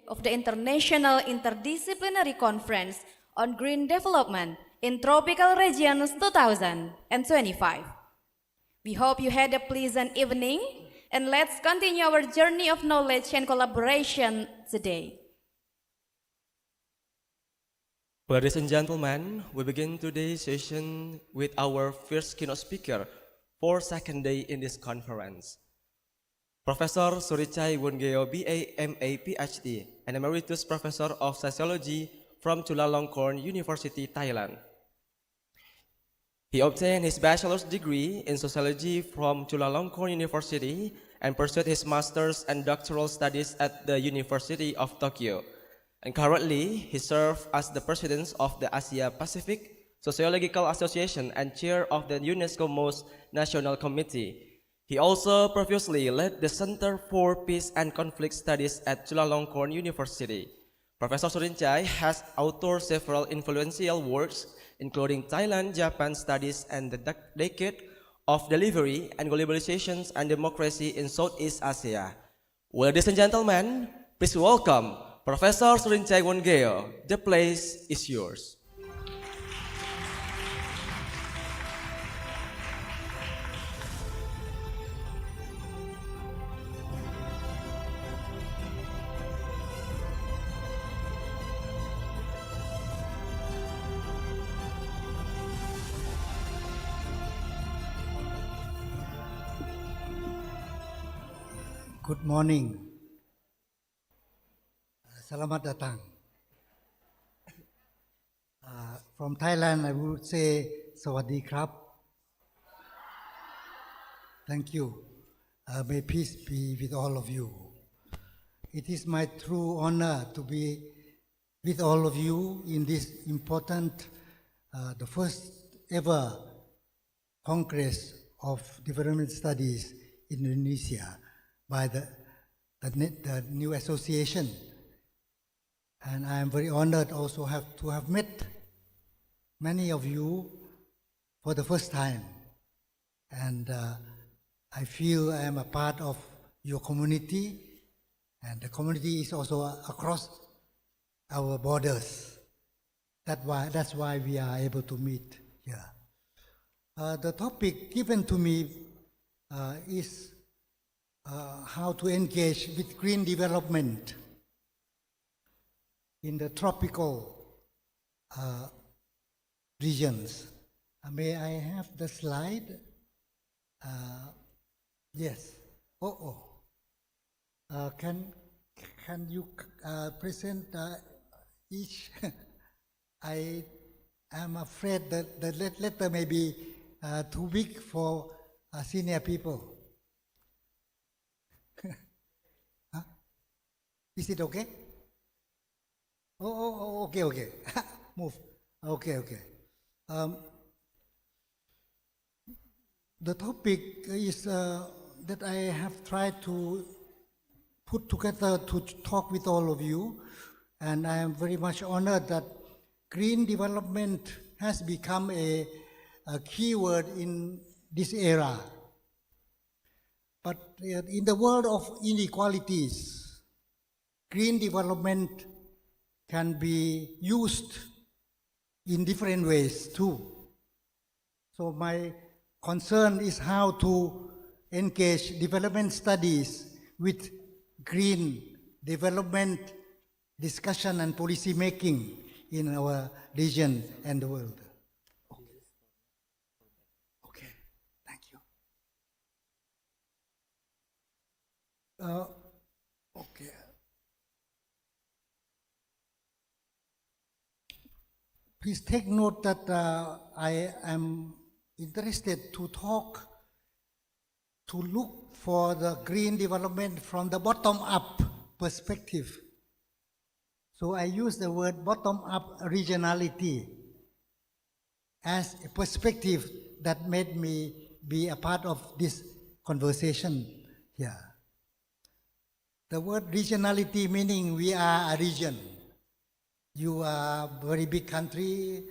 of the International Interdisciplinary Conference on Green Development in Tropical Regions 2025. We hope you had a pleasant evening, and let's continue our journey of knowledge and collaboration today. Ladies and gentlemen, we begin today's session with our first keynote speaker for second day in this conference. Professor Surichai Wongeo, BA, MA, PhD, and Emeritus Professor of Sociology from Chulalongkorn University, Thailand. He obtained his bachelor's degree in sociology from Chulalongkorn University and pursued his master's and doctoral studies at the University of Tokyo. And currently, he serves as the president of the Asia Pacific Sociological Association and chair of the UNESCO MOS National Committee. He also previously led the Center for Peace and Conflict Studies at Chulalongkorn University. Professor Surichai has authored several influential works, including Thailand, Japan Studies and the Decade of Delivery and Globalization and Democracy in Southeast Asia. Ladies and gentlemen, please welcome Professor Surichai Wongeo. The place is yours. Good morning. Selamat datang. From Thailand, I would say Sawadee krap. Thank you. May peace be with all of you. It is my true honor to be with all of you in this important, the first ever Congress of Development Studies in Indonesia by the new association. And I am very honored also to have met many of you for the first time. And I feel I am a part of your community, and the community is also across our borders. That's why we are able to meet here. The topic given to me is how to engage with green development in the tropical regions. May I have the slide? Yes. Can you present each? I am afraid that the letter may be too big for senior people. Huh? Is it okay? Okay. Move. Okay. The topic is that I have tried to put together to talk with all of you, and I am very much honored that green development has become a keyword in this era. But in the world of inequalities, green development can be used in different ways too. So my concern is how to engage development studies with green development discussion and policy making in our region and the world. Okay, thank you. Okay. Please take note that I am interested to look for the green development from the bottom-up perspective. So I use the word bottom-up regionality as a perspective that made me be a part of this conversation here. The word regionality meaning we are a region. You are a very big country,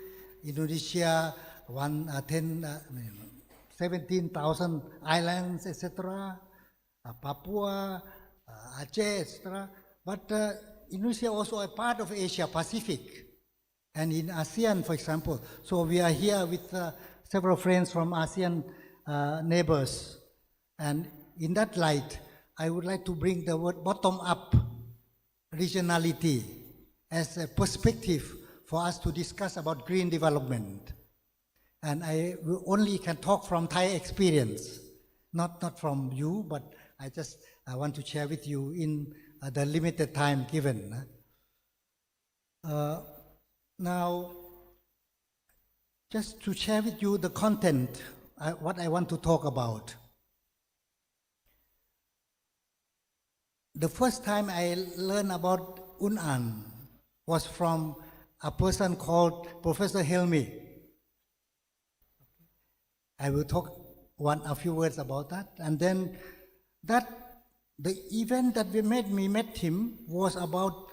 Indonesia, 17,000 islands, etc. Papua, Aceh, etc. But Indonesia also a part of Asia Pacific and in ASEAN, for example. So we are here with several friends from ASEAN neighbors. And in that light, I would like to bring the word bottom-up regionality as a perspective for us to discuss about green development. And I only can talk from Thai experience, not from you, but I want to share with you in the limited time given. Now, just to share with you the content, what I want to talk about. The first time I learned about UNAND was from a person called Professor Helmi. I will talk a few words about that. And then the event that we met him was about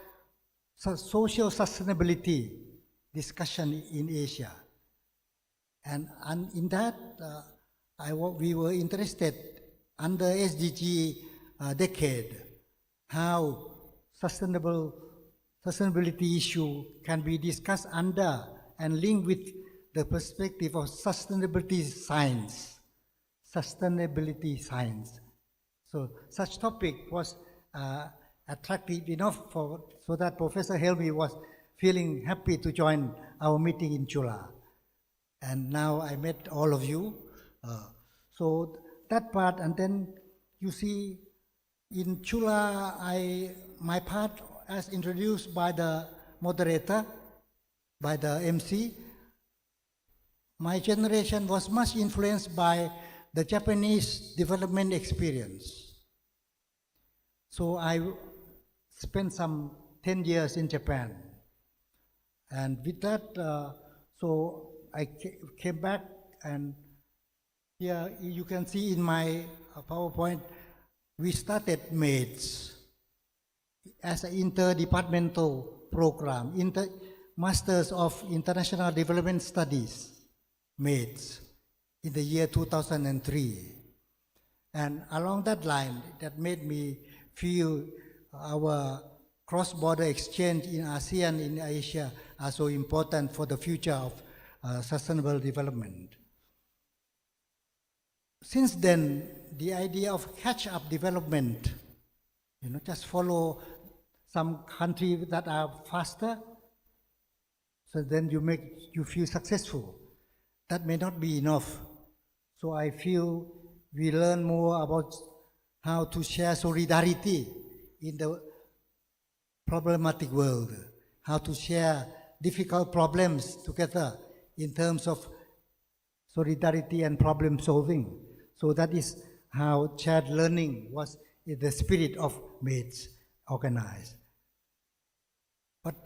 social sustainability discussion in Asia. And in that, we were interested under SDG decade, how sustainability issue can be discussed under and linked with the perspective of sustainability science. So such topic was attractive enough so that Professor Helmi was feeling happy to join our meeting in Chula. And now I met all of you. So that part, and then you see in Chula, my part as introduced by the moderator, by the MC, my generation was much influenced by the Japanese development experience. So I spent some 10 years in Japan. And with that, so I came back, and here you can see in my PowerPoint, we started MAIDS as an interdepartmental program, Masters of International Development Studies, MAIDS, in the year 2003. And along that line, that made me feel our cross-border exchange in ASEAN, in Asia, are so important for the future of sustainable development. Since then, the idea of catch-up development, just follow some countries that are faster, so then you feel successful. That may not be enough. So I feel we learn more about how to share solidarity in the problematic world, how to share difficult problems together in terms of solidarity and problem solving. So that is how shared learning was in the spirit of MAIDS organized. But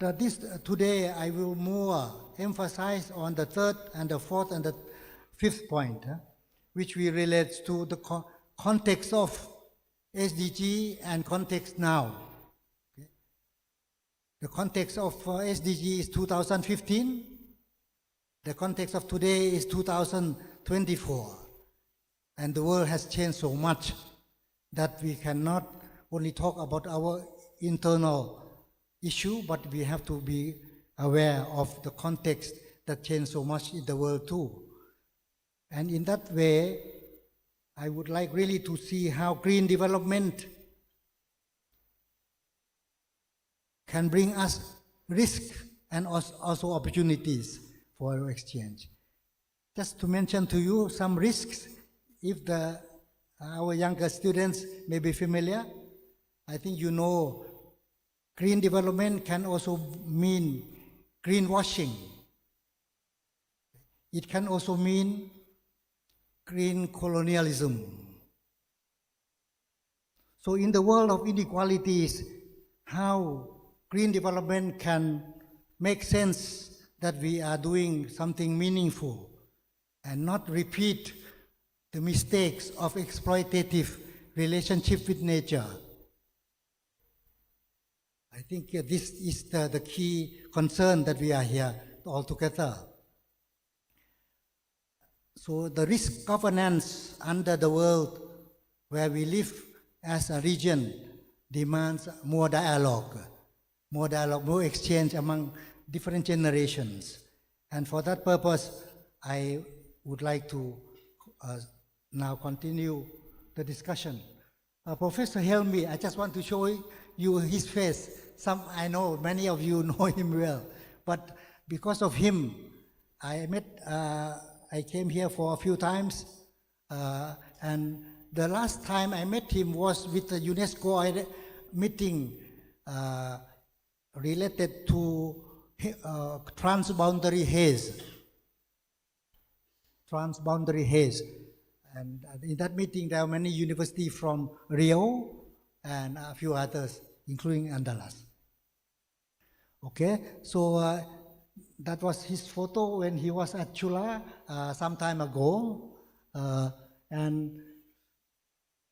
today I will more emphasize on the third and the fourth and the fifth point, which we relate to the context of SDG and context now. Okay. The context of SDG is 2015. The context of today is 2024. And the world has changed so much that we cannot only talk about our internal issue, but we have to be aware of the context that changed so much in the world too. And in that way, I would like really to see how green development can bring us risk and also opportunities for our exchange. Just to mention to you some risks, if our younger students may be familiar, I think you know green development can also mean greenwashing. It can also mean green colonialism. So in the world of inequalities, how green development can make sense that we are doing something meaningful and not repeat the mistakes of exploitative relationship with nature. I think this is the key concern that we are here all together. So the risk governance under the world where we live as a region demands more dialogue more dialogue, more exchange among different generations. And for that purpose, I would like to now continue the discussion. Professor Helmi, I just want to show you his face. I know many of you know him well, but because of him, I came here for a few times, and the last time I met him was with the UNESCO meeting related to transboundary haze. Transboundary haze. And in that meeting, there are many universities from Rio and a few others, including Andalas. Okay, so that was his photo when he was at Chula some time ago. And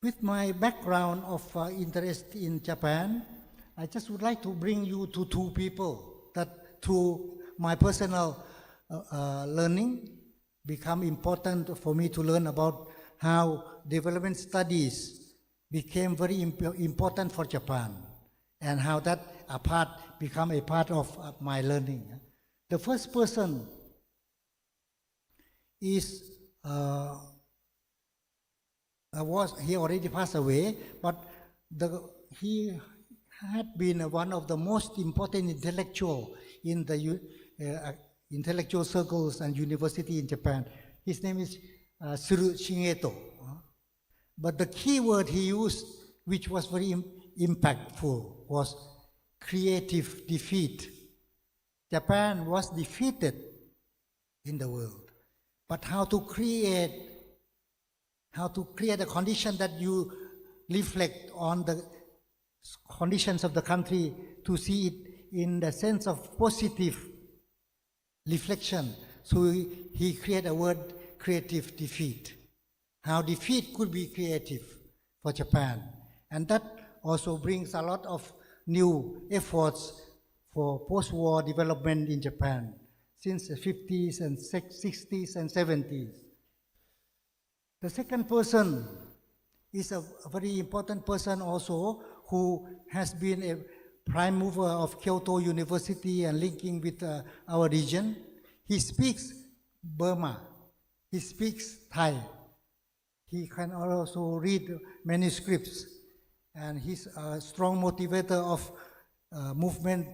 with my background of interest in Japan, I just would like to bring you to two people that through my personal learning become important for me to learn about how development studies became very important for Japan and how that become a part of my learning. The first person is he already passed away, but he had been one of the most important intellectual in the intellectual circles and university in Japan. His name is Suru Shingeto. But the key word he used, which was very impactful, was creative defeat. Japan was defeated in the world, but how to create a condition that you reflect on the conditions of the country to see it in the sense of positive reflection. So he created a word, creative defeat. How defeat could be creative for Japan. And that also brings a lot of new efforts for post-war development in Japan since the 50s and 60s and 70s. The second person is a very important person also who has been a prime mover of Kyoto University and linking with our region. He speaks Burma. He speaks Thai. He can also read manuscripts, and he's a strong motivator of movement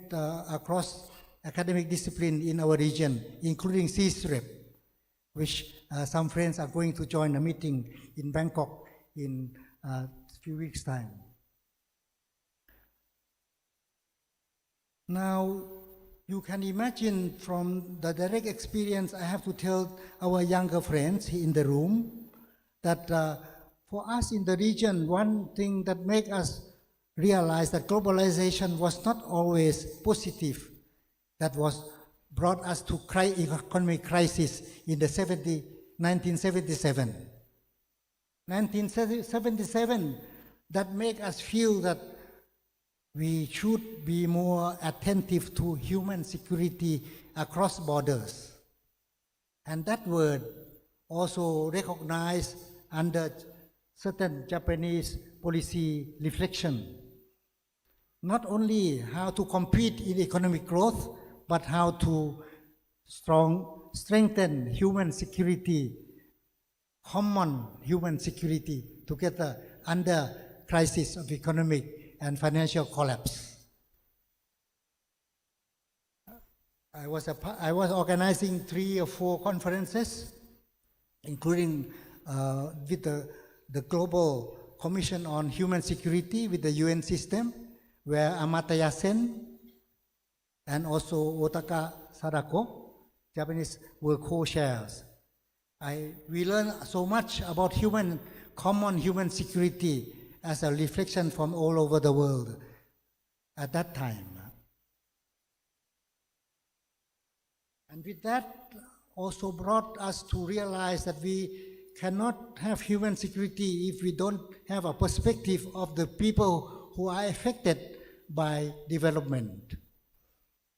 across academic discipline in our region, including CSREP, which some friends are going to join a meeting in Bangkok in a few weeks' time. Now, you can imagine from the direct experience I have to tell our younger friends in the room that for us in the region, one thing that makes us realize that globalization was not always positive, that was brought us to economic crisis in the 1977. 1977, that make us feel that we should be more attentive to human security across borders. And that word also recognized under certain Japanese policy reflection. Not only how to compete in economic growth, but how to strengthen human security, common human security together under crisis of economic and financial collapse. I was organizing 3 or 4 conferences, including with the Global Commission on Human Security with the UN system, where Amartya Sen and also Otaka Sadako, Japanese, were co-chairs. We learned so much about common human security as a reflection from all over the world at that time. And with that also brought us to realize that we cannot have human security if we don't have a perspective of the people who are affected by development.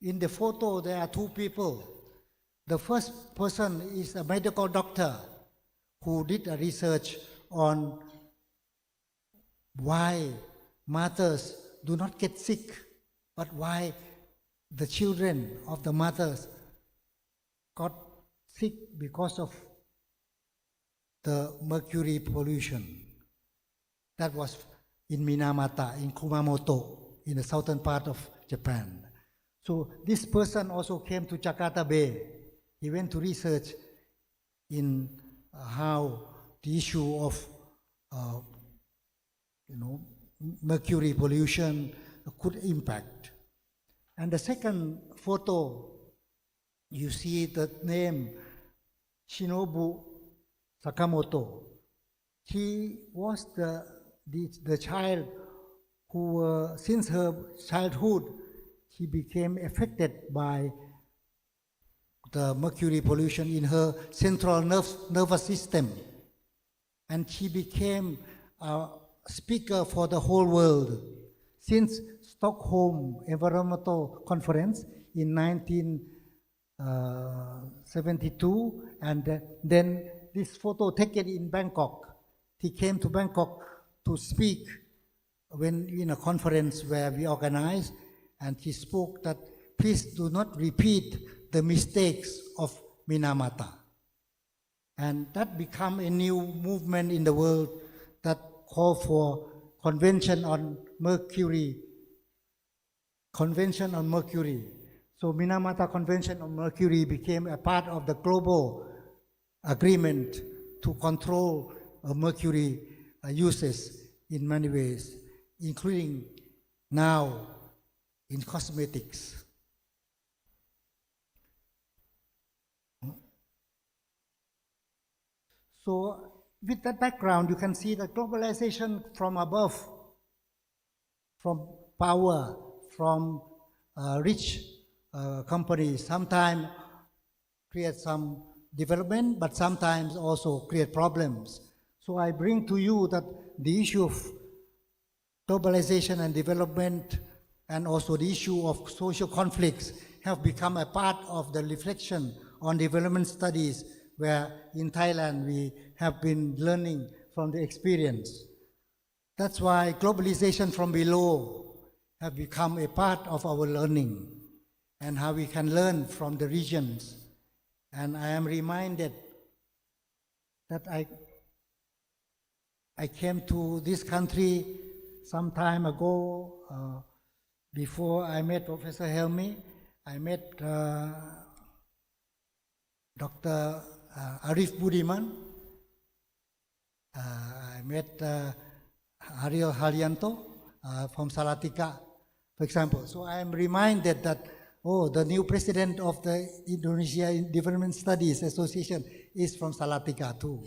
In the photo, there are 2 people. The first person is a medical doctor who did a research on why mothers do not get sick but why the children of the mothers got sick because of the mercury pollution. That was in Minamata, in Kumamoto, in the southern part of Japan. So this person also came to Jakarta Bay. He went to research in how the issue of mercury pollution could impact. And the second photo, you see the name Shinobu Sakamoto. He was the child who, since her childhood, she became affected by the mercury pollution in her central nervous system. And she became a speaker for the whole world. Since Stockholm Environmental Conference in 1972, and then this photo taken in Bangkok. He came to Bangkok to speak when in a conference where we organized, and he spoke that please do not repeat the mistakes of Minamata. And that became a new movement in the world that called for Convention on Mercury. So Minamata Convention on Mercury became a part of the global agreement to control mercury uses in many ways, including now in cosmetics. So with that background, you can see that globalization from above, from power, from rich companies, sometimes create some development, but sometimes also create problems. So I bring to you that the issue of globalization and development, and also the issue of social conflicts, have become a part of the reflection on development studies, where in Thailand we have been learning from the experience. That's why globalization from below have become a part of our learning, and how we can learn from the regions. And I am reminded that I came to this country some time ago. Before I met Professor Helmi, I met Dr. Arif Budiman. I met Ariel Haryanto from Salatika, for example. So I am reminded that, the new president of the Indonesia Development Studies Association is from Salatika too.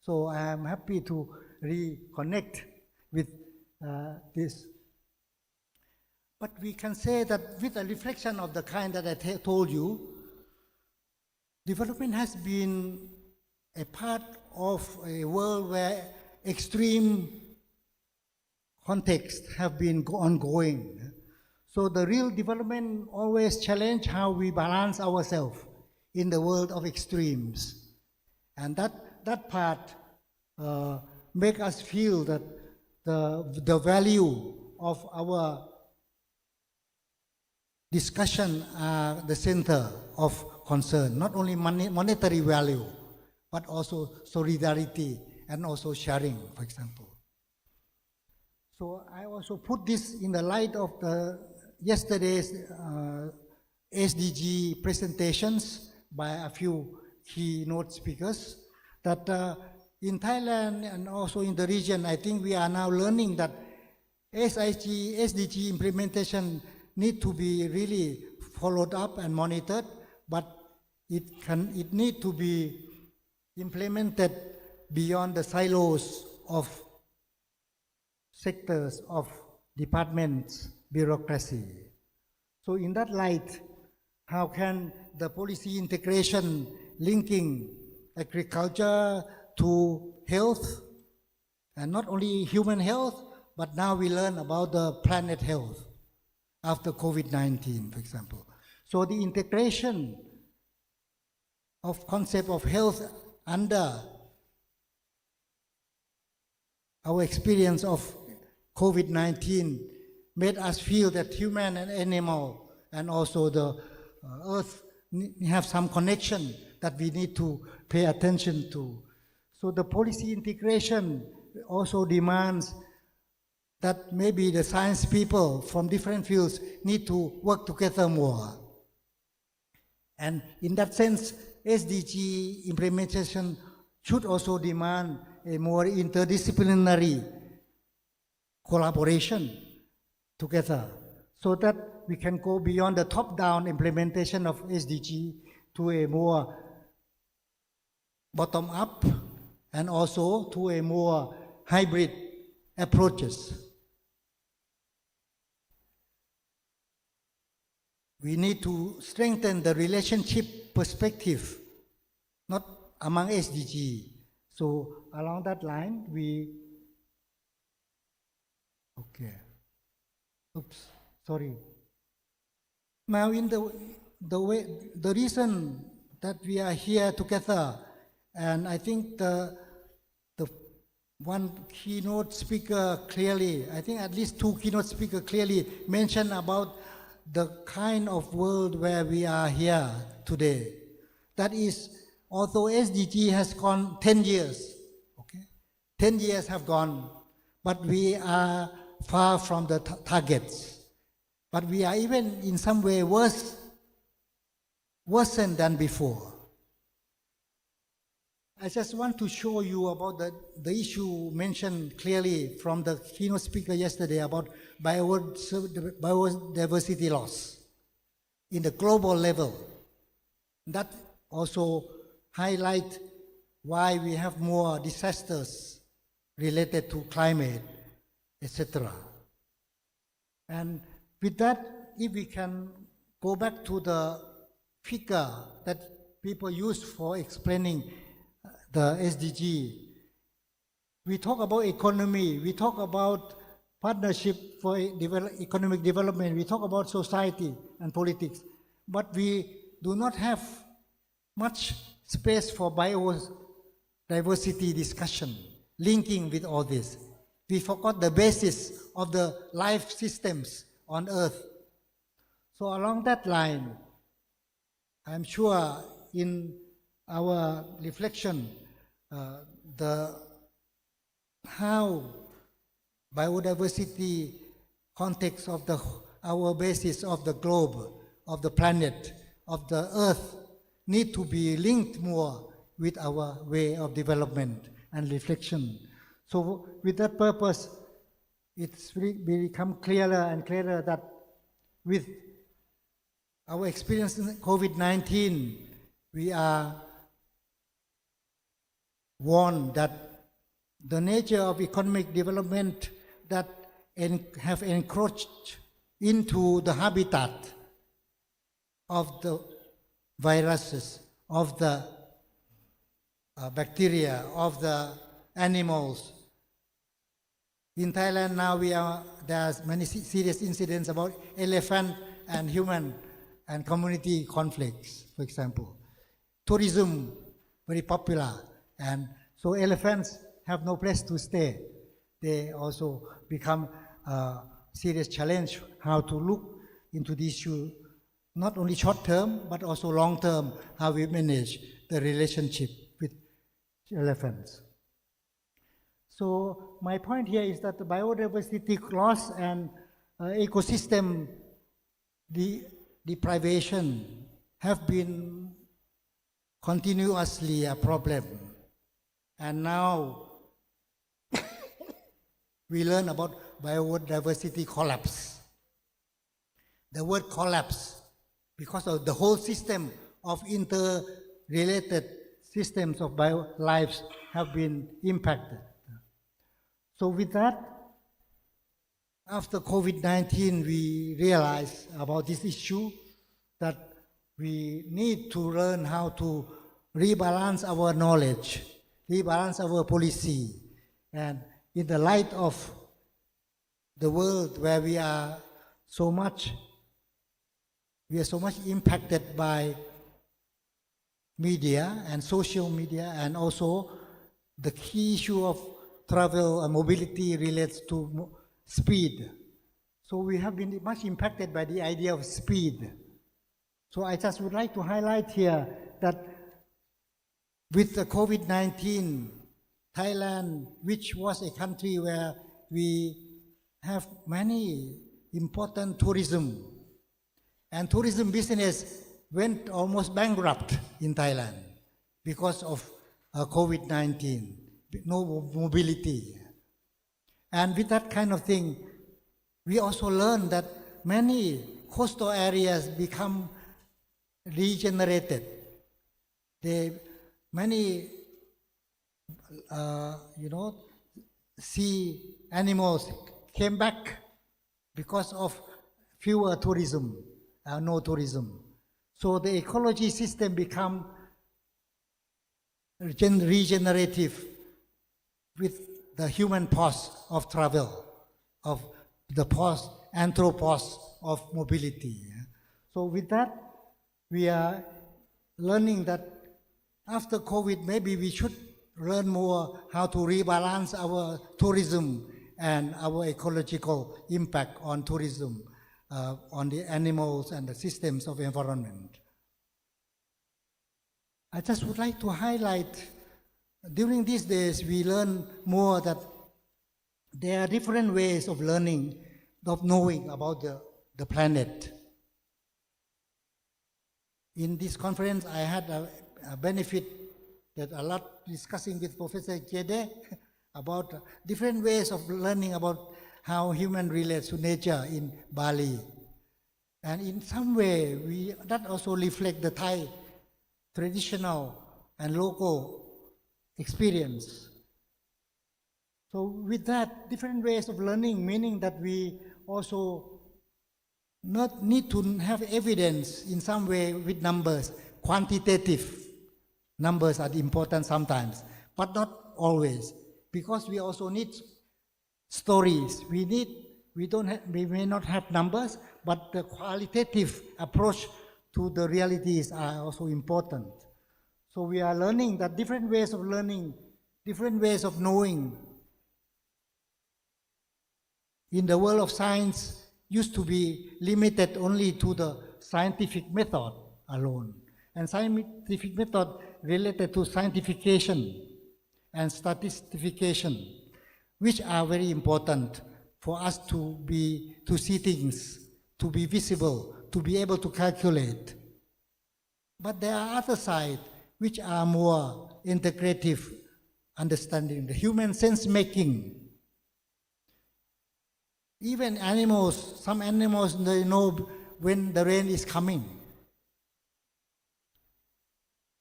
So I am happy to reconnect with this. But we can say that with a reflection of the kind that I told you, development has been a part of a world where extreme contexts have been ongoing. So the real development always challenge how we balance ourselves in the world of extremes. And that part make us feel that the value of our discussion are the center of concern, not only monetary value, but also solidarity and also sharing, for example. So I also put this in the light of yesterday's SDG presentations by a few keynote speakers, that in Thailand and also in the region, I think we are now learning that SDG implementation need to be really followed up and monitored, but it need to be implemented beyond the silos of sectors of departments, bureaucracy. So in that light, how can the policy integration linking agriculture to health, and not only human health, but now we learn about the planet health after COVID-19, for example. So the integration of concept of health under our experience of COVID-19 made us feel that human and animal and also the earth have some connection that we need to pay attention to. So the policy integration also demands that maybe the science people from different fields need to work together more. And in that sense, SDG implementation should also demand a more interdisciplinary collaboration together so that we can go beyond the top-down implementation of SDG to a more bottom-up and also to a more hybrid approaches. We need to strengthen the relationship perspective, not among SDG. So along that line, Now in the reason that we are here together, and I think the one keynote speaker clearly, I think at least two keynote speakers clearly mentioned about the kind of world where we are here today. That is, although SDG has gone 10 years, 10 years have gone, but we are far from the targets. But we are even in some way worse than before. I just want to show you about the issue mentioned clearly from the keynote speaker yesterday about biodiversity loss in the global level. That also highlights why we have more disasters related to climate, etc. And with that, if we can go back to the figure that people use for explaining the SDG, we talk about economy, we talk about partnership for economic development, we talk about society and politics, but we do not have much space for biodiversity discussion linking with all this. We forgot the basis of the life systems on Earth. So along that line, I'm sure in our reflection, how biodiversity context of our basis of the globe, of the planet, of the Earth, need to be linked more with our way of development and reflection. So with that purpose, it's become clearer and clearer that with our experience in COVID-19, we are warned that the nature of economic development that have encroached into the habitat of the viruses, of the bacteria, of the animals. In Thailand now there's many serious incidents about elephant and human and community conflicts, for example. Tourism, very popular, and so elephants have no place to stay. They also become a serious challenge how to look into the issue, not only short term, but also long term, how we manage the relationship with elephants. So my point here is that the biodiversity loss and ecosystem deprivation have been continuously a problem. And now we learn about biodiversity collapse. The word collapse, because of the whole system of interrelated systems of lives have been impacted. So with that, after COVID-19, we realized about this issue that we need to learn how to rebalance our knowledge, rebalance our policy, and in the light of the world where we are so much impacted by media and social media, and also the key issue of travel and mobility relates to speed. So we have been much impacted by the idea of speed. So I just would like to highlight here that with the COVID-19, Thailand, which was a country where we have many important tourism, and tourism business went almost bankrupt in Thailand because of COVID-19, no mobility. And with that kind of thing, we also learned that many coastal areas become regenerated. Many sea animals came back because of fewer tourism, no tourism. So the ecology system become regenerative with the human pause of travel, of the pause, anthropos of mobility. So with that, we are learning that after COVID, maybe we should learn more how to rebalance our tourism and our ecological impact on tourism, on the animals and the systems of environment. I just would like to highlight, during these days, we learn more that there are different ways of learning, of knowing about the planet. In this conference, I had a benefit that a lot discussing with Professor Jede about different ways of learning about how human relates to nature in Bali. And in some way, that also reflects the Thai traditional and local experience. So with that, different ways of learning, meaning that we also not need to have evidence in some way with numbers. Quantitative numbers are important sometimes, but not always, because we also need stories. We may not have numbers, but the qualitative approach to the realities are also important. So we are learning that different ways of learning, different ways of knowing. In the world of science, used to be limited only to the scientific method alone. And scientific method related to scientification and statistification, which are very important for us to see things, to be visible, to be able to calculate. But there are other sides which are more integrative understanding, the human sense making. Even animals, some animals, they know when the rain is coming,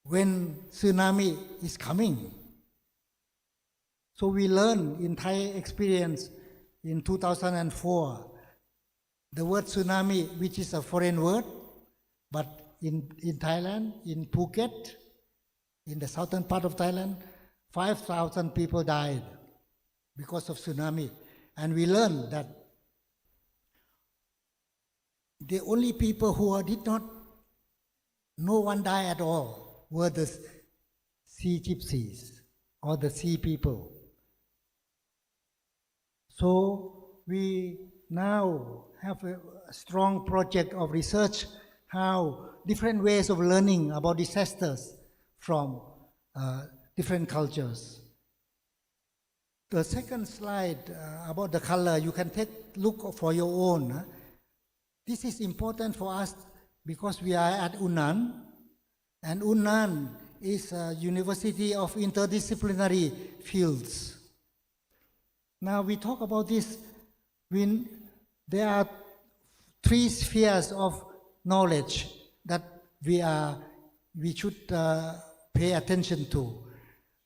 when tsunami is coming. So we learn in Thai experience in 2004, the word tsunami, which is a foreign word, but in Thailand, in Phuket, in the southern part of Thailand, 5,000 people died because of tsunami. And we learned that the only people who did not, no one died at all, were the sea gypsies or the sea people. So we now have a strong project of research how different ways of learning about disasters from different cultures. The second slide about the color, you can look for your own. This is important for us because we are at UNAND, and UNAND is a university of interdisciplinary fields. Now we talk about this when there are three spheres of knowledge that we should pay attention to.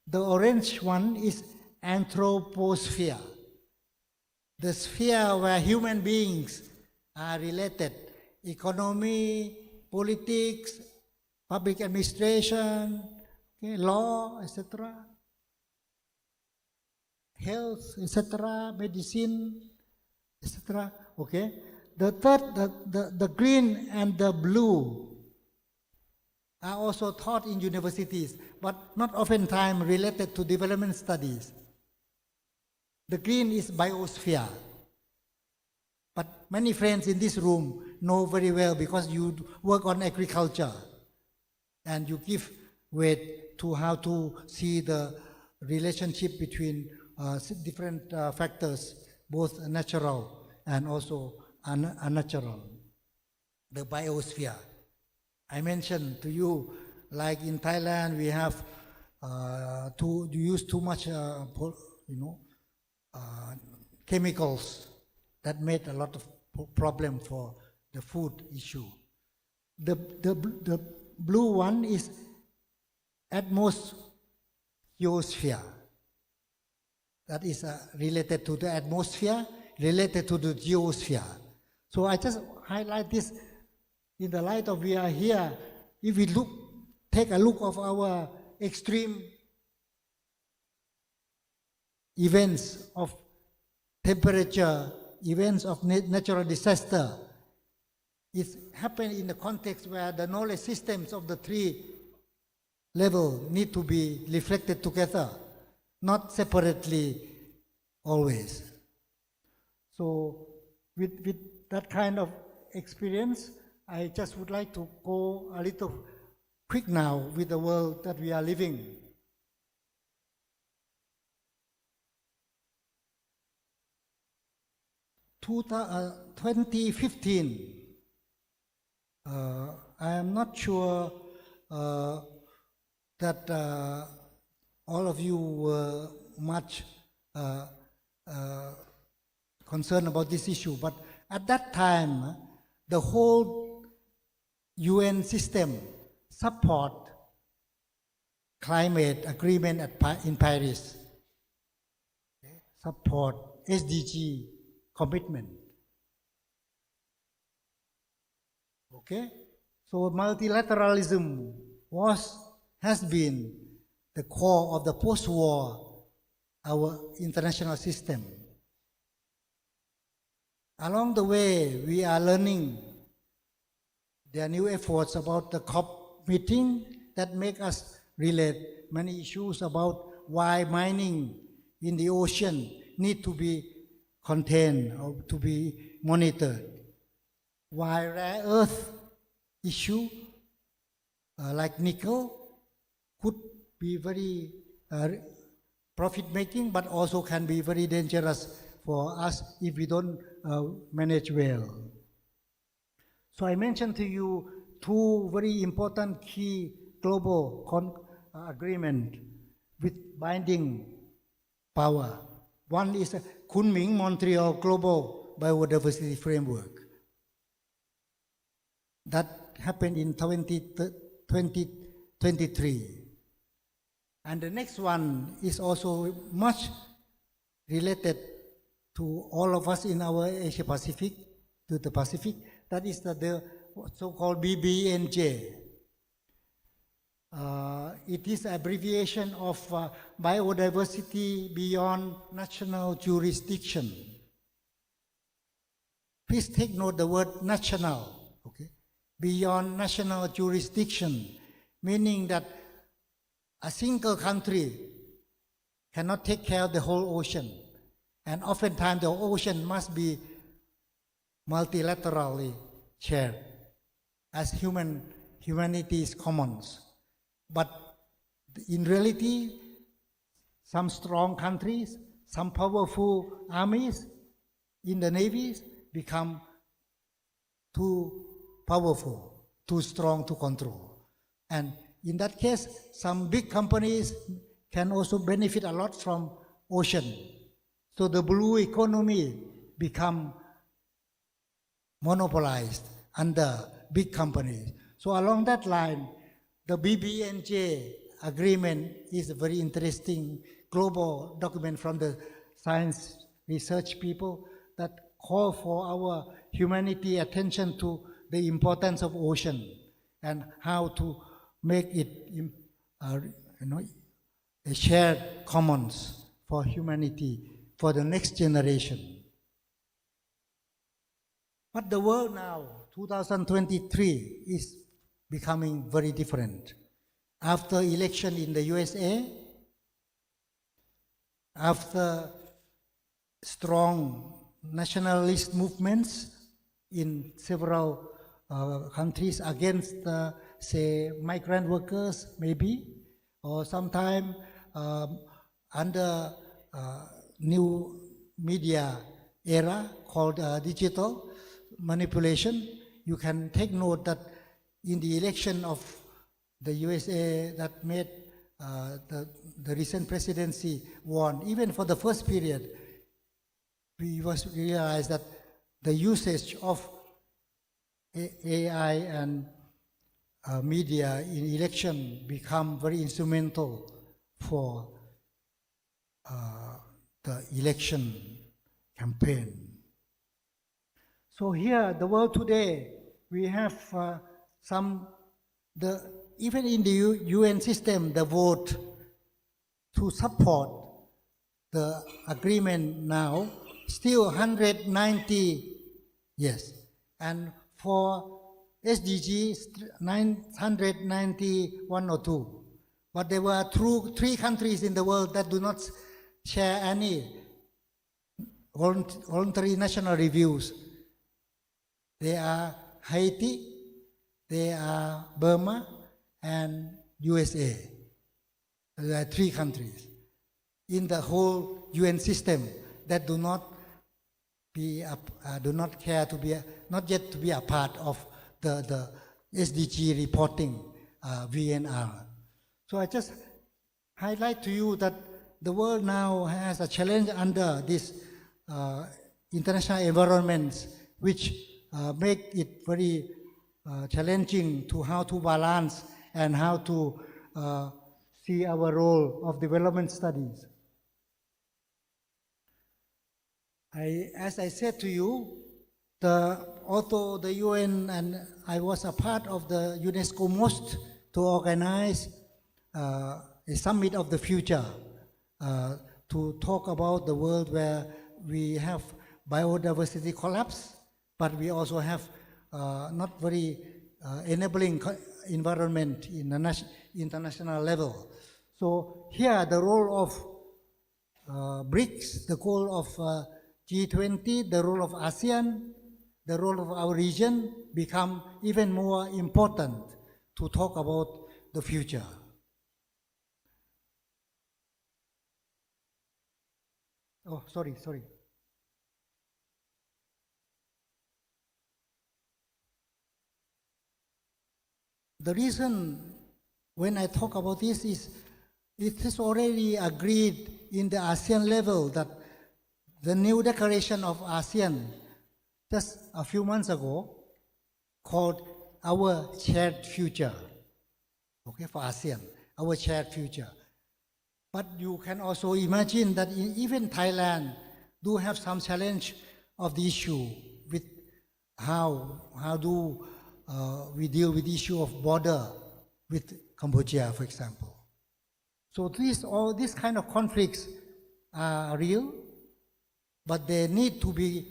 The orange one is anthroposphere, the sphere where human beings are related, economy, politics, public administration, law, etc., health, etc., medicine, etc. Okay. The third, the green and the blue are also taught in universities, but not oftentimes related to development studies. The green is biosphere. But many friends in this room know very well because you work on agriculture and you give weight to how to see the relationship between different factors, both natural and also unnatural. The biosphere. I mentioned to you, like in Thailand, we have to use too much, chemicals that made a lot of problem for the food issue. The blue one is atmosphere. That is related to the atmosphere, related to the geosphere. So I just highlight this in the light of we are here. If we take a look of our extreme events of temperature, events of natural disaster, it happened in the context where the knowledge systems of the three levels need to be reflected together, not separately always. So with that kind of experience, I just would like to go a little quick now with the world that we are living. In 2015, I am not sure that all of you were much concerned about this issue, but at that time, the whole UN system support climate agreement in Paris, support SDG commitment. Okay, so multilateralism has been the core of the post-war our international system. Along the way, we are learning there are new efforts about the COP meeting that make us relate many issues about why mining in the ocean need to be contained or to be monitored. Why rare earth issue like nickel could be very profit-making, but also can be very dangerous for us if we don't manage well. So I mentioned to you two very important key global agreement with binding power. One is a Kunming-Montreal Global Biodiversity Framework. That happened in 2023. And the next one is also much related to all of us in our Asia Pacific, to the Pacific. That is the so-called BBNJ. It is abbreviation of biodiversity beyond national jurisdiction. Please take note the word national, okay? Beyond national jurisdiction, meaning that a single country cannot take care of the whole ocean. And oftentimes the ocean must be multilaterally shared as humanity's commons. But in reality, some strong countries, some powerful armies in the navies become too powerful, too strong to control. And in that case, some big companies can also benefit a lot from ocean. So the blue economy become monopolized under big companies. So along that line, the BBNJ agreement is a very interesting global document from the science research people that call for our humanity attention to the importance of ocean and how to make it a shared commons for humanity for the next generation. But the world now, 2023, is becoming very different. After election in the USA, after strong nationalist movements in several countries against, say, migrant workers, maybe, or sometime under new media era called digital manipulation. You can take note that in the election of the USA that made the recent presidency won, even for the first period, we realized that the usage of AI and media in election become very instrumental for the election campaign. So here, the world today, we have even in the UN system, the vote to support the agreement now, still 190 yes, and for SDGs 991 or 2. But there were three countries in the world that do not share any voluntary national reviews. They are Haiti, they are Burma, and USA. There are 3 countries in the whole UN system that do not care to be not yet to be a part of the SDG reporting VNR. So I just highlight to you that the world now has a challenge under this international environments, which make it very challenging to how to balance and how to see our role of development studies. As I said to you, although the UN and I was a part of the UNESCO MOST to organize a summit of the future to talk about the world where we have biodiversity collapse, but we also have not very enabling environment in the international level. So here the role of BRICS, the goal of G20, the role of ASEAN, the role of our region become even more important to talk about the future. Oh, sorry. The reason when I talk about this is it is already agreed in the ASEAN level that the new declaration of ASEAN just a few months ago called Our Shared Future, okay, for ASEAN, Our Shared Future. But you can also imagine that even Thailand do have some challenge of the issue with how do we deal with the issue of border with Cambodia, for example. So all these kind of conflicts are real, but they need to be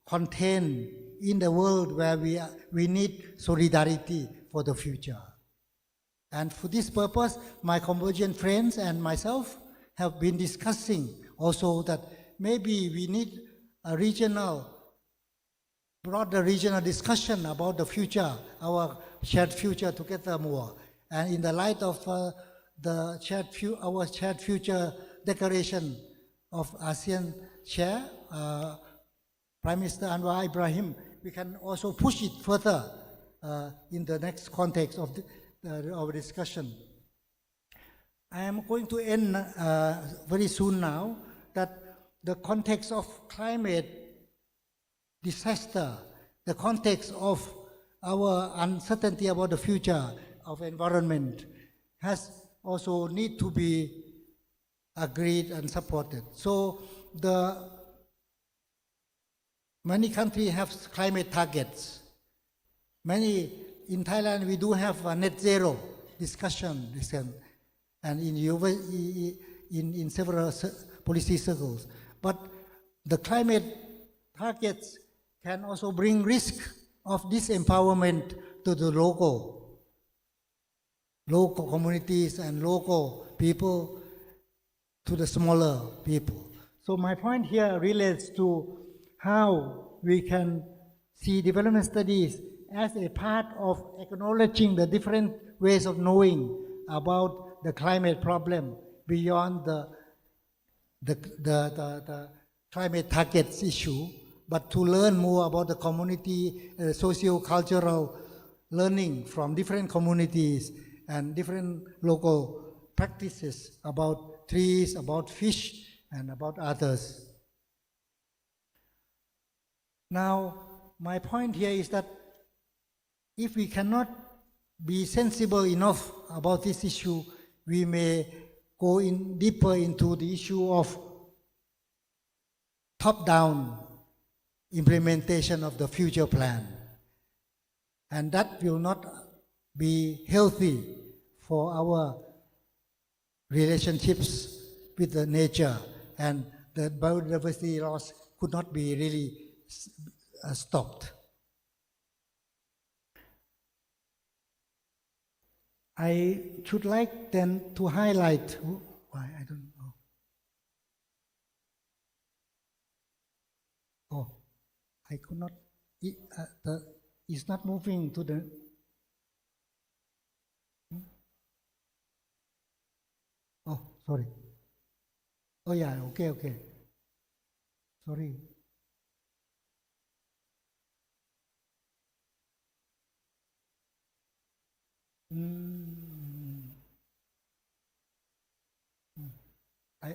contained in the world where we need solidarity for the future. And for this purpose, my Cambodian friends and myself have been discussing also that maybe we need a broader regional discussion about the future, our shared future together more. And in the light of our shared future declaration of ASEAN Chair, Prime Minister Anwar Ibrahim, we can also push it further in the next context of our discussion. I am going to end very soon now that the context of climate disaster, the context of our uncertainty about the future of environment has also need to be agreed and supported. So many countries have climate targets. In Thailand, we do have a net zero discussion, and in several policy circles. But the climate targets can also bring risk of disempowerment to the local communities and local people, to the smaller people. So my point here relates to how we can see development studies as a part of acknowledging the different ways of knowing about the climate problem beyond the climate targets issue, but to learn more about the community, socio-cultural learning from different communities and different local practices about trees, about fish, and about others. Now, my point here is that if we cannot be sensible enough about this issue, we may go in deeper into the issue of top-down implementation of the future plan. And that will not be healthy for our relationships with the nature, and the biodiversity loss could not be really stopped. I should like then to highlight, why I don't know. Oh, I could not, it's not moving to the, oh, sorry. Oh yeah, okay. Sorry.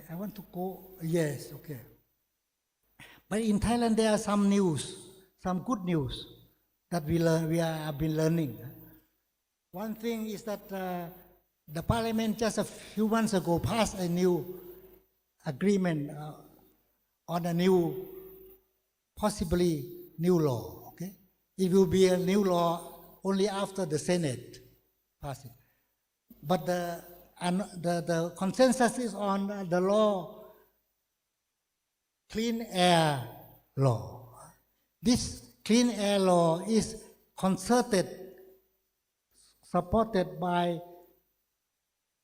I want to go, yes, okay. But in Thailand there are some news, some good news that we have been learning. One thing is that the parliament just a few months ago passed a new agreement on a new, possibly new law, okay? It will be a new law only after the Senate passes it. But the consensus is on the law, clean air law. This clean air law is concerted, supported by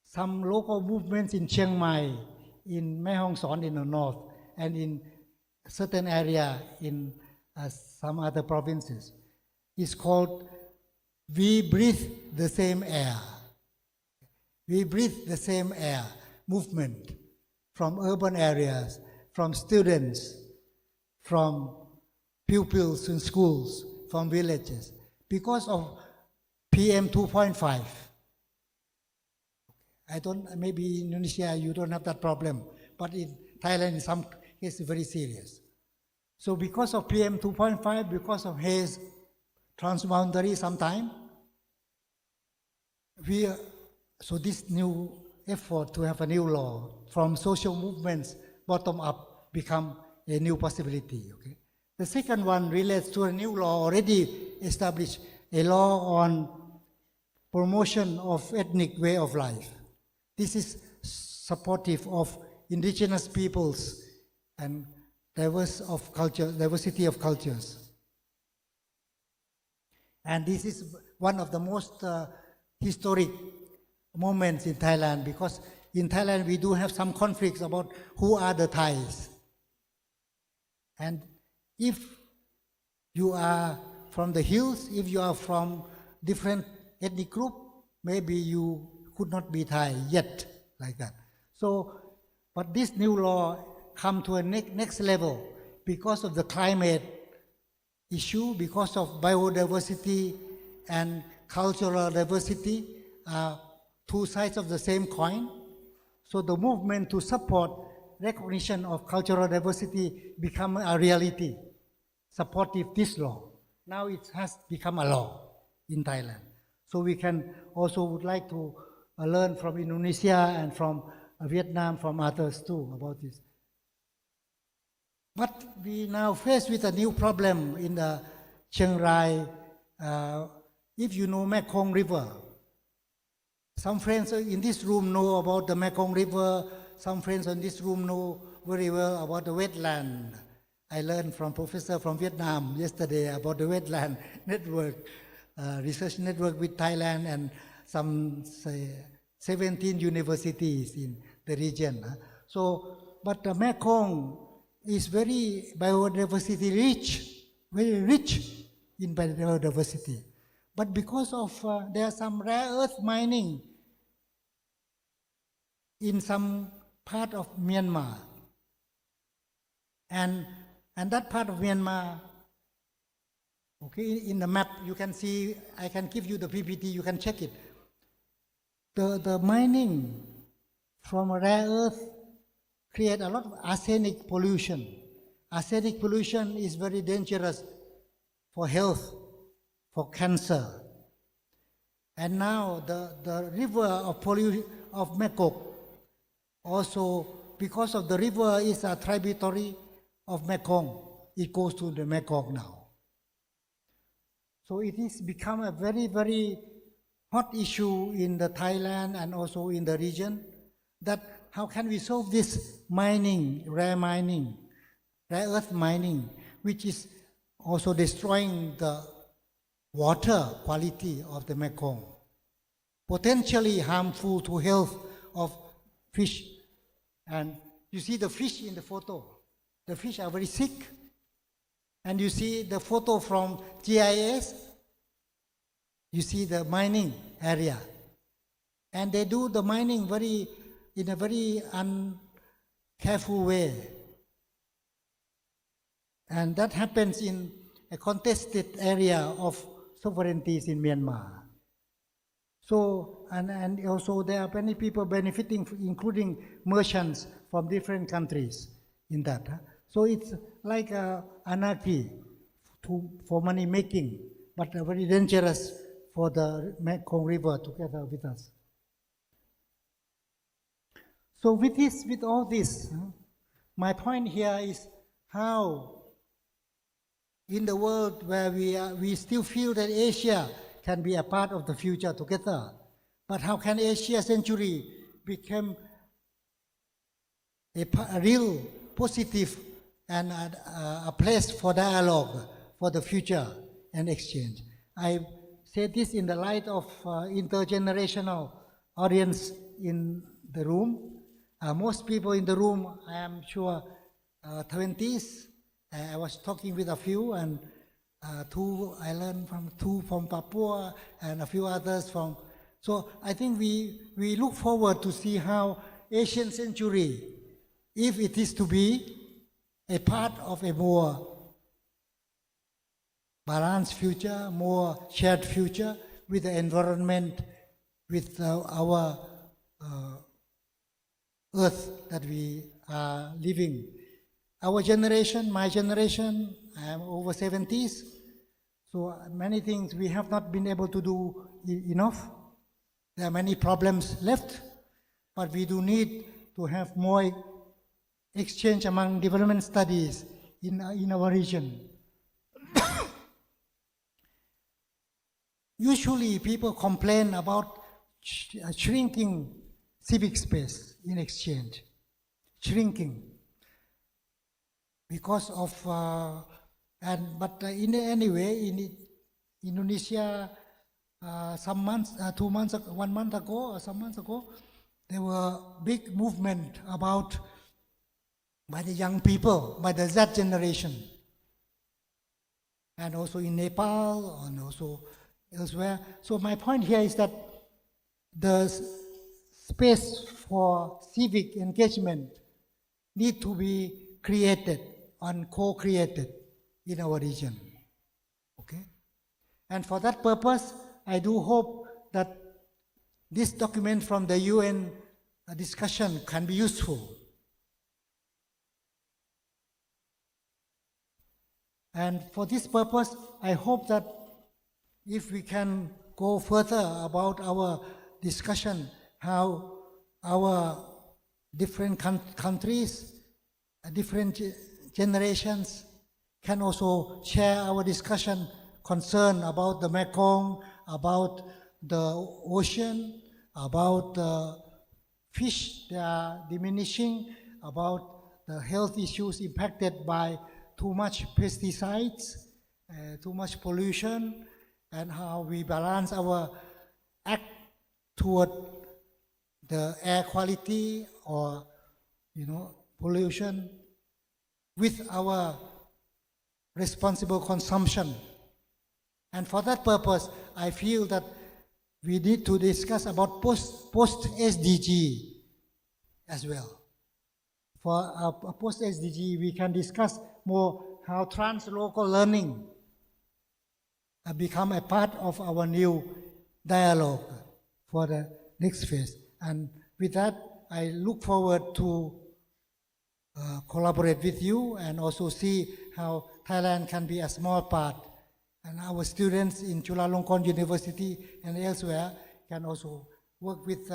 some local movements in Chiang Mai, in Mae Hong Son in the north, and in certain area in some other provinces. It's called We Breathe the Same Air. We breathe the same air movement from urban areas, from students, from pupils in schools, from villages, because of PM 2.5. Maybe in Indonesia you don't have that problem, but in Thailand in some cases very serious. So because of PM 2.5, because of haze transboundary sometime, so this new effort to have a new law from social movements bottom up become a new possibility. Okay? The second one relates to a new law already established, a law on promotion of ethnic way of life. This is supportive of indigenous peoples and diversity of cultures. And this is one of the most historic moments in Thailand, because in Thailand we do have some conflicts about who are the Thais. And if you are from the hills, if you are from different ethnic group, maybe you could not be Thai yet, like that. So, but this new law come to a next level because of the climate issue, because of biodiversity and cultural diversity, two sides of the same coin. So the movement to support recognition of cultural diversity become a reality, supportive this law. Now it has become a law in Thailand. So we can also would like to learn from Indonesia and from Vietnam, from others too about this. But we now faced with a new problem in the Chiang Rai. If you know Mekong River, some friends in this room know about the Mekong River. Some friends in this room know very well about the wetland. I learned from professor from Vietnam yesterday about the wetland network, research network with Thailand and some 17 universities in the region. So, but the Mekong is very biodiversity rich, very rich in biodiversity. But because of there are some rare earth mining in some part of Myanmar, and that part of Myanmar, okay, in the map you can see, I can give you the PPT, you can check it. The mining from rare earth create a lot of arsenic pollution. Arsenic pollution is very dangerous for health, for cancer. And now the river of pollution of Mekong, also because of the river is a tributary of Mekong, it goes to the Mekong now. So it is become a very, very hot issue in the Thailand and also in the region, that how can we solve this mining, rare earth mining, which is also destroying the water quality of the Mekong, potentially harmful to health of fish. And you see the fish in the photo. The fish are very sick. And you see the photo from GIS, you see the mining area. And they do the mining in a very uncareful way. And that happens in a contested area of sovereignties in Myanmar. So, and also there are many people benefiting, including merchants from different countries in that. So it's like anarchy for money making, but very dangerous for the Mekong River together with us. So with all this, my point here is how in the world where we still feel that Asia can be a part of the future together, but how can Asia century become a real positive and a place for dialogue for the future and exchange? I say this in the light of intergenerational audience in the room. Most people in the room, I am sure, 20s. I was talking with a few, and I learned from two from Papua and a few others from. So I think we look forward to see how Asian century, if it is to be a part of a more balanced future, more shared future with the environment, with our earth that we are living. Our generation, my generation, I am over 70s, so many things we have not been able to do enough. There are many problems left, but we do need to have more exchange among development studies in our region. Usually people complain about shrinking civic space in exchange, shrinking. Because of, anyway, in Indonesia, some months, 2 months, 1 month ago, or some months ago, there were big movement by the young people, by the Z generation, and also in Nepal, and also elsewhere. So my point here is that the space for civic engagement need to be created and co-created in our region. Okay? And for that purpose, I do hope that this document from the UN discussion can be useful. And for this purpose, I hope that if we can go further about our discussion, how our different countries, different generations can also share our discussion, concern about the Mekong, about the ocean, about the fish that are diminishing, about the health issues impacted by too much pesticides, too much pollution, and how we balance our act toward the air quality or pollution with our responsible consumption. And for that purpose, I feel that we need to discuss about post-SDG as well. For a post-SDG, we can discuss more how trans-local learning become a part of our new dialogue for the next phase. And with that, I look forward to collaborate with you and also see how Thailand can be a small part. And our students in Chulalongkorn University and elsewhere can also work with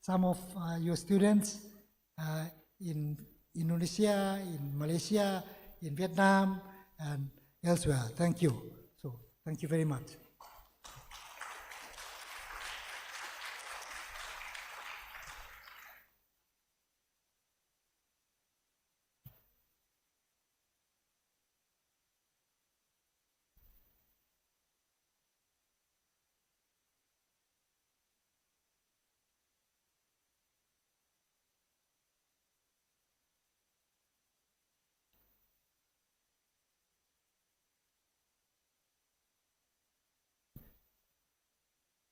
some of your students in Indonesia, in Malaysia, in Vietnam, and elsewhere. Thank you. So, thank you very much.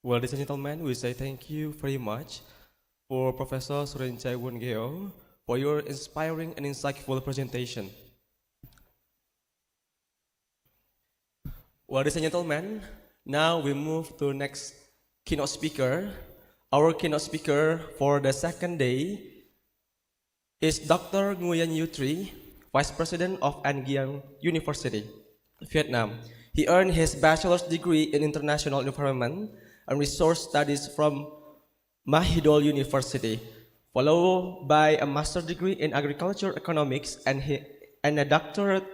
Well, ladies and gentlemen, we say thank you very much for Professor Surichai Wongeo for your inspiring and insightful presentation. Well, ladies and gentlemen, now we move to next keynote speaker. Our keynote speaker for the second day is Dr. Nguyen U Tri, Vice President of An University, Vietnam. He earned his bachelor's degree in international environment and resource studies from Mahidol University, followed by a master's degree in agriculture economics and a doctorate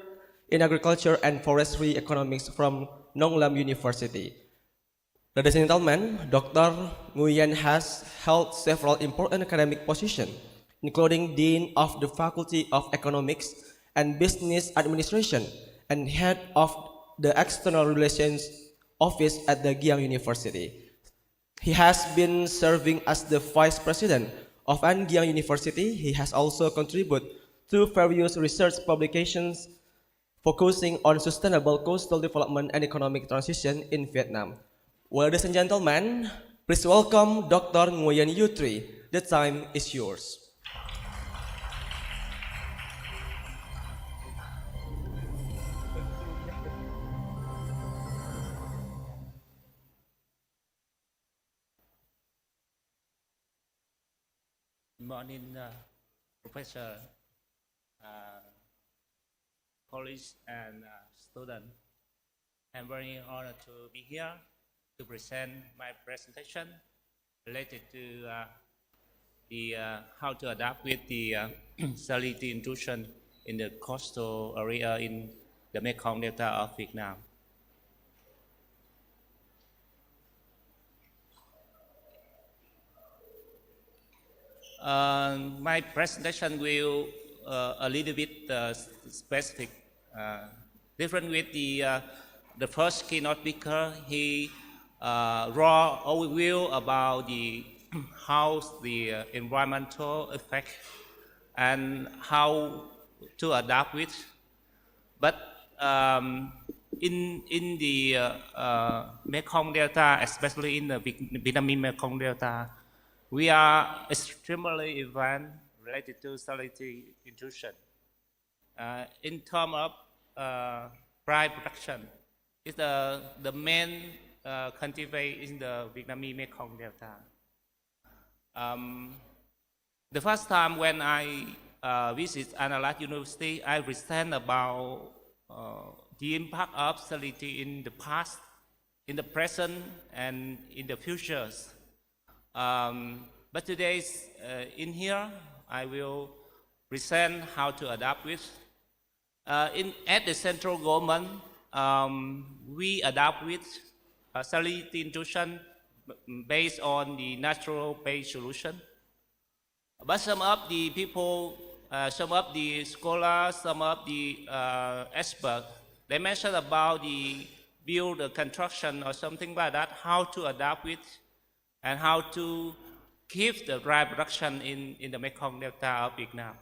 in agriculture and forestry economics from Nong Lam University. Ladies and gentlemen, Dr. Nguyen has held several important academic positions, including Dean of the Faculty of Economics and Business Administration and Head of the External Relations Office at the Giang University. He has been serving as the Vice President of An Giang University. He has also contributed to various research publications focusing on sustainable coastal development and economic transition in Vietnam. Well, ladies and gentlemen, please welcome Dr. Nguyen U Tri. The time is yours. Good morning, Professor, colleagues, and students. I'm very honored to be here to present my presentation related to how to adapt with the salinity intrusion in the coastal area in the Mekong Delta of Vietnam. My presentation will a little bit specific, different with the first keynote speaker. He raw overview about the how the environmental effect and how to adapt with. But in the Mekong Delta, especially in the Vietnamese Mekong Delta, we are extremely advanced related to salinity intrusion. In terms of pride production, it's the main cultivate in the Vietnamese Mekong Delta. The first time when I visit Andalas University, I present about the impact of salinity in the past, in the present, and in the futures. But today, in here, I will present how to adapt with. At the central government, we adapt with salinity intrusion based on the natural-based solution. But some of the people, some of the scholars, some of the experts, they mentioned about the build, the construction, or something like that, how to adapt with and how to keep the dry production in the Mekong Delta of Vietnam.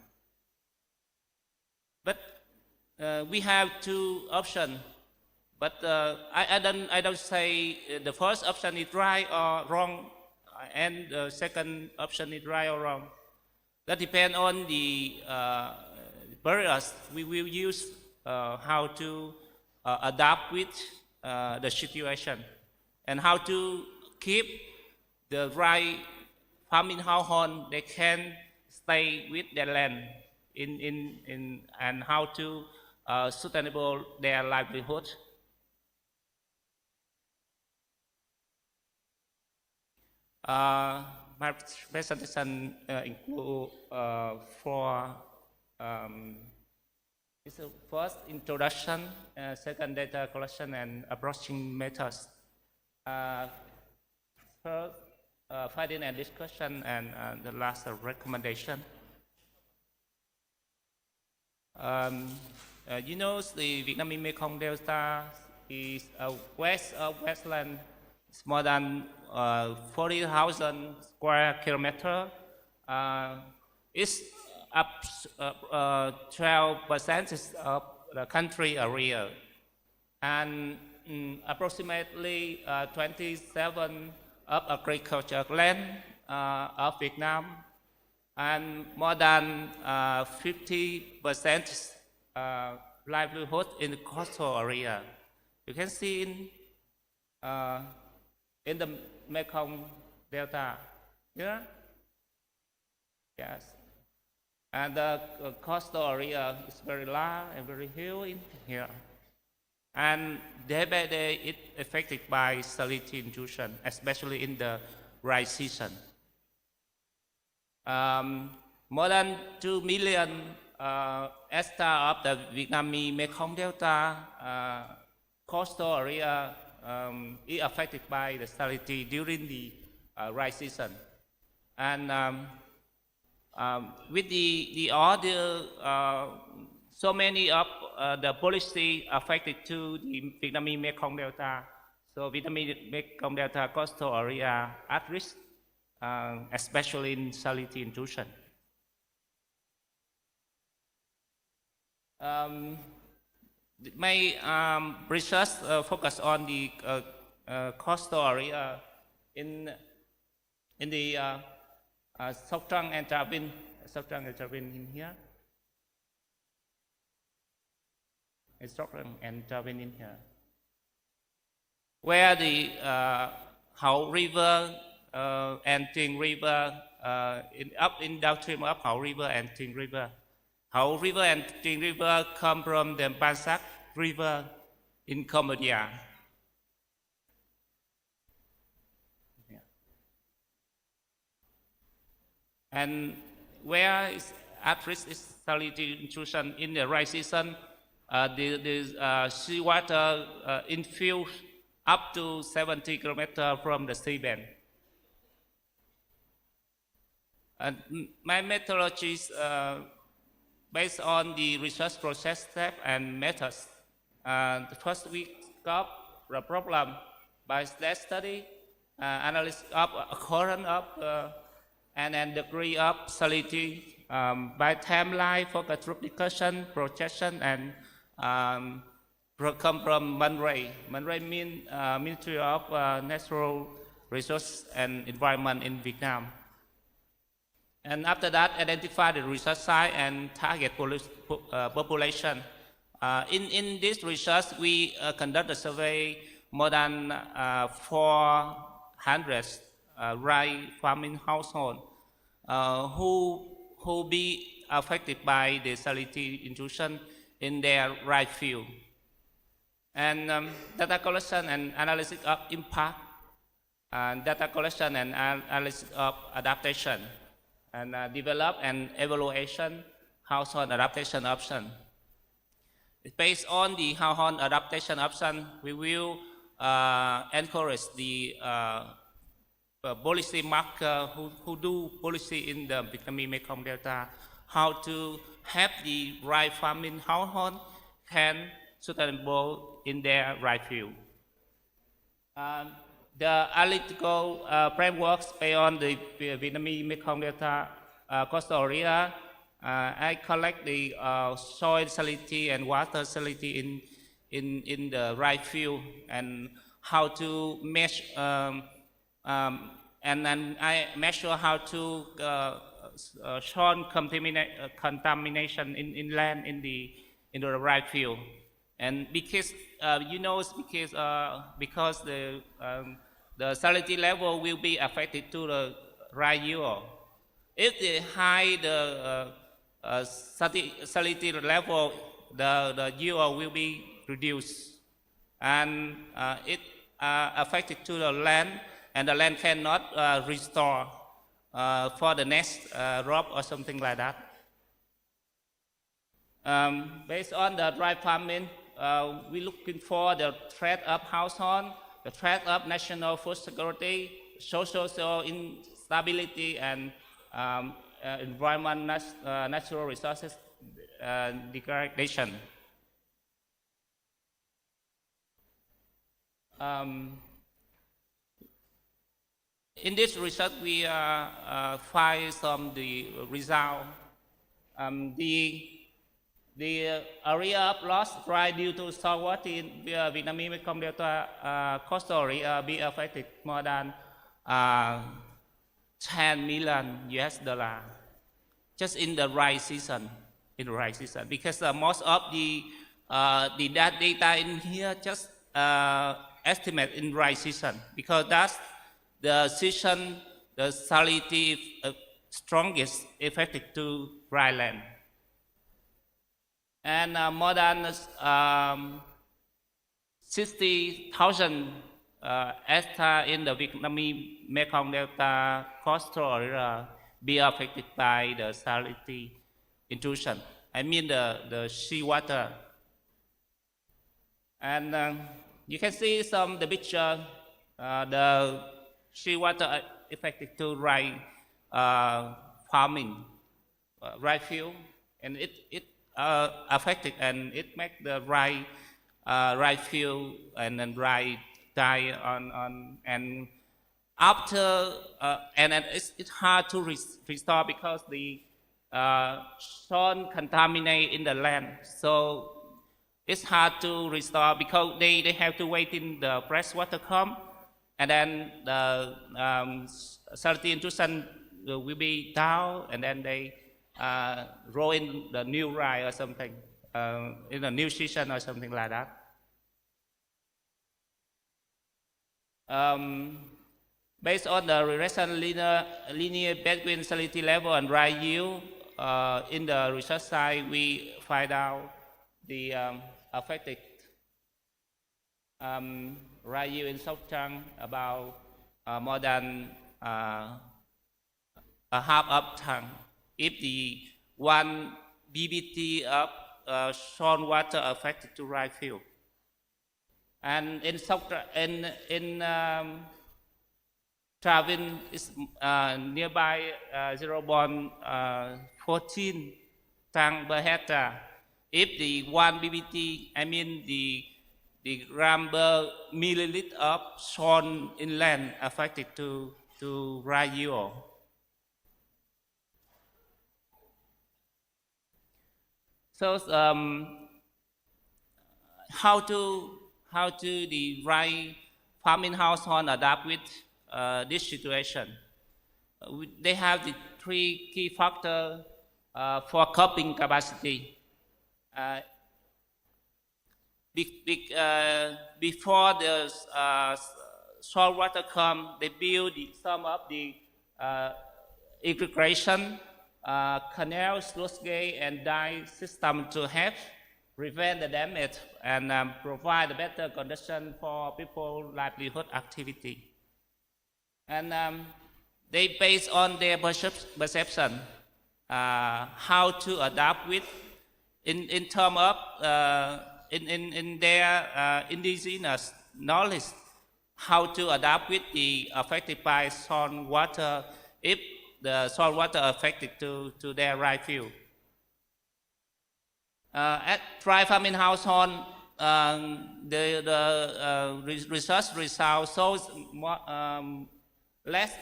But we have two options, but I don't say the first option is right or wrong, and the second option is right or wrong. That depends on the barriers we will use, how to adapt with the situation, and how to keep the right farming household. They can stay with their land and how to sustainable their livelihood. My presentation include four. It's the first introduction, second data collection and approaching methods. First, finding and discussion, and the last recommendation. You know, the Vietnamese Mekong Delta is a westland. It's more than 40,000 square kilometers. It's up 12% of the country area, and approximately 27 of agriculture land of Vietnam, and more than 50% livelihood in the coastal area. You can see in the Mekong Delta, yeah, yes, and the coastal area is very large and very huge in here, and day by day it's affected by salinity intrusion, especially in the dry season. More than 2 million hectares of the Vietnamese Mekong Delta coastal area is affected by the salinity during the dry season, and with the order, so many of the policy affected to the Vietnamese Mekong Delta. So Vietnamese Mekong Delta coastal area at risk, especially in salinity intrusion. My research focus on the coastal area in the Sóc Trăng and Trà Vinh in here. It's Sóc Trăng and Trà Vinh in here, where the Hậu River and Ting River in downstream of Hậu River and Ting River. Hậu River and Ting River come from the Ban Sac River in Cambodia. Yeah. And where is at risk is salinity intrusion in the dry season, the seawater infill up to 70 kilometers from the seabed. And my methodology is based on the research process step and methods. First, we scope the problem by state study, analysis of occurrence of and degree of salinity by timeline, focus group discussion, projection, and come from MNRE. MNRE means Ministry of Natural Resources and Environment in Vietnam. And after that, identify the research site and target population. In this research, we conduct a survey more than 400 rice farming households who be affected by the salinity intrusion in their rice field. And data collection and analysis of impact, and data collection and analysis of adaptation, and develop and evaluation household adaptation option. Based on the household adaptation option, we will encourage the policy maker who do policy in the Vietnamese Mekong Delta, how to help the rice farming household can sustainable in their rice field. The analytical frameworks based on the Vietnamese Mekong Delta coastal area I collect the soil salinity and water salinity in the right field, and how to measure, and then I measure how to show contamination in land in the right field. And because because the salinity level will be affected to the right yield. If the high salinity level, the yield will be reduced, and it affected to the land, and the land cannot restore for the next crop or something like that. Based on the dry farming, we're looking for the threat of household, the threat of national food security, social instability, and environment, natural resources degradation. In this research, we find some the result. The area of loss dry due to saltwater in Vietnamese Mekong Delta coastal area be affected more than 10 million US dollar just in the rice season. Because most of the data in here just estimate in rice season, because that's the season the salinity strongest affected to dry land. And more than 60,000 hectares in the Vietnamese Mekong Delta coastal area be affected by the salinity intrusion. I mean the seawater. And you can see the picture, the seawater affected to rice farming, rice field, and it affected, and it makes the rice field and then rice die on and after and then it's hard to restore because the soil contaminate in the land, so it's hard to restore because they have to wait in the fresh water come, and then the salinity intrusion will be down, and then they roll in the new rice or something, in a new season or something like that. Based on the relation linear between salinity level and rice yield, in the research side, we find out the affected rice yield in Sóc Trăng about more than a half of ton. If the 1 BBT of salt water affected to rice field, and in Travin is nearby 0.14 ton per hectare. If the 1 BBT, I mean the gram per milliliter of salt inland affected to rice yield. So how to the rice farming household adapt with this situation? They have the 3 key factors for coping capacity. Before the salt water come, they build some of the irrigation, canal, sluice gate, and dye system to help prevent the damage and provide a better condition for people's livelihood activity. And they based on their perception how to adapt with in terms of in their indigenous knowledge how to adapt with the affected by salt water if the salt water affected to their rice field. At dry farming household, the research result shows more, less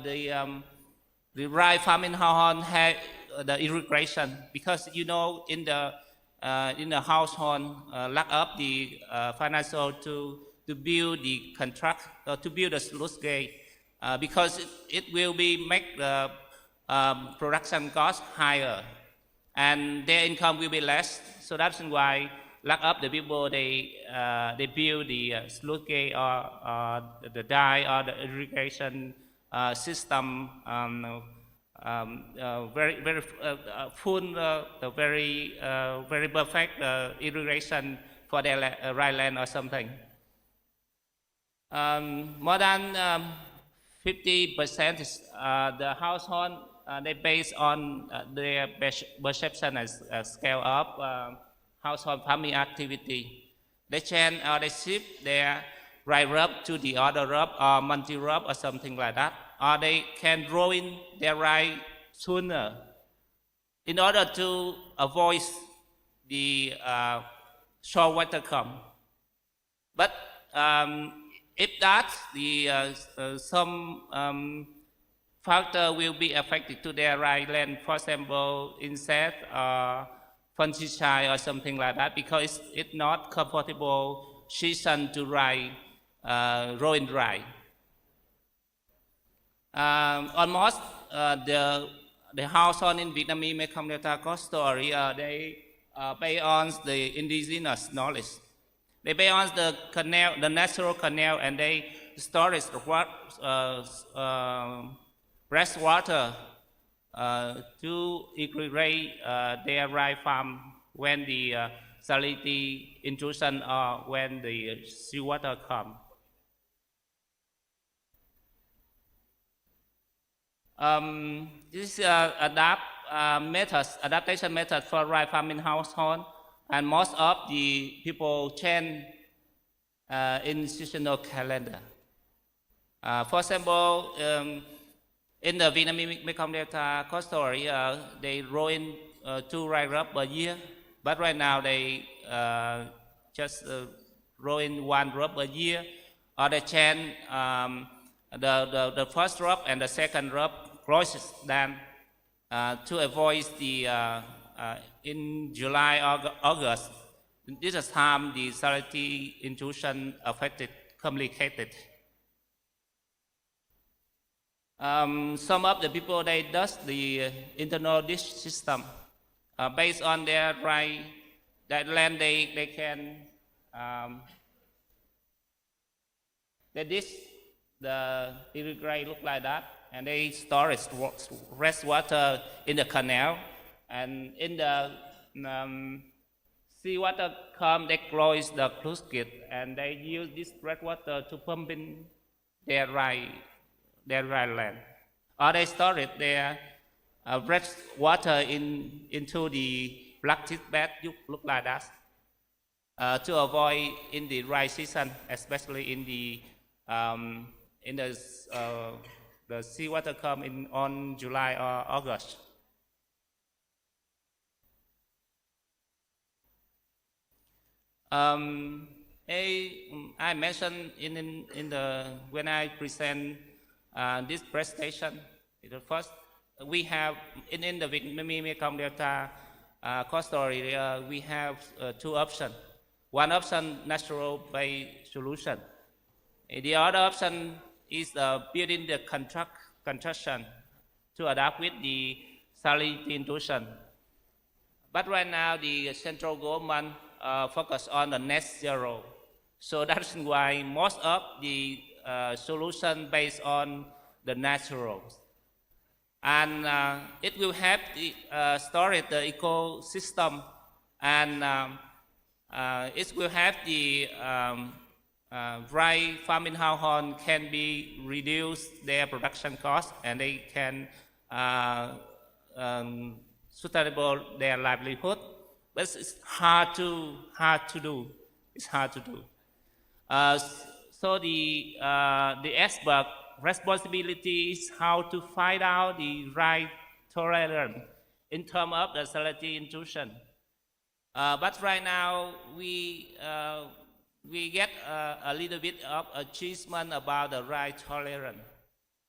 the rice farming household the irrigation, because in the household lack of the financial to build the contract to build a sluice gate, because it will be make the production cost higher and their income will be less. So that's why lack of the people they build the sluice gate or the dye or the irrigation system very full very perfect irrigation for their right land or something. More than 50% is the household they based on their perception as scale up household farming activity. They change or they shift their right rub to the other rub or multi rub or something like that, or they can grow in their right sooner in order to avoid the short water come. But if that the some factor will be affected to their right land, for example, insect or fungicide or something like that, because it's not comfortable season to grow in dry. Almost the household in Vietnamese Mekong Delta coastal area they based on the indigenous knowledge. They based on the canal, the natural canal, and they storage fresh water to irrigate their rice farm when the salinity intrusion or when the seawater come. This is adaptation method for rice farming household, and most of the people change in seasonal calendar. For example, in the Vietnamese Mekong Delta coastal area, they grow in 2 rice crop per year, but right now they just grow in 1 crop per year, or they change the first crop and the second crop closes them to avoid the in July or August. This is time the salinity intrusion affected, complicated. Some of the people they does the internal dish system based on their right that land they can they dish the irrigate look like that, and they store rest water in the canal, and in the seawater come they close the sluice gate, and they use this red water to pump in their right land, or they store it their red water into the black tip bed look like that to avoid in the dry season, especially in the seawater come on July or August. I mentioned when I present this presentation, the first we have in the Vietnamese Mekong Delta coastal area we have 2 options. One option natural-based solution. The other option is building the construction to adapt with the salinity intrusion. But right now the central government focus on the net zero. So that's why most of the solution based on the natural. And it will help the storage the ecosystem, and it will help the dry farming household can be reduce their production cost, and they can sustainable their livelihood. But it's hard to do. It's hard to do. So the expert responsibility is how to find out the right tolerance in terms of the salinity intrusion. But right now we get a little bit of achievement about the right tolerance,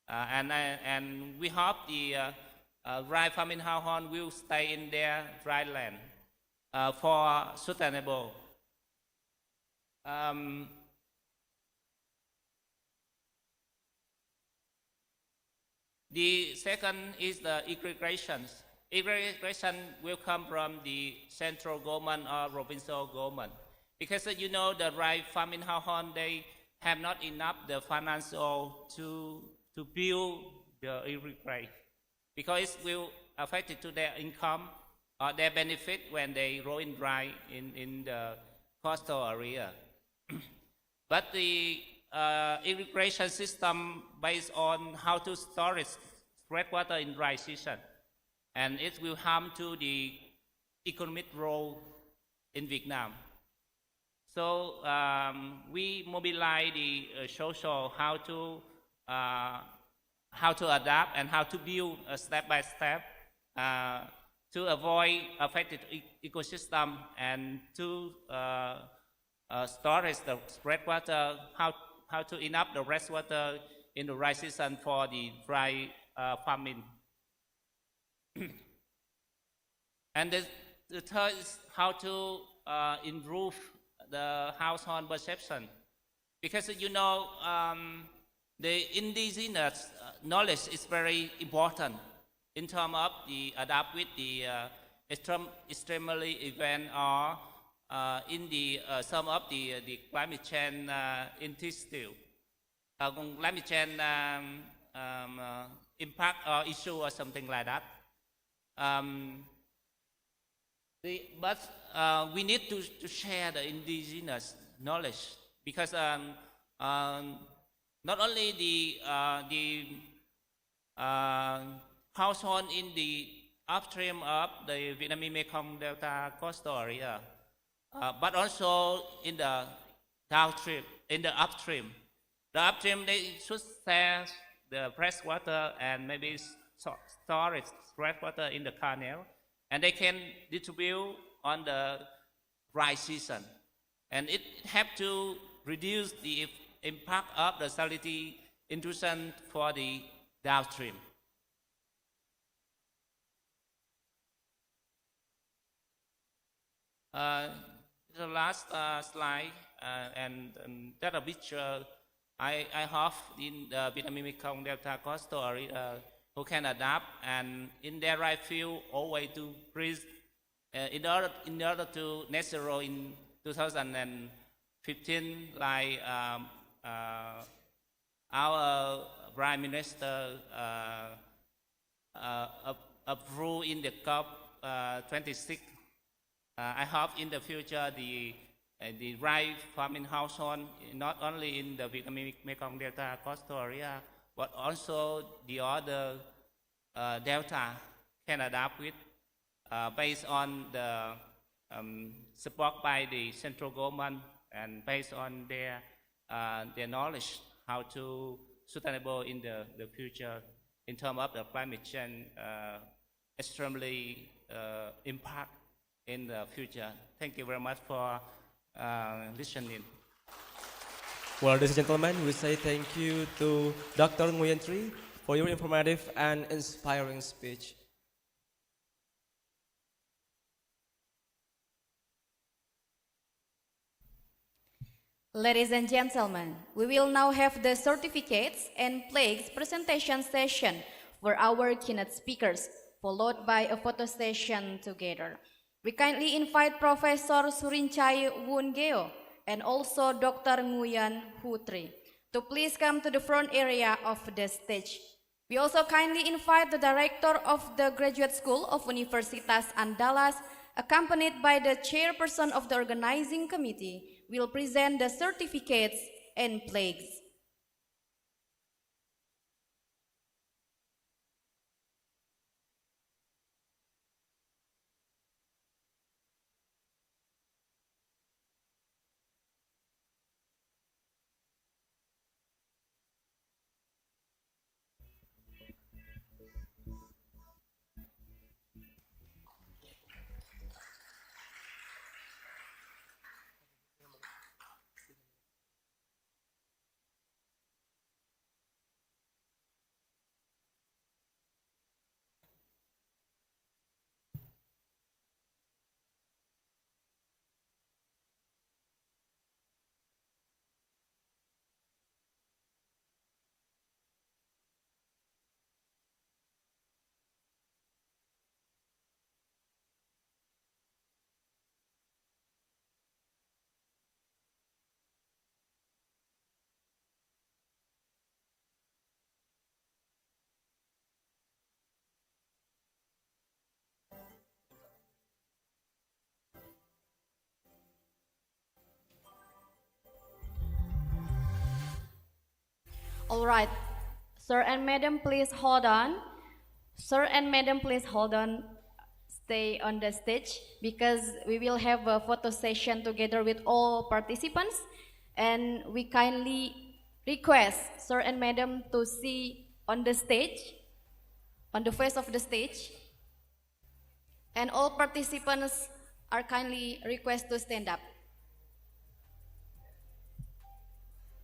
and we hope Dry farming household will stay in their dry land for sustainable. The second is the irrigations. Irrigation will come from the central government or provincial government. Because you know the right farming household, they have not enough the financial to build the irrigation. Because it will affect it to their income or their benefit when they grow in dry in the coastal area. But the irrigation system based on how to store water in dry season, and it will harm to the economic role in Vietnam. So we mobilize the social how to adapt and how to build step by step to avoid affected ecosystem and to storage the spread water, how to enough the rest water in the dry season for the dry farming. And the third is how to improve the household perception. Because you know, the indigenous knowledge is very important in terms of the adapt with the extremely event or in the some of the climate change initiative, climate change impact or issue or something like that. But we need to share the indigenous knowledge, because not only the household in the upstream of the Vietnamese Mekong Delta coastal area, but also in the downstream, in the upstream. The upstream, they should share the fresh water and maybe storage fresh water in the canal, and they can distribute on the dry season. And it have to reduce the impact of the salinity intrusion for the downstream. The last slide, and that a picture I have in the Vietnamese Mekong Delta coastal area who can adapt and in their right field always to breathe in order to net zero in 2015, like our Prime Minister approved in the COP 26. I hope in the future the right farming household, not only in the Vietnamese Mekong Delta coastal area, but also the other delta can adapt with, based on the support by the central government and based on their knowledge how to sustainable in the future in terms of the climate change extremely impact in the future. Thank you very much for listening. Well, ladies and gentlemen, we say thank you to Dr. Nguyen Tri for your informative and inspiring speech. Ladies and gentlemen, we will now have the certificates and plaques presentation session for our keynote speakers, followed by a photo session together. We kindly invite Professor Surinchay Woongeo and also Dr. Nguyen Tri to please come to the front area of the stage. We also kindly invite the director of the Graduate School of Universitas Andalas, accompanied by the chairperson of the organizing committee, will present the certificates and plaques. All right. Sir and madam, please hold on. Sir and madam, please hold on. Stay on the stage because we will have a photo session together with all participants, and we kindly request sir and madam to see on the stage, on the face of the stage, and all participants are kindly request to stand up.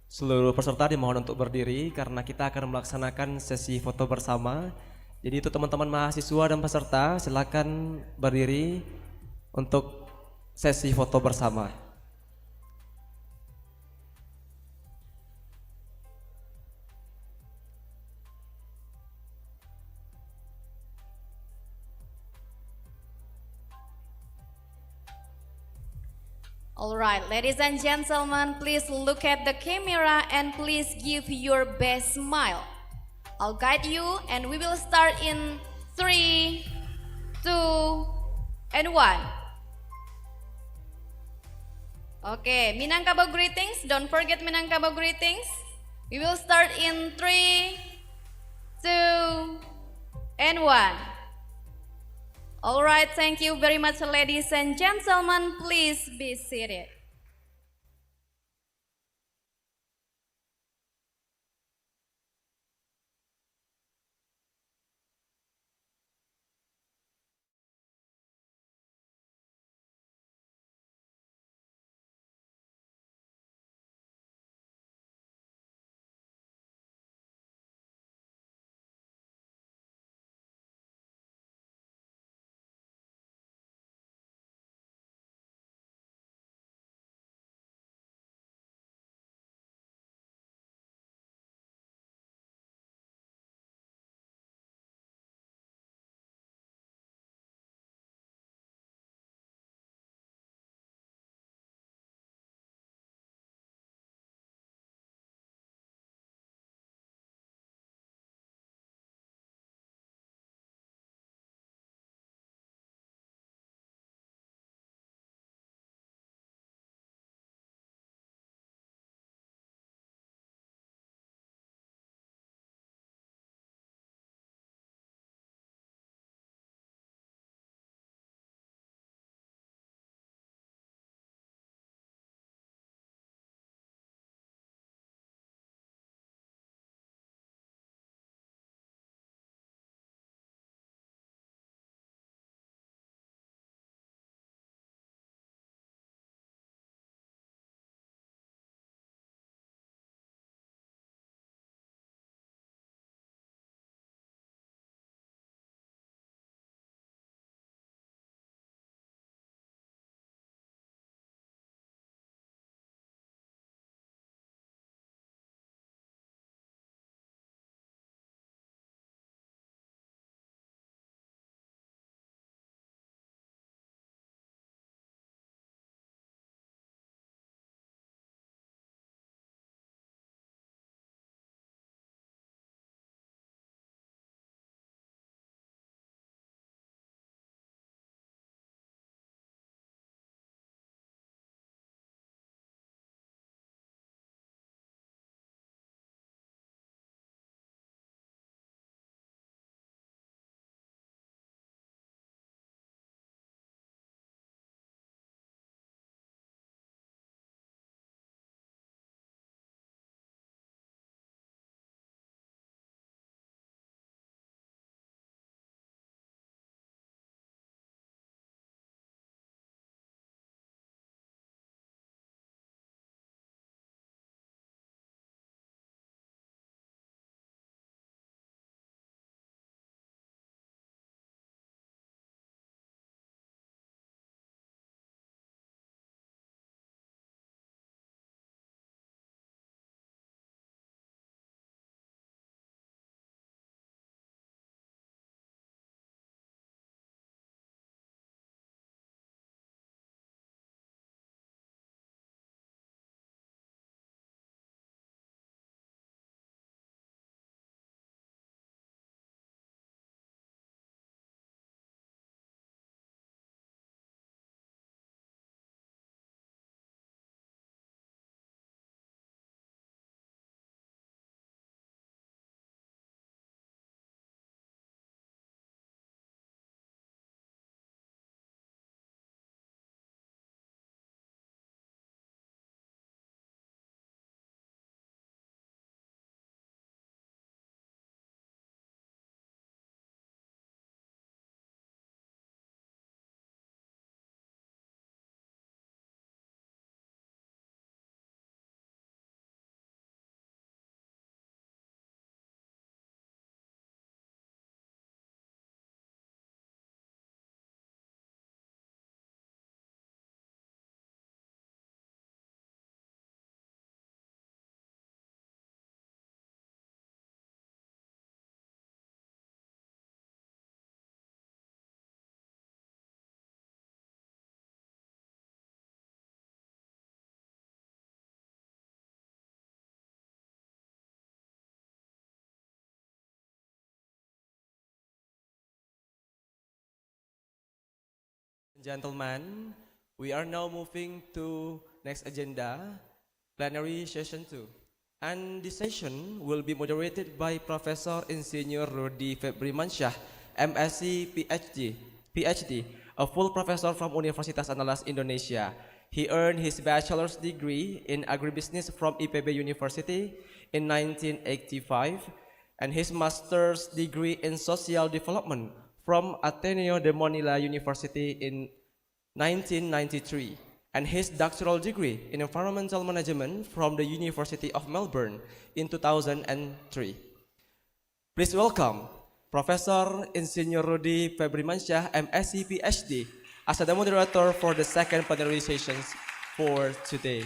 Seluruh peserta dimohon untuk berdiri karena kita akan melaksanakan sesi foto bersama. Jadi itu teman-teman mahasiswa dan peserta silakan berdiri untuk sesi foto bersama. Alright, ladies and gentlemen, please look at the camera and please give your best smile. I'll guide you and we will start in 3, 2, and 1. Okay, Minangkabau greetings. Don't forget Minangkabau greetings. We will start in 3, 2, and 1. Alright, thank you very much, ladies and gentlemen. Please be seated. gentlemen, we are now moving to next agenda, plenary session 2. And this session will be moderated by Professor Insinyur Rudi Febrimansyah, MSc PhD, a full professor from Universitas Andalas, Indonesia. He earned his bachelor's degree in agribusiness from IPB University in 1985 and his master's degree in social development from Ateneo de Manila University in 1993 and his doctoral degree in environmental management from the University of Melbourne in 2003. Please welcome Professor Insinyur Rudi Febrimansyah, MSc PhD, as the moderator for the second plenary sessions for today.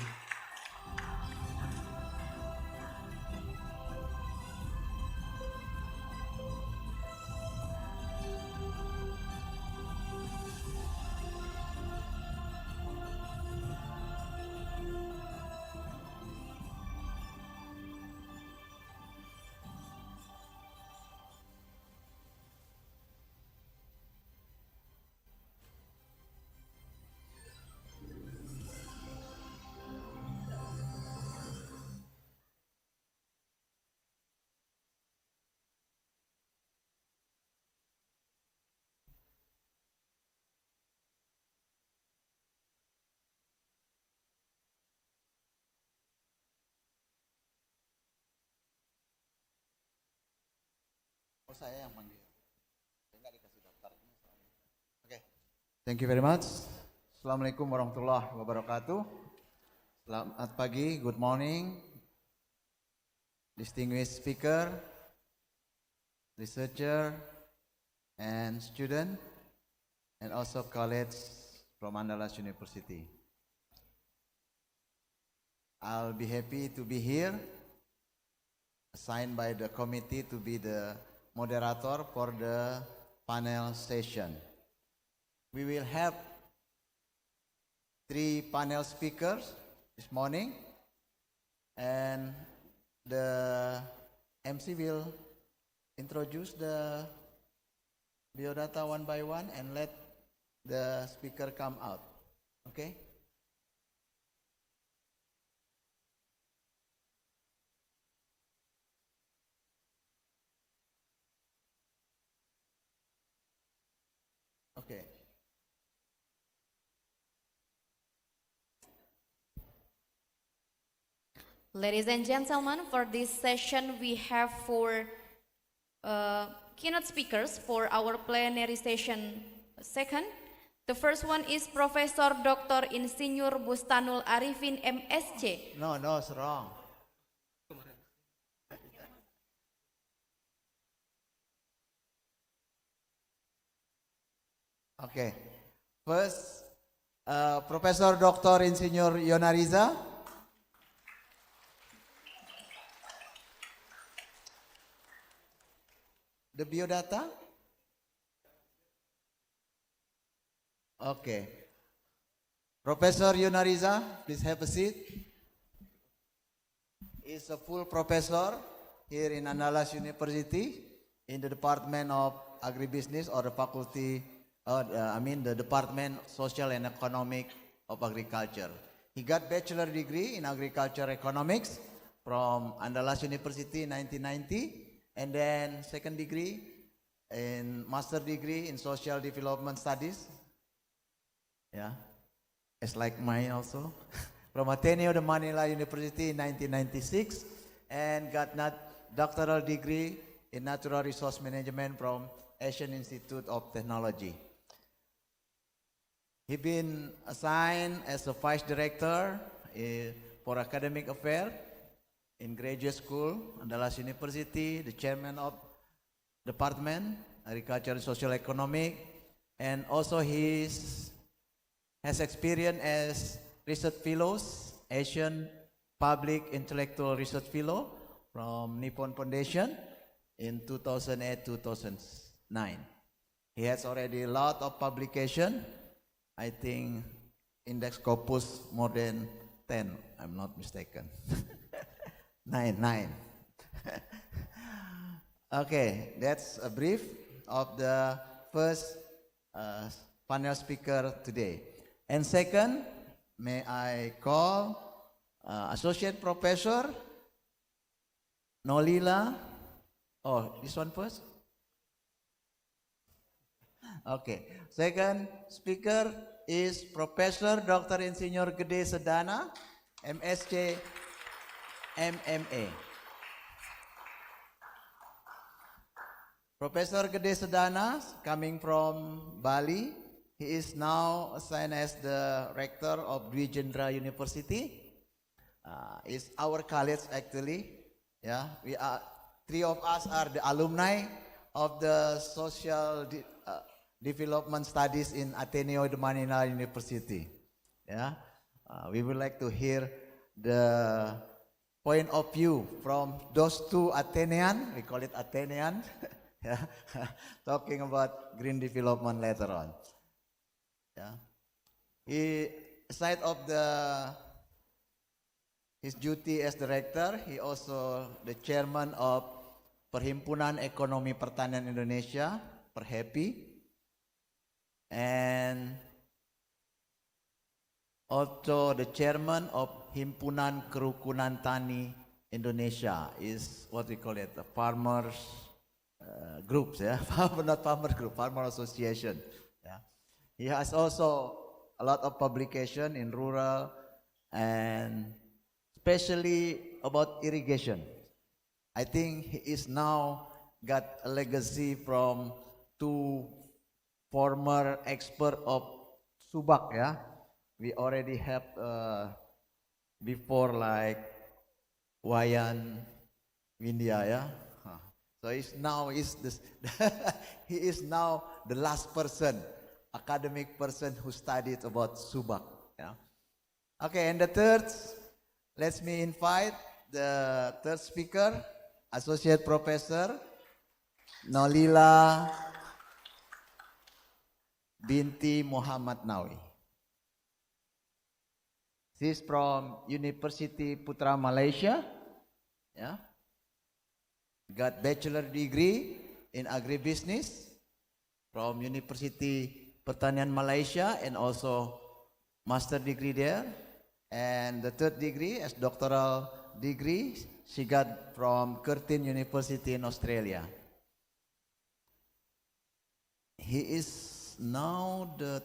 Oh, saya yang panggil. Saya nggak dikasih daftarnya soalnya. Oke. Thank you very much. Assalamualaikum warahmatullahi wabarakatuh. Selamat pagi, good morning. Distinguished speaker, researcher, and student, and also colleagues from Andalas University. I'll be happy to be here, assigned by the committee to be the moderator for the panel session. We will have 3 panel speakers this morning, and the MC will introduce the biodata one by one and let the speaker come out. Okay? Okay. Ladies and gentlemen, for this session we have 4 keynote speakers for our plenary session second. The first one is Professor Dr. Insinyur Bustanul Arifin MSc. No, it's wrong. Okay. First, Professor Dr. Insinyur Yonariza. The biodata? Okay. Professor Yonariza, please have a seat. He is a full professor here in Andalas University in the Department of Agribusiness or the faculty, the Department Social and Economic of Agriculture. He got bachelor degree in agriculture economics from Andalas University in 1990. And then second degree in master degree in social development studies. Yeah, it's like mine also. From Ateneo de Manila University in 1996, and got doctoral degree in natural resource management from Asian Institute of Technology. He been assigned as a vice director for academic affairs in graduate school, Andalas University, the chairman of Department, Agriculture and Social Economic, and also he has experience as research fellows, Asian Public Intellectual Research Fellow from Nippon Foundation in 2008-2009. He has already a lot of publication, I think index corpus more than 10, I'm not mistaken. Nine. Okay, that's a brief of the first panel speaker today. And second, may I call Associate Professor Nolila. Oh, this one first? Okay. Second speaker is Professor Dr. Insinyur Gede Sedana, MSc, MMA. Professor Gede Sedana, coming from Bali, he is now assigned as the rector of Dwi Jendra University. Is our college actually. Yeah, we are three of us are the alumni of the social development studies in Ateneo de Manila University. Yeah, we would like to hear the point of view from those two Atenean. We call it Atenean. Yeah, talking about green development later on. Yeah, aside of his duty as director, he also the chairman of Perhimpunan Ekonomi Pertanian Indonesia, Perhepi, and also the chairman of Himpunan Kerukunan Tani Indonesia, is what we call it, the farmers groups, yeah, not farmers group, farmer association. Yeah, he has also a lot of publication in rural and especially about irrigation. I think he is now got a legacy from two former expert of Subak. Yeah, we already have before like Wayan Windia. Yeah. So he's now he is now the last person, academic person who studied about Subak. Yeah. Okay, and the third, let me invite the third speaker, Associate Professor Nolila binti Muhammad Nawi. She's from University Putra Malaysia. Yeah. Got bachelor degree in agribusiness from University Pertanian Malaysia and also master degree there. And the third degree as doctoral degree she got from Curtin University in Australia. He is now the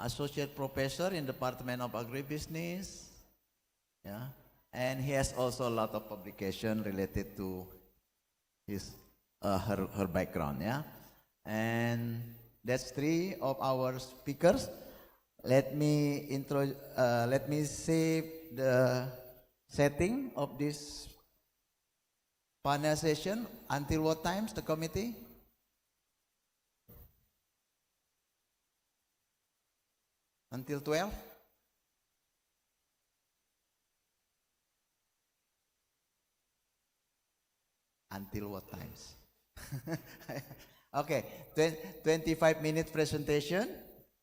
associate professor in Department of Agribusiness. Yeah. And he has also a lot of publication related to his her background, yeah. And that's three of our speakers. Let me say the setting of this panel session. Until what times the committee? Until 12? Until what times? Okay, 25 minutes presentation,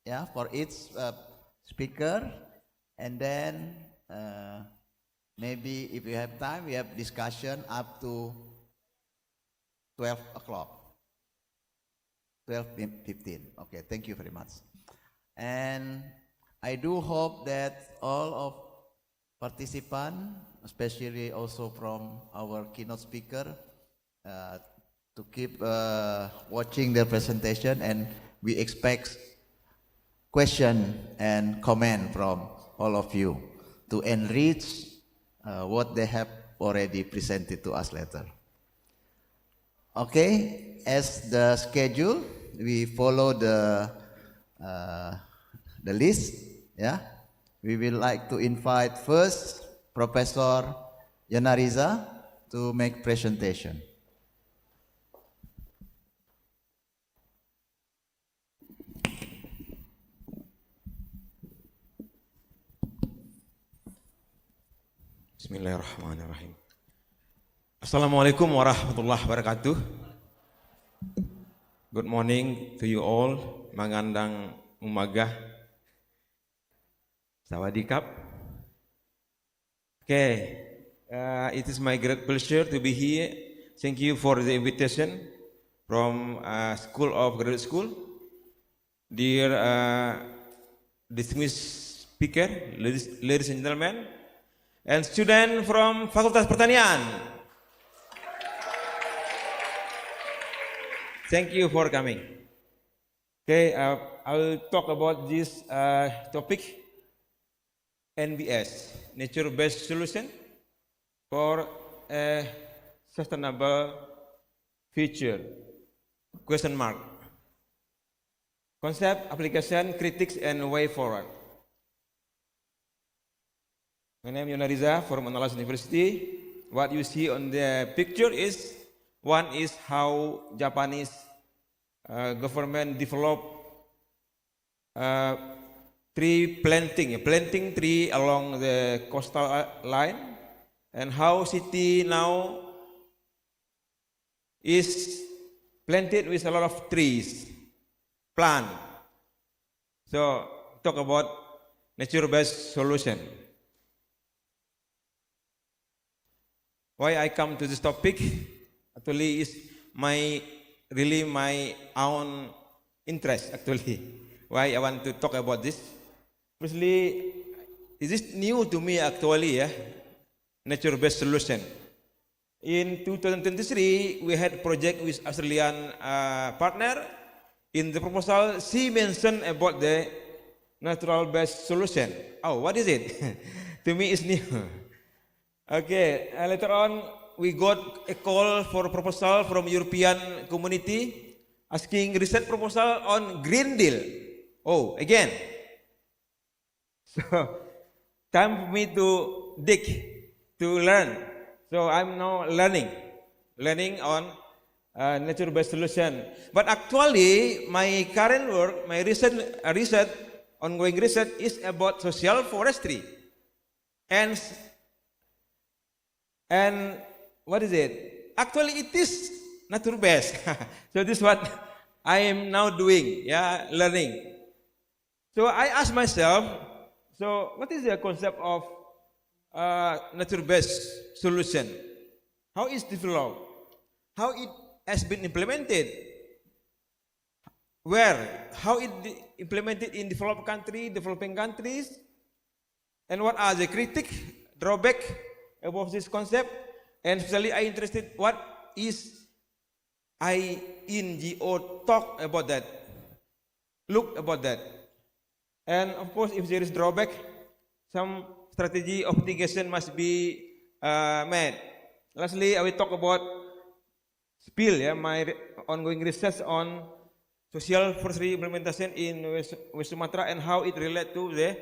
yeah, for each speaker, and then maybe if you have time, we have discussion up to 12 o'clock, 12:15. Okay, thank you very much. And I do hope that all of participants, especially also from our keynote speaker, to keep watching the presentation, and we expect question and comment from all of you to enrich what they have already presented to us later. Okay, as the schedule, we follow the list. Yeah, we will like to invite first Professor Yanariza to make presentation. Bismillahirrahmanirrahim. Assalamualaikum warahmatullahi wabarakatuh. Good morning to you all. Mangandang umagah. Sawadikap. Okay, it is my great pleasure to be here. Thank you for the invitation from School of Graduate School. dear distinguished speaker, ladies and gentlemen, and student from Fakultas Pertanian. Thank you for coming. Okay, I will talk about this topic, NBS, Nature-Based Solution for a Sustainable Future, question mark. Concept, application, critics, and way forward. My name is Yonariza from Andalas University. What you see on the picture is, one is how Japanese government develop tree planting tree along the coastal line, and how city now is planted with a lot of trees, plant. So talk about nature-based solution. Why I come to this topic actually is my own interest actually. Why I want to talk about this. Firstly, this is new to me actually, nature-based solution. In 2023, we had project with Australian partner. In the proposal, she mentioned about the natural-based solution. Oh, what is it? To me, it's new. Okay, later on, we got a call for proposal from European community asking research proposal on Green Deal. Oh, again. So, time for me to dig, to learn. So, I'm now learning on nature-based solution. But actually, my current work, my ongoing research is about social forestry. And what is it? Actually, it is nature-based. So this is what I am now doing, learning. So I ask myself, so what is the concept of nature-based solution? How is developed? How it has been implemented? Where? How it implemented in developing countries? And what are the critics, drawback about this concept? And especially I interested what is INGO talk about that, look about that. And of course, if there is drawback, some strategy of mitigation must be made. Lastly, I will talk about my ongoing research on social forestry implementation in West Sumatra and how it relates to the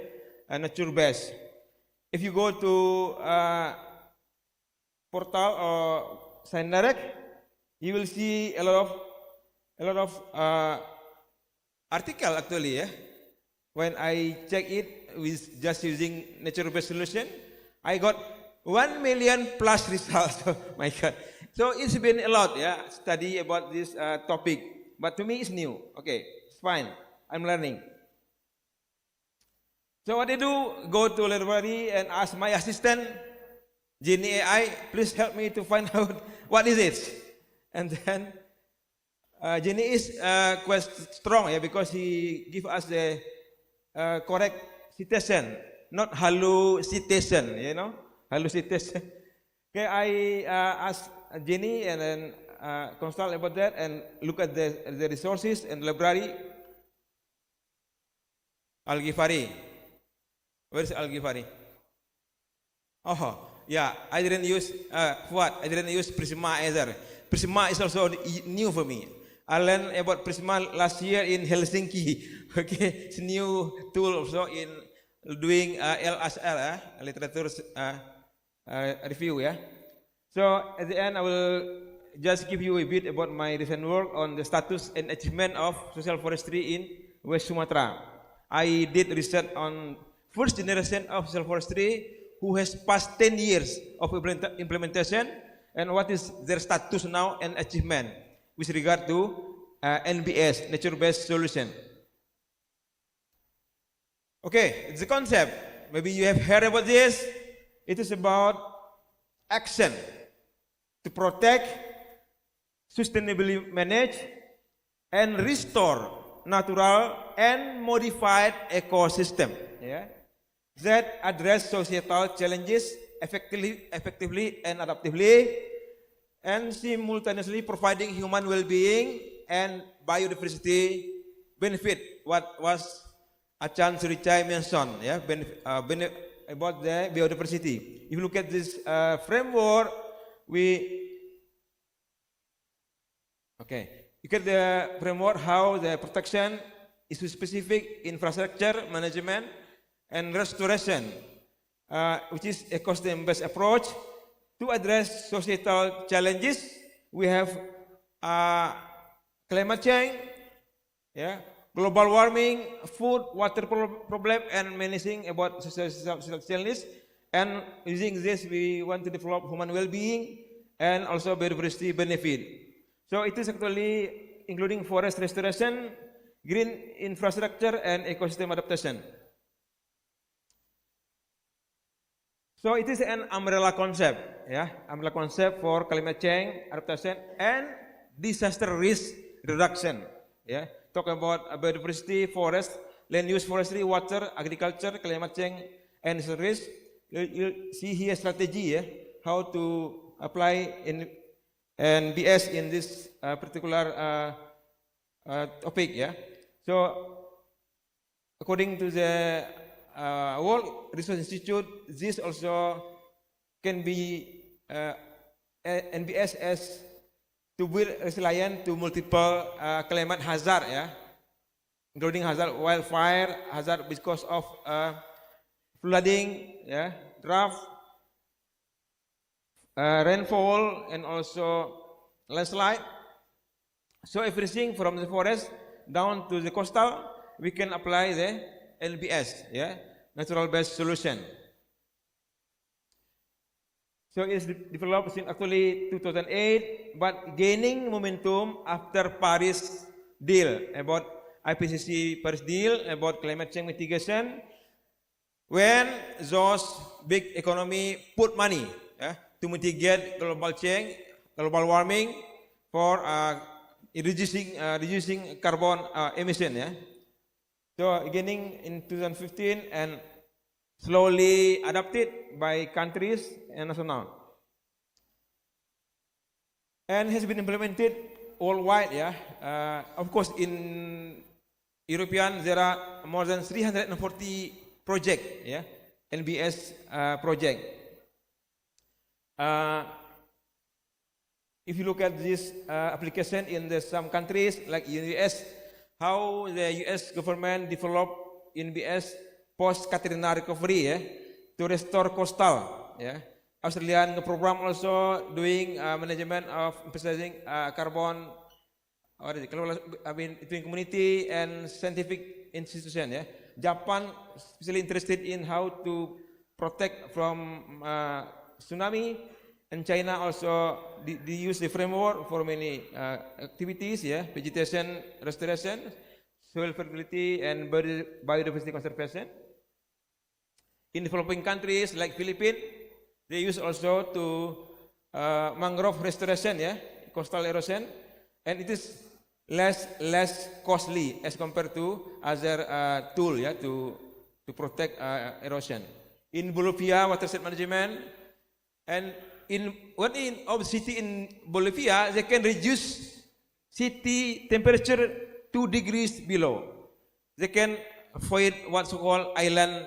nature-based. If you go to portal or Sign Direct, you will see a lot of article actually. When I check it with just using nature-based solution, I got 1 million plus results. Oh my God! So it's been a lot, study about this topic. But to me, it's new. Okay, it's fine. I'm learning. So what I do, go to library and ask my assistant, Genie AI, please help me to find out what is it. And then Genie is quite strong, because he give us the correct citation, not hallucitation, hallucitation. Okay, I ask Genie and then consult about that and look at the resources and library. Al-Ghifari. Where is Al-Ghifari? Oh, yeah, I didn't use I didn't use Prisma either. Prisma is also new for me. I learned about Prisma last year in Helsinki. Okay, it's a new tool also in doing LSR, literature review. So at the end, I will just give you a bit about my recent work on the status and achievement of social forestry in West Sumatra. I did research on first generation of social forestry who has passed 10 years of implementation and what is their status now and achievement with regard to NBS, nature-based solution. Okay, it's a concept. Maybe you have heard about this. It is about action to protect, sustainably manage, and restore natural, and modified ecosystem, yeah, that address societal challenges effectively and adaptively, and simultaneously providing human well-being and biodiversity benefit. What was Achan Surichai mentioned, yeah, about the biodiversity. If you look at this framework, you get the framework how the protection is specific infrastructure management and restoration, which is ecosystem-based approach to address societal challenges. We have climate change, yeah, global warming, food, water problem, and managing about social challenges. And using this, we want to develop human well-being and also biodiversity benefit. So it is actually including forest restoration, green infrastructure, and ecosystem adaptation. So it is an umbrella concept, yeah, umbrella concept for climate change adaptation and disaster risk reduction. Yeah, talk about biodiversity, forest, land use, forestry, water, agriculture, climate change, and disaster risk. You see here strategy, yeah, how to apply in NBS in this particular topic, yeah. So according to the World Resource Institute, this also can be NBS as to build resilient to multiple climate hazard, yeah, including hazard wildfire, hazard because of flooding, yeah, drought, rainfall, and also landslide. So everything from the forest down to the coastal, we can apply the NBS, yeah, natural based solution. So it's developed since actually 2008, but gaining momentum after Paris deal, about IPCC Paris deal, about climate change mitigation, when those big economy put money, yeah, to mitigate global change, global warming, for reducing carbon emission, yeah. So beginning in 2015 and slowly adopted by countries and national, and has been implemented worldwide, yeah. Of course, in European there are more than 340 projects, yeah, NBS project. If you look at this application in some countries like US, how the US government developed NBS post-Katrina recovery, yeah, to restore coastal, yeah. Australian program also doing management of emphasizing carbon, between community and scientific institution, yeah. Japan especially interested in how to protect from tsunami, and China also they use the framework for many activities, yeah, vegetation restoration, soil fertility, and biodiversity conservation. In developing countries like Philippines, they use also to mangrove restoration, yeah, coastal erosion, and it is less costly as compared to other tool, yeah, to protect erosion. In Bolivia, watershed management, and in city in Bolivia, they can reduce city temperature 2 degrees below. They can avoid what's called island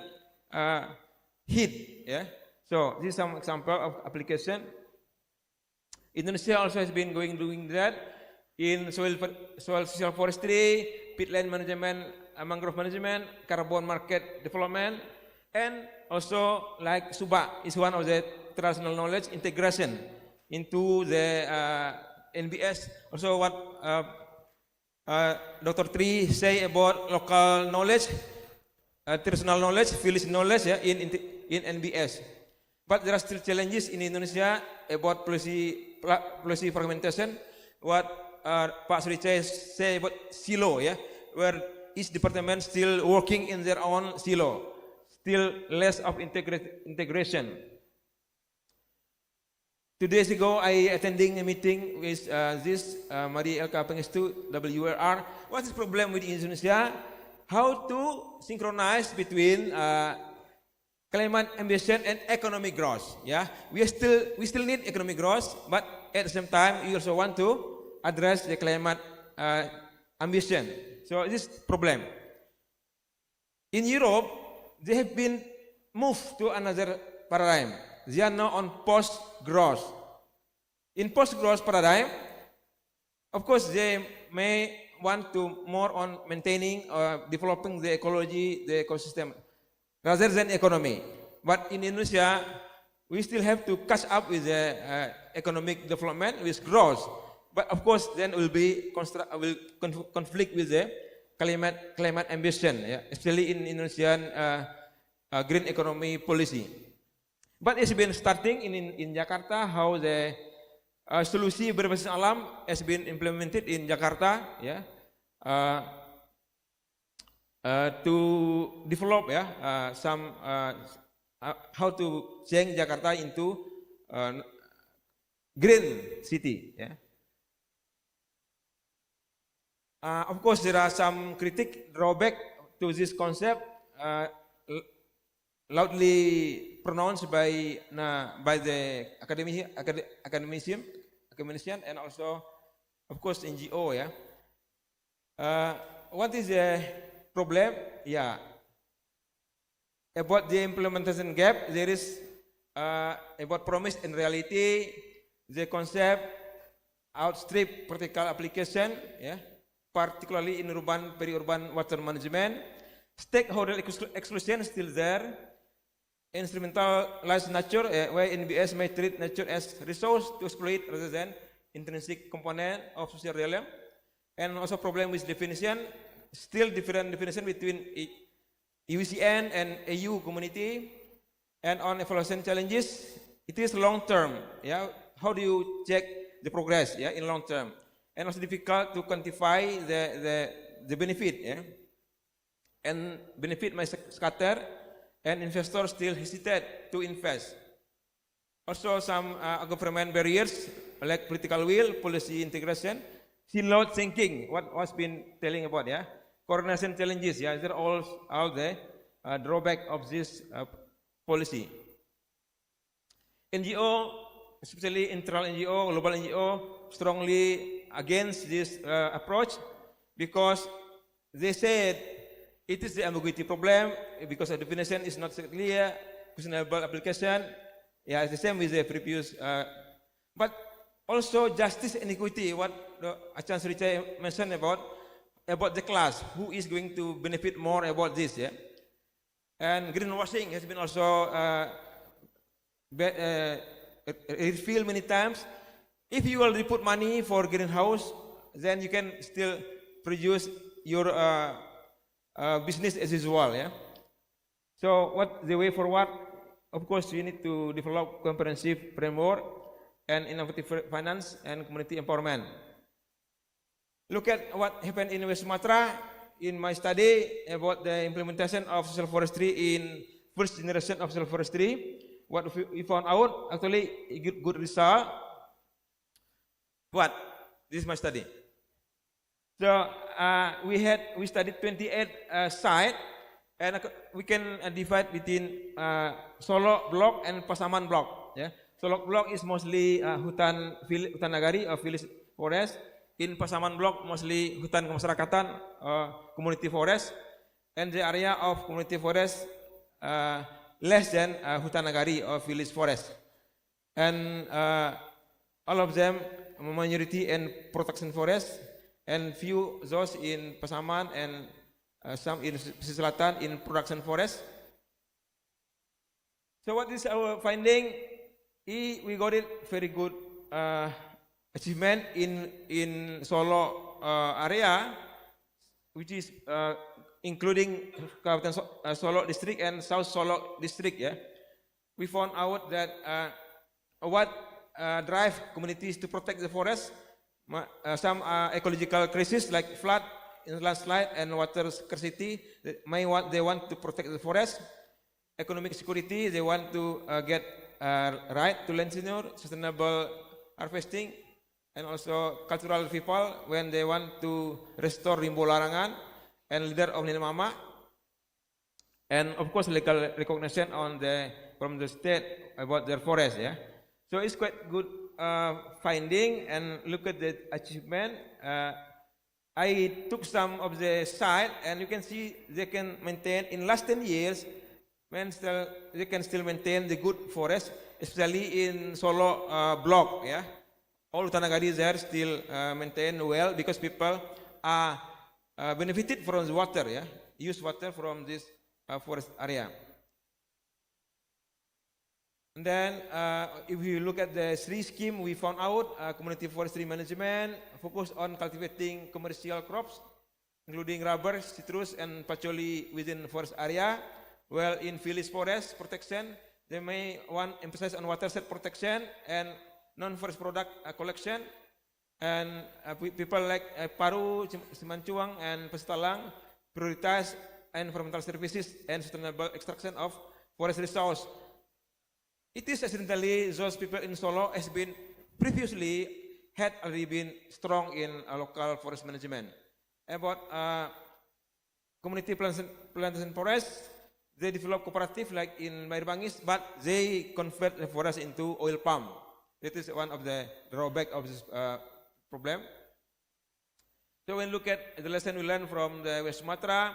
heat, yeah. So this is some example of application. Indonesia also has been doing that in soil social forestry, peatland management, mangrove management, carbon market development, and also like Subak is one of the traditional knowledge integration into the NBS. Also what Dr. Tri say about local knowledge, traditional knowledge, village knowledge, yeah, in NBS. But there are still challenges in Indonesia about policy fragmentation. What Pak Surichai say about silo, yeah, where each department still working in their own silo, still less of integration. 2 days ago, I attending a meeting with Maria Elka Pengestu, WRR. What is the problem with Indonesia? How to synchronize between climate ambition and economic growth? Yeah, we still need economic growth, but at the same time, we also want to address the climate ambition. So this is problem. In Europe, they have been moved to another paradigm. They are now on post-growth. In post-growth paradigm, of course, they may want to more on maintaining or developing the ecology, the ecosystem, rather than economy. But in Indonesia, we still have to catch up with the economic development, with growth. But of course, then will conflict with the climate ambition, yeah? Especially in Indonesian green economy policy. But it's been starting in Jakarta, how the solusi berbasis alam has been implemented in Jakarta, yeah, to develop, yeah, some how to change Jakarta into green city, yeah. Of course, there are some drawback to this concept, loudly pronounced by the academician and also, of course, NGO. Yeah. What is the problem? Yeah. About the implementation gap, there is about promise and reality. The concept outstrip practical application. Yeah. Particularly in urban, peri-urban water management. Stakeholder exclusion is still there. Instrumentalized nature, where NBS may treat nature as resource to exploit rather than intrinsic component of social realm. And also problem with definition, still different definition between UCN and EU community. And on evaluation challenges, it is long term. Yeah, how do you check the progress? Yeah, in long term, and also difficult to quantify the benefit. Yeah, and benefit may scatter. And investors still hesitate to invest. Also, some government barriers like political will, policy integration, siloed thinking. What was been telling about, yeah, coordination challenges. Yeah, they're all the drawback of this policy. NGO, especially internal NGO, global NGO, strongly against this approach because they said. It is the ambiguity problem because the definition is not clear, questionable application. Yeah, it's the same with the previous. But also justice and equity, what Achan Surichai mentioned about the class, who is going to benefit more about this, yeah? And greenwashing has been also revealed many times. If you will put money for greenhouse, then you can still produce your business as usual, yeah. So what the way forward? Of course, we need to develop comprehensive framework and innovative finance and community empowerment. Look at what happened in West Sumatra. In my study about the implementation of social forestry in first generation of social forestry, what we found out actually a good result. What? This is my study. So we studied 28 sites, and we can divide between Solok block and Pasaman block. Yeah, Solok block is mostly hutan nagari or village forest. In Pasaman block mostly hutan kemasyarakatan, community forest, and the area of community forest less than hutan nagari or village forest, and all of them majority in protection forest. And few those in Pasaman and some in Pesisir Selatan in production forest. So what is our finding? We got it very good achievement in Solo area, which is including Kabupaten Solo district and South Solo district. Yeah, we found out that what drive communities to protect the forest. Some ecological crisis like flood, landslide, and water scarcity. They want to protect the forest. Economic security, they want to get right to land tenure, sustainable harvesting, and also cultural people when they want to restore Rimbo Larangan and leader of Nina Mama, and of course legal recognition from the state about their forest. Yeah, so it's quite good finding, and look at the achievement. I took some of the site, and you can see they can maintain in last 10 years. They can still maintain the good forest, especially in Solo block. Yeah, all Tanagadi there still maintained well because people are benefited from the water. Yeah, use water from this forest area. And then, if you look at the three scheme, we found out community forestry management focus on cultivating commercial crops, including rubber, citrus, and patchouli within forest area. Well, in village forest protection, they may want emphasize on watershed protection and non-forest product collection. And people like Paru, Simancuang, and Pesetalang prioritize environmental services and sustainable extraction of forest resource. It is accidentally those people in Solo has been previously had already been strong in local forest management. About community plantation forest, they develop cooperative like in Bangis, but they convert the forest into oil palm. That is one of the drawback of this problem. So when we look at the lesson we learned from the West Sumatra,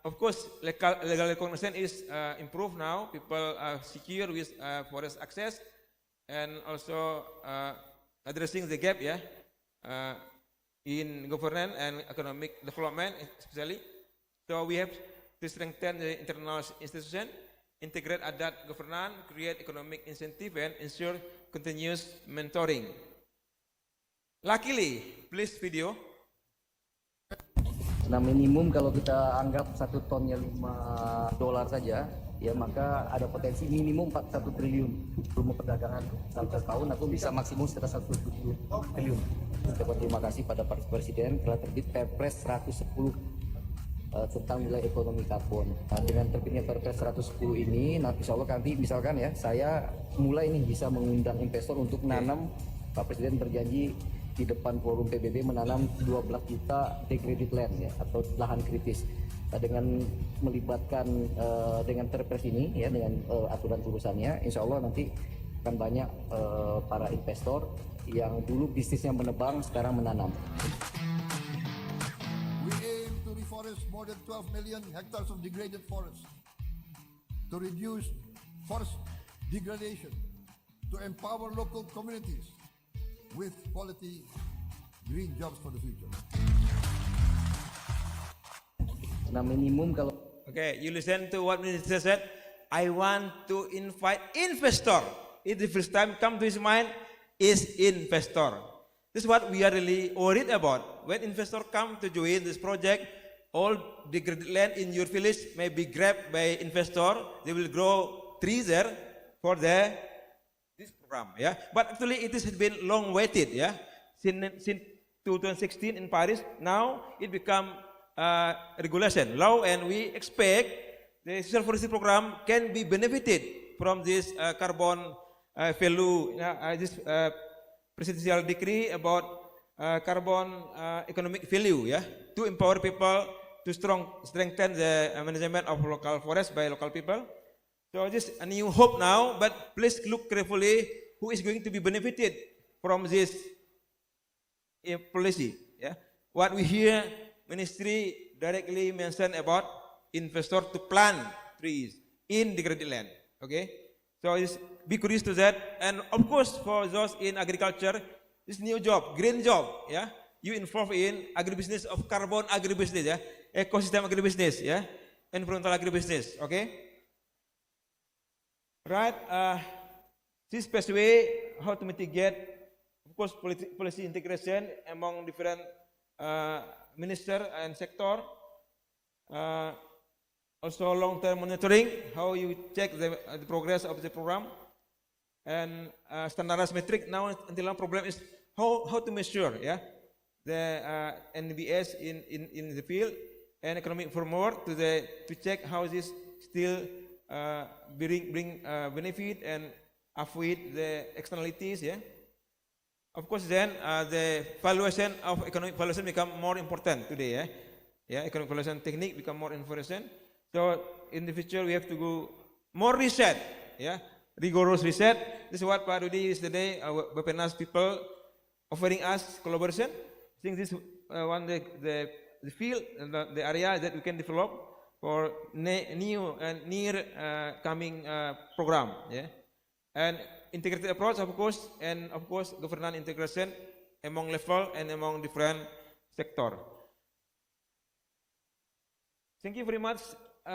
of course, legal recognition is improved now. People are secure with forest access, and also addressing the gap, yeah, in governance and economic development, especially. So we have to strengthen the internal institution, integrate adat governance, create economic incentive, and ensure continuous mentoring. Luckily, please video. Nah, minimum kalau kita anggap 1 tonnya $5 saja, ya maka ada potensi minimum 41 triliun volume perdagangan dalam setahun, atau bisa maksimum sekitar 1 triliun. Saya berterima kasih pada Pak Presiden telah terbit Perpres 110 tentang nilai ekonomi karbon. Nah, dengan terbitnya Perpres 110 ini, insya Allah nanti misalkan ya, saya mulai nih bisa mengundang investor untuk menanam. Pak Presiden berjanji di depan forum PBB menanam 12 juta degraded land, ya, atau lahan kritis. Dengan melibatkan dengan Perpres ini, ya, dengan aturan turusannya, insya Allah nanti akan banyak para investor yang dulu bisnisnya menebang sekarang menanam. We aim to reforest more than 12 million hectares of degraded forest, to reduce forest degradation, to empower local communities with quality green jobs for the future. Nah, minimum kalau Okay, you listen to what Minister said. I want to invite investor. It the first time come to his mind is investor. This is what we are really worried about. When investor come to join this project, all degraded land in your village may be grabbed by investor. They will grow trees there for this program, yeah. But actually, it has been long waited, yeah. Since 2016 in Paris, now it become regulation law, and we expect the social forestry program can be benefited from this carbon value, this presidential decree about carbon economic value, yeah, to empower people to strengthen the management of local forest by local people. So this is a new hope now, but please look carefully who is going to be benefited from this policy. Yeah, what we hear, ministry directly mentioned about investor to plant trees in degraded land. Okay, so be curious to that, and of course for those in agriculture, this new job, green job. Yeah, you involved in agribusiness of carbon agribusiness. Yeah, ecosystem agribusiness. Yeah, environmental agribusiness. Okay. Right, this best way how to mitigate, of course, policy integration among different minister and sector. Also long-term monitoring, how you check the progress of the program, and standardized metric. Now until now problem is how to measure, yeah, the NBS in the field, and economic framework to check how this still bring benefit and avoid the externalities. Yeah. Of course, then the valuation of economic valuation become more important today. Yeah, yeah, economic valuation technique become more important. So in the future, we have to go more research. Yeah, rigorous research. This is what Pak Rudi is today. Our Bapenas people offering us collaboration. I think this one the field, the area that we can develop for new and near coming program. Yeah, and integrated approach, of course, and of course governance integration among level and among different sector. Thank you very much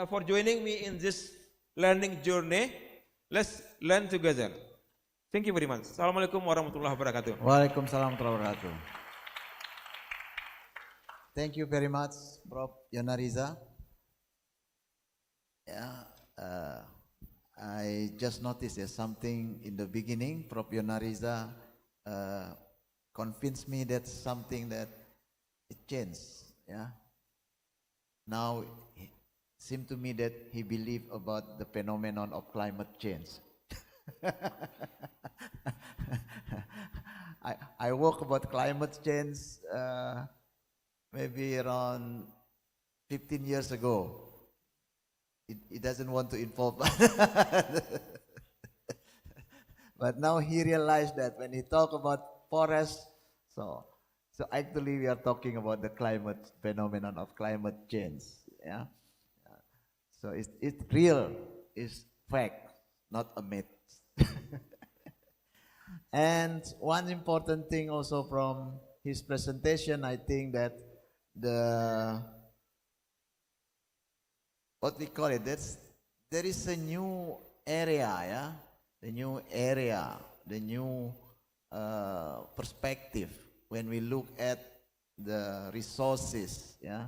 for joining me in this learning journey. Let's learn together. Thank you very much. Assalamualaikum warahmatullahi wabarakatuh. Waalaikumsalam warahmatullahi wabarakatuh. Thank you very much, Prof. Yonariza. Yeah, I just noticed there's something in the beginning. Prof. Yonariza convinced me that something that it changed. Yeah. Now, it seemed to me that he believed about the phenomenon of climate change. I work about climate change maybe around 15 years ago. It doesn't want to involve. But now he realized that when he talk about forest, so actually we are talking about the climate phenomenon of climate change. Yeah. So it's real, it's fact, not a myth. And one important thing also from his presentation, I think that what we call it, there is a new area, yeah, the new area, the new perspective when we look at the resources, yeah,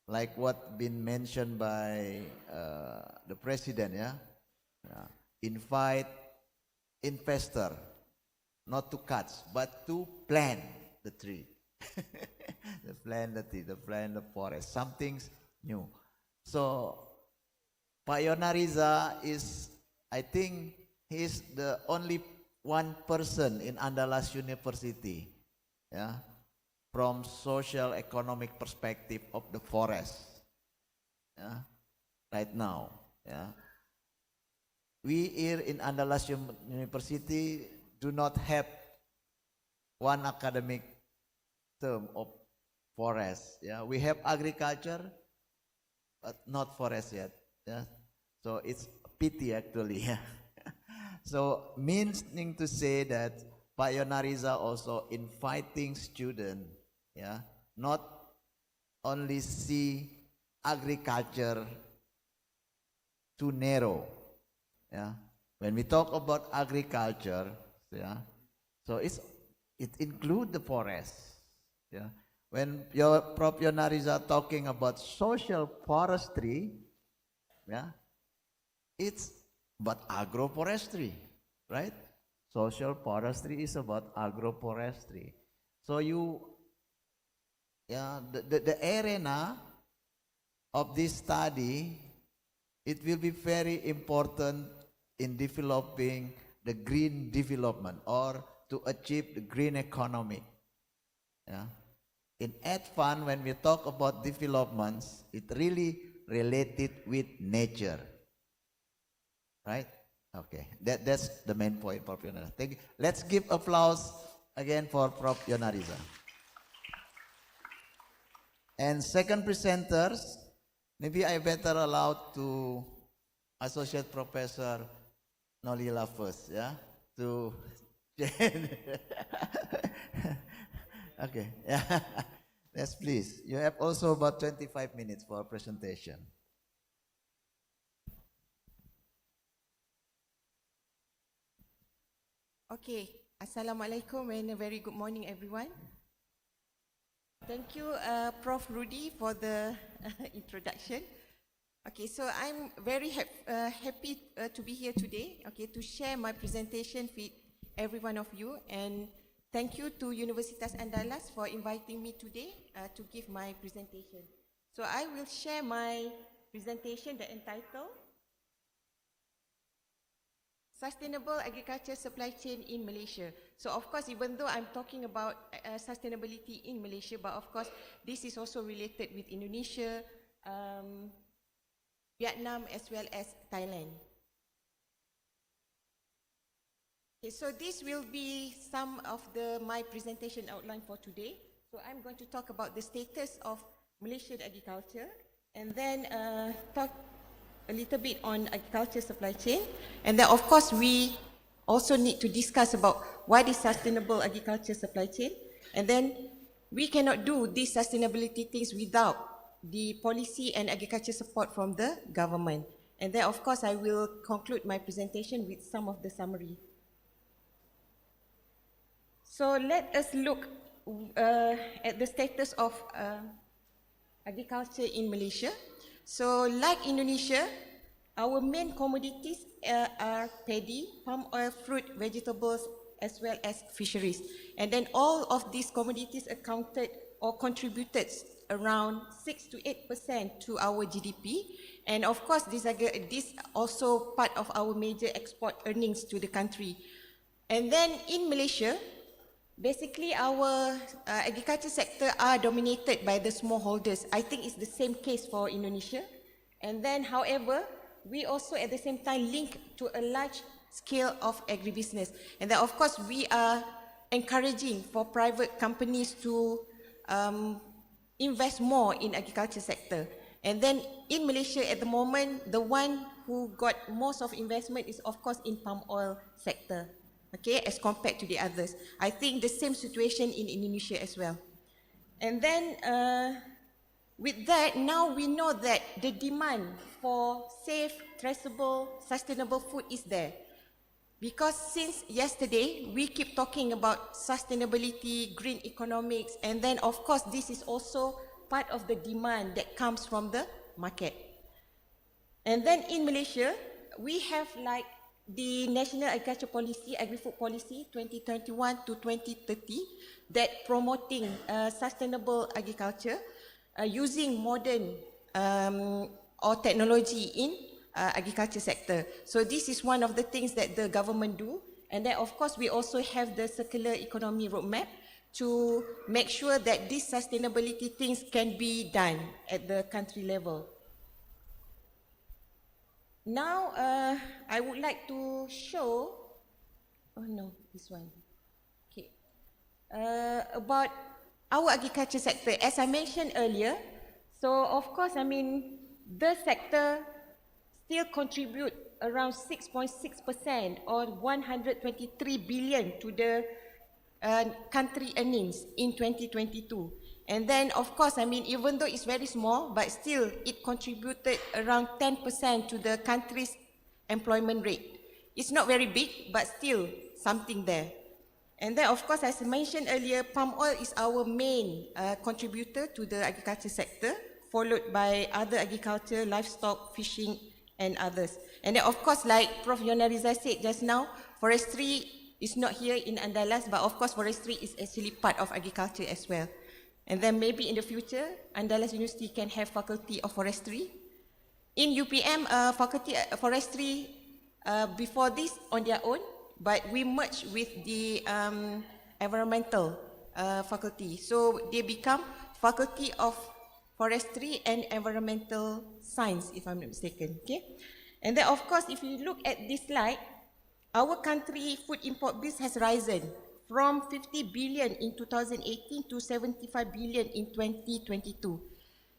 like what been mentioned by the president, yeah, invite investor not to cut but to plant the tree, the plant the tree, the plant the forest, something's new. So Pak Yonariza is, I think, he is the only one person in Andalas University, yeah, from social economic perspective of the forest, yeah, right now, yeah. We here in Andalas University do not have one academic term of forest, yeah. We have agriculture, but not forest yet, yeah. So it's a pity actually, yeah. So meaning to say that Pak Yonariza also inviting students, yeah, not only see agriculture too narrow, yeah. When we talk about agriculture, yeah, so it includes the forest, yeah. When your Prof. Yonariza talking about social forestry, yeah, it's about agroforestry, right? Social forestry is about agroforestry. So the arena of this study, it will be very important in developing the green development or to achieve the green economy. Yeah. In Fund, when we talk about developments, it really related with nature. Right? Okay. That's the main point, Prof. Yonariza. Thank you. Let's give applause again for Prof. Yonariza. And second presenters, maybe I better allow to Associate Professor Nolila first, yeah? To okay, yeah. Yes, please. You have also about 25 minutes for a presentation. Okay, Assalamualaikum and a very good morning everyone. Thank you Prof. Rudy for the introduction. Okay, so I'm very happy to be here today, okay, to share my presentation with every one of you, and thank you to Universitas Andalas for inviting me today to give my presentation. So I will share my presentation, the entitled sustainable agriculture supply chain in Malaysia. So of course, even though I'm talking about sustainability in Malaysia, but of course, this is also related with Indonesia, Vietnam, as well as Thailand. Okay, so this will be some of my presentation outline for today. So I'm going to talk about the status of Malaysian agriculture, and then talk a little bit on agriculture supply chain. And then of course we also need to discuss about what is sustainable agriculture supply chain. And then we cannot do these sustainability things without the policy and agriculture support from the government. And then of course I will conclude my presentation with some of the summary. So let us look at the status of agriculture in Malaysia. So like Indonesia, our main commodities are paddy, palm oil, fruit, vegetables, as well as fisheries. And then all of these commodities accounted or contributed around 6 to 8% to our GDP. And of course, this also part of our major export earnings to the country. And then in Malaysia, basically, our agriculture sector are dominated by the smallholders. I think it's the same case for Indonesia. And then, however, we also at the same time link to a large scale of agribusiness. And then, of course, we are encouraging for private companies to invest more in agriculture sector. And then in Malaysia at the moment, the one who got most of investment is, of course, in palm oil sector. Okay, as compared to the others. I think the same situation in Indonesia as well. And then with that, now we know that the demand for safe, traceable, sustainable food is there. Because since yesterday, we keep talking about sustainability, green economics, and then of course this is also part of the demand that comes from the market. And then in Malaysia, we have like the National Agriculture Policy, Agri-Food Policy 2021 to 2030 that promoting sustainable agriculture using modern or technology in agriculture sector. So this is one of the things that the government do. And then of course we also have the circular economy roadmap to make sure that these sustainability things can be done at the country level. Now, I would like to show, oh no, this one, okay, about our agriculture sector. As I mentioned earlier, so of course, I mean, the sector still contribute around 6.6% or 123 billion to the country earnings in 2022. And then, of course, I mean, even though it's very small, but still it contributed around 10% to the country's employment rate. It's not very big, but still something there. And then, of course, as I mentioned earlier, palm oil is our main contributor to the agriculture sector, followed by other agriculture, livestock, fishing, and others. And then, of course, like Prof. Yonariza said just now, forestry is not here in Andalas, but of course, forestry is actually part of agriculture as well. And then maybe in the future, Andalas University can have faculty of forestry. In UPM, faculty forestry before this on their own, but we merge with the environmental faculty. So they become faculty of forestry and environmental science, if I'm not mistaken. Okay. And then of course, if you look at this slide, our country food import bills has risen from 50 billion in 2018 to 75 billion in 2022.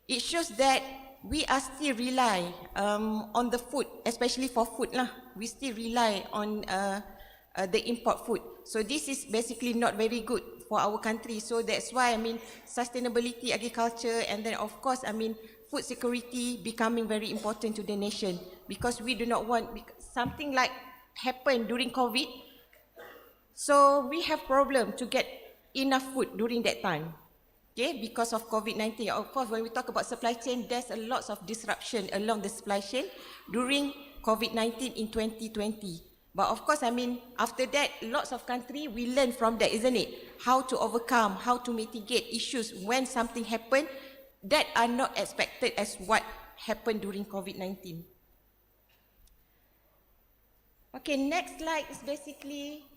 It shows that we are still rely on the food, especially for food lah. We still rely on the import food. So this is basically not very good for our country. So that's why I mean sustainability, agriculture, and then of course I mean food security becoming very important to the nation, because we do not want something like happen during COVID. So we have problem to get enough food during that time, okay, because of COVID-19. Of course, when we talk about supply chain, there's a lot of disruption along the supply chain during COVID-19 in 2020. But of course, I mean, after that, lots of countries, we learn from that, isn't it? How to overcome, how to mitigate issues when something happen that are not expected as what happened during COVID-19. Okay, next slide is basically,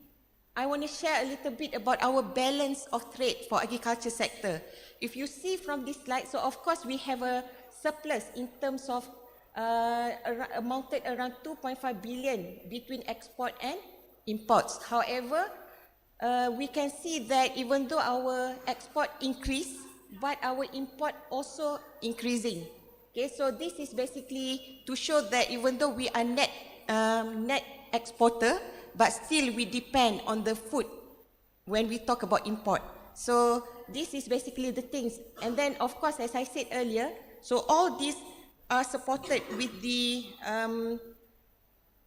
I want to share a little bit about our balance of trade for agriculture sector. If you see from this slide, so of course we have a surplus in terms of amounted around 2.5 billion between export and imports. However, we can see that even though our export increased, but our import also increasing. Okay, so this is basically to show that even though we are net exporter, but still we depend on the food when we talk about import. So this is basically the things. And then of course, as I said earlier, so all these are supported with the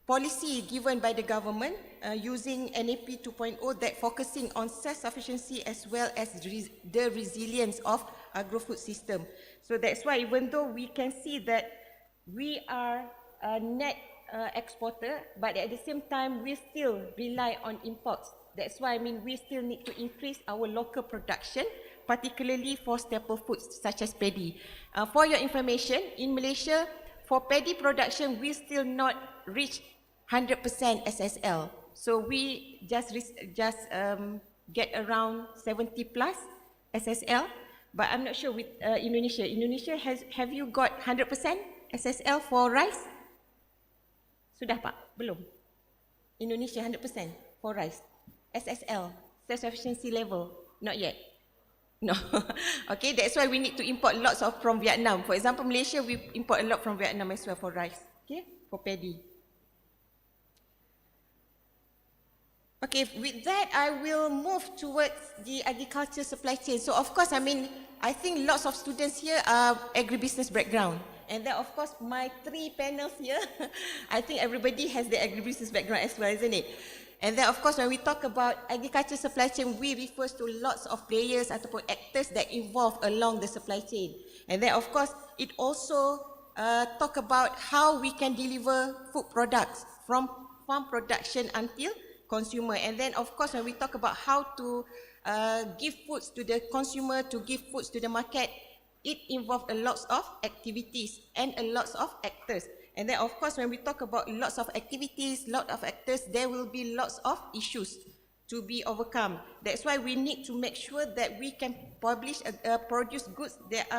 policy given by the government using NAP 2.0 that focusing on self-sufficiency as well as the resilience of agro-food system. So that's why even though we can see that we are a net exporter, but at the same time we still rely on imports. That's why we still need to increase our local production, particularly for staple foods such as paddy. For your information, in Malaysia, for paddy production, we still not reach 100% SSL. So we just get around 70 plus SSL, but I'm not sure with Indonesia. Indonesia, have you got 100% SSL for rice? Sudah Pak? Belum? Indonesia 100% for rice. SSL, self-sufficiency level, not yet. No. Okay, that's why we need to import lots of from Vietnam. For example, Malaysia, we import a lot from Vietnam as well for rice, okay, for paddy. Okay, with that, I will move towards the agriculture supply chain. So of course, I think lots of students here are agribusiness background. And then of course, my 3 panels here, I think everybody has the agribusiness background as well, isn't it? And then of course, when we talk about agriculture supply chain, we refer to lots of players ataupun actors that involve along the supply chain. And then of course, it also talk about how we can deliver food products from farm production until consumer. And then of course, when we talk about how to give foods to the consumer, to give foods to the market, it involves a lot of activities and a lot of actors. And then of course, when we talk about lots of activities, lot of actors, there will be lots of issues to be overcome. That's why we need to make sure that we can produce goods that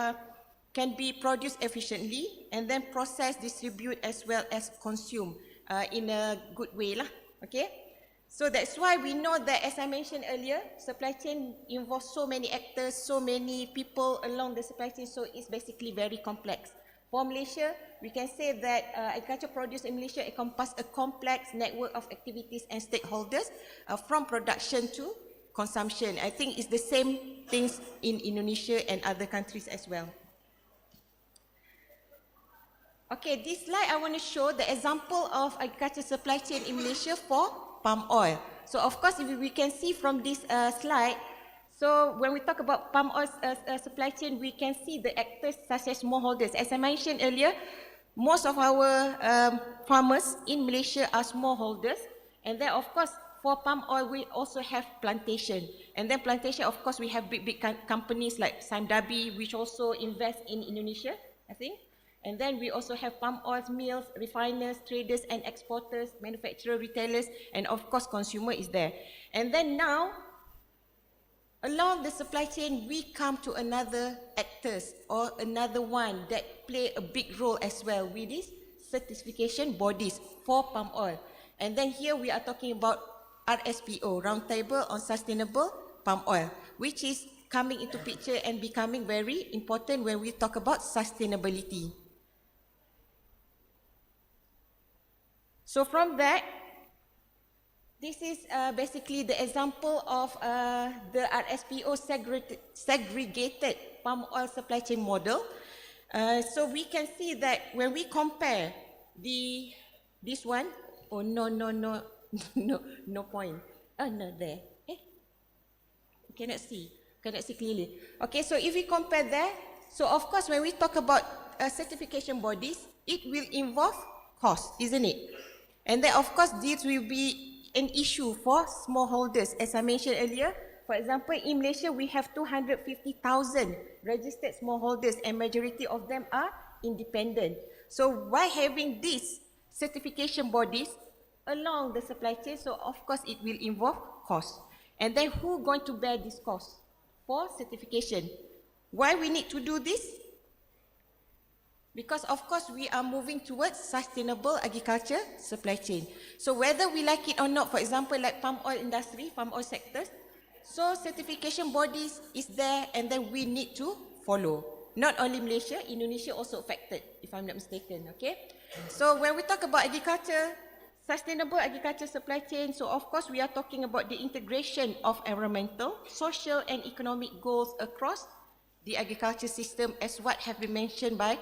can be produced efficiently and then process, distribute as well as consume in a good way lah. Okay? So that's why we know that, as I mentioned earlier, supply chain involves so many actors, so many people along the supply chain, so it's basically very complex. For Malaysia, we can say that agriculture produce in Malaysia encompasses a complex network of activities and stakeholders from production to consumption. I think it's the same things in Indonesia and other countries as well. Okay, this slide I want to show the example of agriculture supply chain in Malaysia for palm oil. So of course, if we can see from this slide, so when we talk about palm oil supply chain, we can see the actors such as smallholders. As I mentioned earlier, most of our farmers in Malaysia are smallholders. And then of course, for palm oil, we also have plantation. And then plantation, of course, we have big companies like Sandabi, which also invest in Indonesia, I think. And then we also have palm oil mills, refiners, traders and exporters, manufacturers, retailers, and of course consumer is there. And then now, along the supply chain, we come to another actors or another one that play a big role as well with these certification bodies for palm oil. And then here we are talking about RSPO, Roundtable on Sustainable Palm Oil, which is coming into picture and becoming very important when we talk about sustainability. So from that, this is basically the example of the RSPO segregated palm oil supply chain model. So we can see that when we compare this one, oh no point. Oh no, there. Cannot see clearly. Okay, so if we compare there, so of course when we talk about certification bodies, it will involve cost, isn't it? And then of course this will be an issue for smallholders. As I mentioned earlier, for example, in Malaysia we have 250,000 registered smallholders and majority of them are independent. So by having these certification bodies, along the supply chain, so of course it will involve cost. And then who going to bear this cost for certification? Why we need to do this? Because of course we are moving towards sustainable agriculture supply chain. So whether we like it or not, for example, like palm oil industry, palm oil sectors, so certification bodies is there and then we need to follow. Not only Malaysia, Indonesia also affected, if I'm not mistaken, okay? So when we talk about agriculture, sustainable agriculture supply chain, so of course we are talking about the integration of environmental, social and economic goals across the agriculture system as what have been mentioned by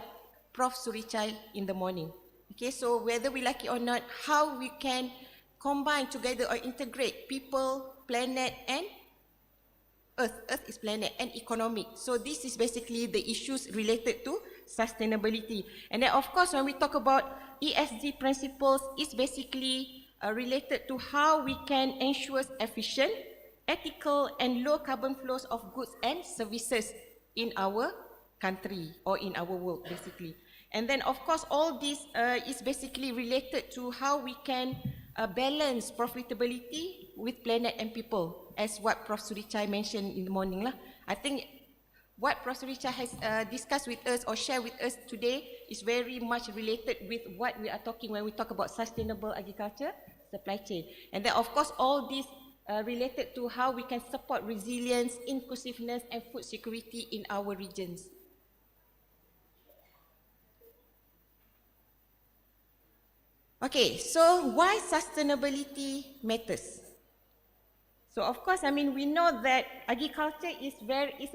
Prof. Surichai in the morning. Okay, so whether we like it or not, how we can combine together or integrate people, planet and Earth is planet and economic. So this is basically the issues related to sustainability. And then of course when we talk about ESG principles, it's basically related to how we can ensure efficient, ethical and low carbon flows of goods and services in our country or in our world basically. And then of course all this is basically related to how we can balance profitability with planet and people, as what Prof. Surichai mentioned in the morning lah. I think what Prof. Surichai has discussed with us or shared with us today is very much related with what we are talking when we talk about sustainable agriculture supply chain. And then of course all this related to how we can support resilience, inclusiveness and food security in our regions. Okay, so why sustainability matters? So of course, I mean, we know that agriculture is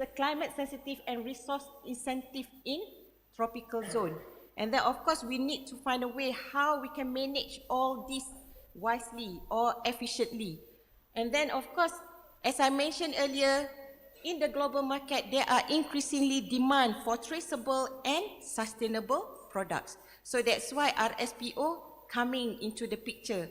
a climate sensitive and resource incentive in tropical zone. And then of course, we need to find a way how we can manage all this wisely or efficiently. And then of course, as I mentioned earlier, in the global market, there are increasingly demand for traceable and sustainable products. So that's why RSPO coming into the picture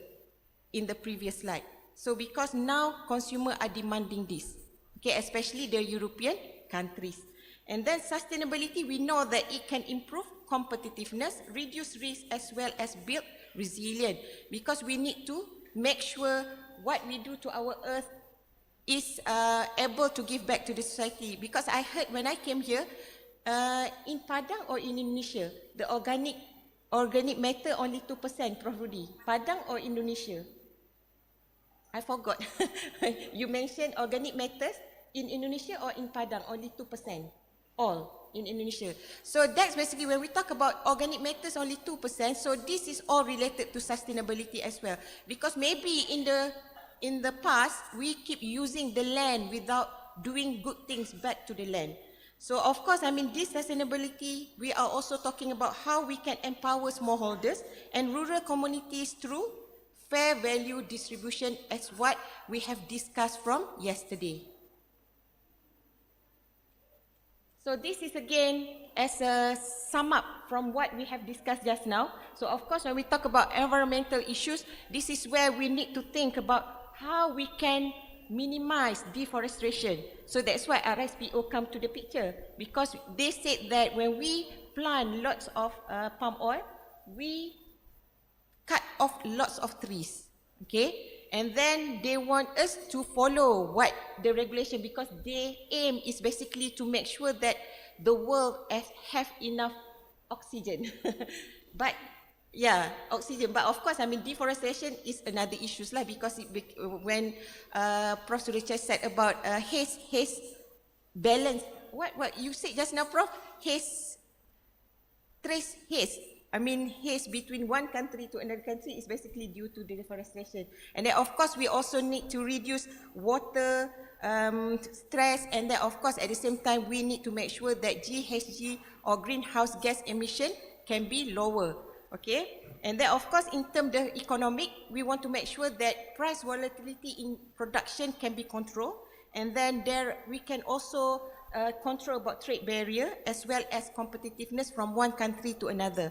in the previous slide. So because now consumers are demanding this, okay, especially the European countries. And then sustainability, we know that it can improve competitiveness, reduce risk as well as build resilience, because we need to make sure what we do to our earth is able to give back to the society. Because I heard when I came here, in Padang or in Indonesia, the organic matter only 2%, Prof. Rudy. Padang or Indonesia? I forgot. You mentioned organic matters in Indonesia or in Padang, only 2%. All in Indonesia. So that's basically when we talk about organic matters, only 2%. So this is all related to sustainability as well. Because maybe in the past, we keep using the land without doing good things back to the land. So of course, I mean, this sustainability, we are also talking about how we can empower smallholders and rural communities through fair value distribution, as what we have discussed from yesterday. So this is again as a sum up from what we have discussed just now. So of course, when we talk about environmental issues, this is where we need to think about how we can minimize deforestation. So that's why RSPO come to the picture, because they said that when we plant lots of palm oil, we cut off lots of trees, okay? And then they want us to follow what the regulation, because their aim is basically to make sure that the world have enough oxygen. But yeah, oxygen. But of course, I mean, deforestation is another issue lah, because when Prof. Surichai said about haze balance, what you said just now, Prof? Trace haze. I mean, haze between one country to another country is basically due to the deforestation. And then of course, we also need to reduce water stress, and then of course, at the same time, we need to make sure that GHG or greenhouse gas emission can be lower. Okay, and then of course, in terms of economic, we want to make sure that price volatility in production can be controlled, and then there we can also control about trade barrier as well as competitiveness from one country to another.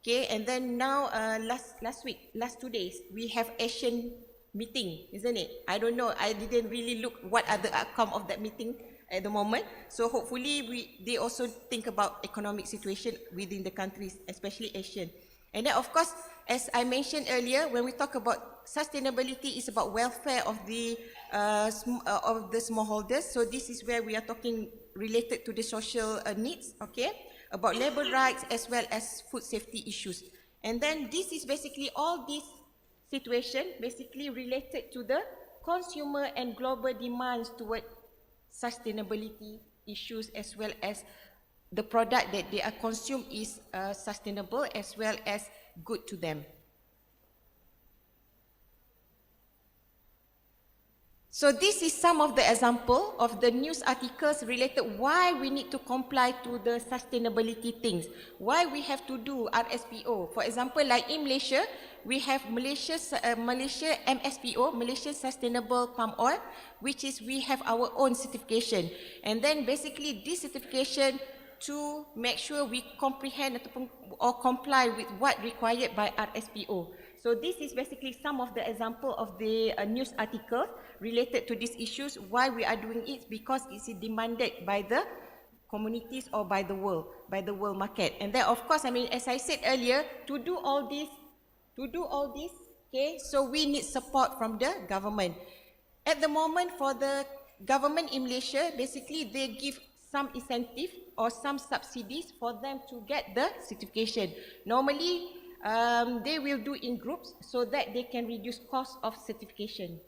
Okay, and then now last 2 days, we have Asian meeting, isn't it? I don't know, I didn't really look what are the outcome of that meeting at the moment. So hopefully they also think about economic situation within the countries, especially Asian. And then of course, as I mentioned earlier, when we talk about sustainability, it's about welfare of the smallholders. So this is where we are talking related to the social needs, okay, about labor rights as well as food safety issues. And then this is basically all this situation basically related to the consumer and global demands toward sustainability issues, as well as the product that they are consumed is sustainable as well as good to them. So this is some of the example of the news articles related why we need to comply to the sustainability things, why we have to do RSPO. For example, like in Malaysia, we have Malaysia MSPO, Malaysia Sustainable Palm Oil, which is we have our own certification. And then basically this certification to make sure we comprehend or comply with what required by RSPO. So this is basically some of the example of the news article related to these issues, why we are doing it, because it's demanded by the communities or by the world market. And then of course, I mean, as I said earlier, to do all this, okay, so we need support from the government. At the moment, for the government in Malaysia, basically they give some incentive or some subsidies for them to get the certification. Normally, they will do in groups so that they can reduce cost of certification.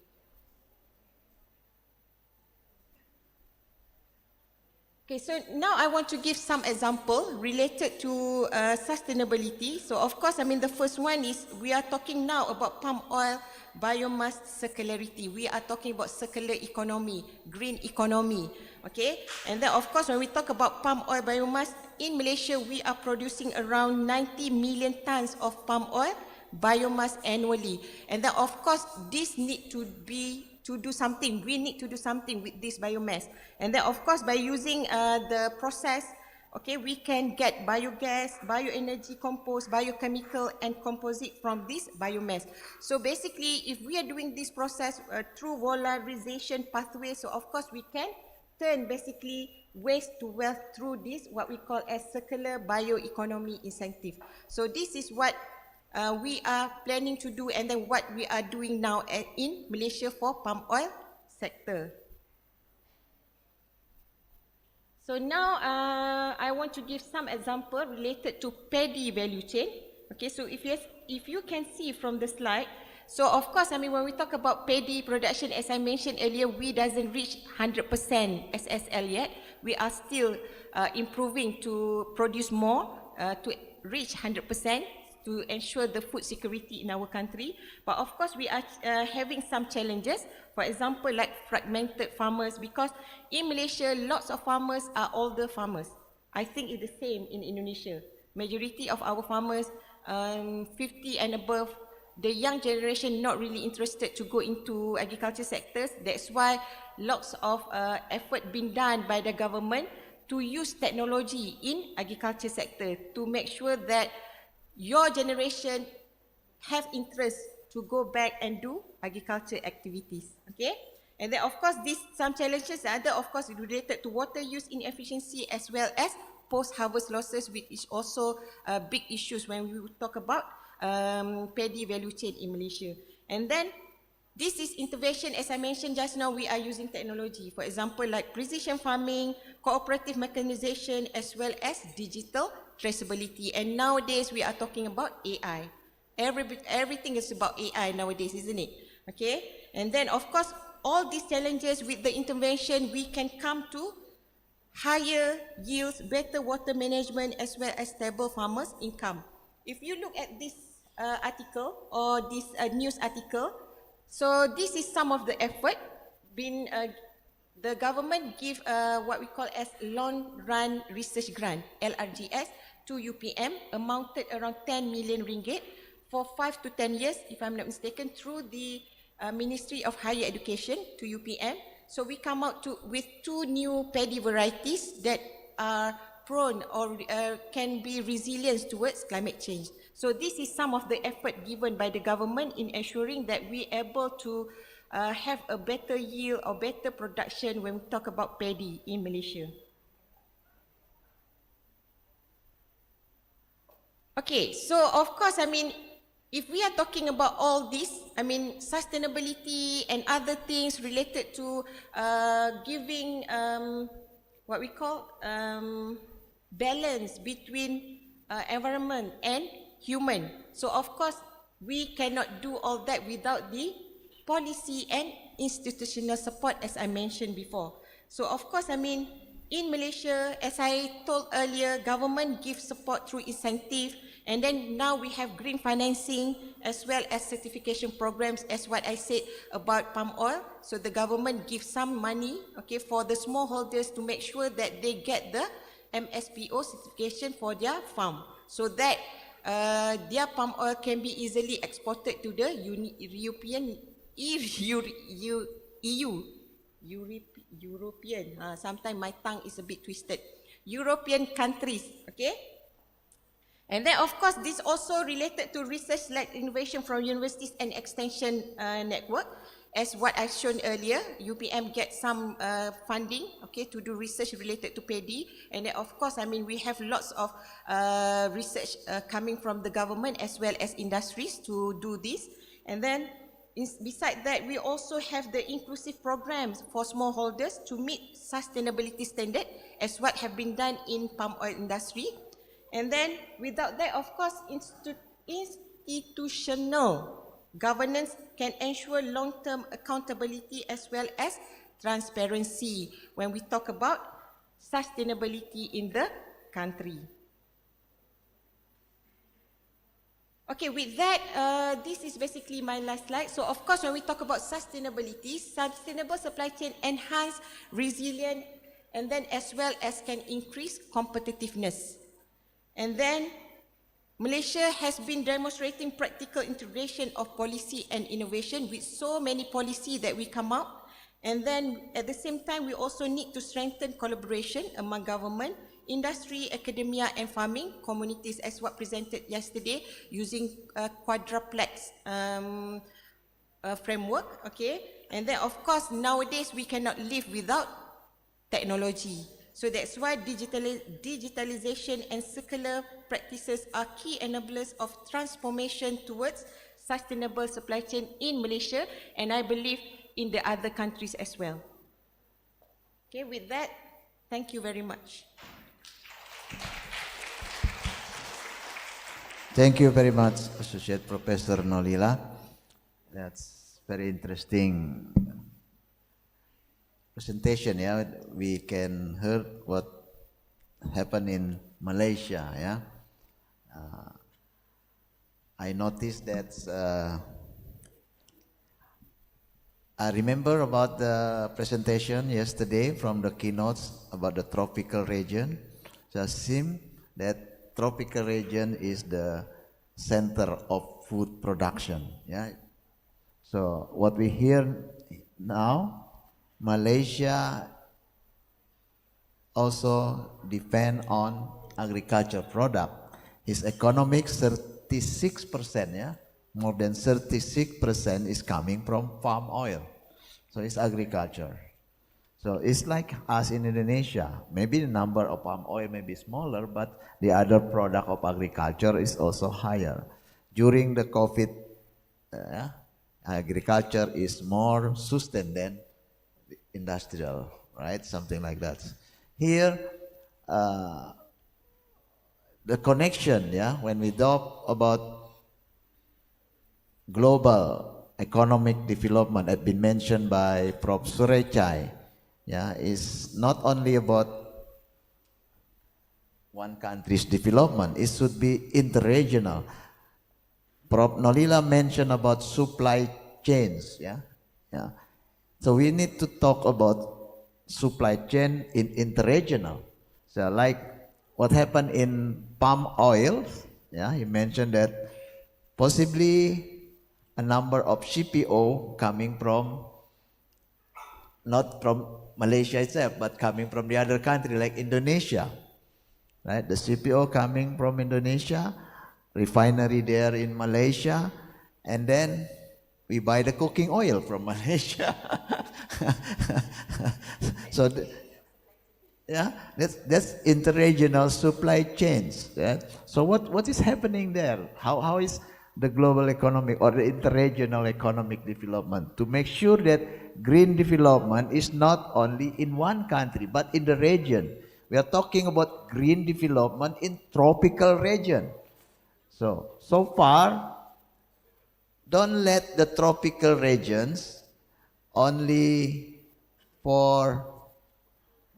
Okay, so now I want to give some example related to sustainability. So of course, I mean, the first one is we are talking now about palm oil biomass circularity. We are talking about circular economy, green economy. Okay, and then of course, when we talk about palm oil biomass, in Malaysia, we are producing around 90 million tons of palm oil biomass annually. And then of course, this need to do something. We need to do something with this biomass. And then of course, by using the process, okay, we can get biogas, bioenergy compost, biochemical and composite from this biomass. So basically, if we are doing this process through valorization pathway, so of course we can turn basically waste to wealth through this, what we call as circular bioeconomy incentive. So this is what we are planning to do, and then what we are doing now in Malaysia for palm oil sector. So now I want to give some example related to paddy value chain. Okay, so if you can see from the slide, so of course, I mean, when we talk about paddy production, as I mentioned earlier, we doesn't reach 100% SSL yet. We are still improving to produce more to reach 100%. To ensure the food security in our country. But of course, we are having some challenges. For example, like fragmented farmers, because in Malaysia, lots of farmers are older farmers. I think it's the same in Indonesia. Majority of our farmers, 50 and above, the young generation not really interested to go into agriculture sectors. That's why lots of effort being done by the government to use technology in agriculture sector to make sure that your generation have interest to go back and do agriculture activities, okay? And then of course, some challenges are of course related to water use inefficiency as well as post-harvest losses, which is also big issues when we talk about paddy value chain in Malaysia. And then this is intervention, as I mentioned just now, we are using technology. For example, like precision farming, cooperative mechanization, as well as digital traceability. And nowadays, we are talking about AI. Everything is about AI nowadays, isn't it? Okay? And then, of course, all these challenges with the intervention, we can come to higher yields, better water management, as well as stable farmers' income. If you look at this article or this news article, so this is some of the effort been the government give what we call as long run research grant, LRGS, to UPM, amounted around 10 million ringgit for 5 to 10 years, if I'm not mistaken, through the Ministry of Higher Education to UPM. So we come out with 2 new paddy varieties that are prone or can be resilient towards climate change. So this is some of the effort given by the government in ensuring that we are able to have a better yield or better production when we talk about paddy in Malaysia. Okay, so of course, I mean, if we are talking about all this, I mean, sustainability and other things related to giving what we call balance between environment and human. So of course, we cannot do all that without the policy and institutional support, as I mentioned before. So of course, I mean, in Malaysia, as I told earlier, government gives support through incentive, and then now we have green financing as well as certification programs, as what I said about palm oil. So the government gives some money, okay, for the smallholders to make sure that they get the MSPO certification for their farm, so that their palm oil can be easily exported to the European European, sometimes my tongue is a bit twisted, European countries, okay? And then of course this also related to research-led innovation from universities and extension network. As what I've shown earlier, UPM gets some funding, okay, to do research related to paddy. And then of course, I mean, we have lots of research coming from the government as well as industries to do this. And then beside that, we also have the inclusive programs for smallholders to meet sustainability standard, as what have been done in palm oil industry. And then without that, of course, institutional governance can ensure long-term accountability as well as transparency when we talk about sustainability in the country. Okay, with that, this is basically my last slide. So of course, when we talk about sustainability, sustainable supply chain enhance resilience, and then as well as can increase competitiveness. And then Malaysia has been demonstrating practical integration of policy and innovation with so many policies that we come out. And then at the same time, we also need to strengthen collaboration among government, industry, academia and farming communities, as what presented yesterday, using a quadruplex framework, okay? And then of course, nowadays we cannot live without technology. So that's why digitalization and circular practices are key enablers of transformation towards sustainable supply chain in Malaysia, and I believe in the other countries as well. Okay, with that, thank you very much. Thank you very much, Associate Professor Nolila. That's very interesting presentation. Yeah, we can hear what happened in Malaysia. Yeah, I noticed that. I remember about the presentation yesterday from the keynotes about the tropical region. So it seems that tropical region is the center of food production. Yeah. So what we hear now, Malaysia also depend on agriculture product. Its economic 36%, yeah, more than 36% is coming from palm oil. So it's agriculture. So it's like us in Indonesia. Maybe the number of palm oil may be smaller, but the other product of agriculture is also higher. During the COVID, agriculture is more sustained than industrial, right? Something like that. Here, the connection, yeah, when we talk about global economic development, has been mentioned by Prof. Surechai, yeah, is not only about one country's development, it should be interregional. Prof. Nolila mentioned about supply chains, yeah. So we need to talk about supply chain in interregional. So like what happened in palm oil, yeah, he mentioned that possibly a number of CPO coming from, not from Malaysia itself, but coming from the other country like Indonesia, right? The CPO coming from Indonesia, refinery there in Malaysia, and then we buy the cooking oil from Malaysia. So, yeah, that's interregional supply chains. Yeah? So what is happening there? How is the global economic or the interregional economic development, to make sure that green development is not only in one country but in the region. We are talking about green development in tropical region. So far, don't let the tropical regions only for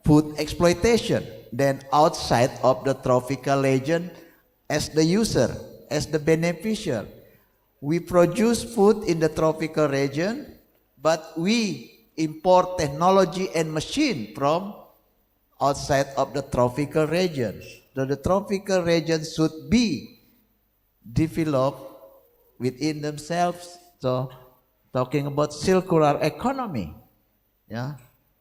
food exploitation. Then outside of the tropical region, as the user, as the beneficiary, we produce food in the tropical region, but we import technology and machine from outside of the tropical region. So the tropical region should be developed within themselves. So talking about circular economy, yeah,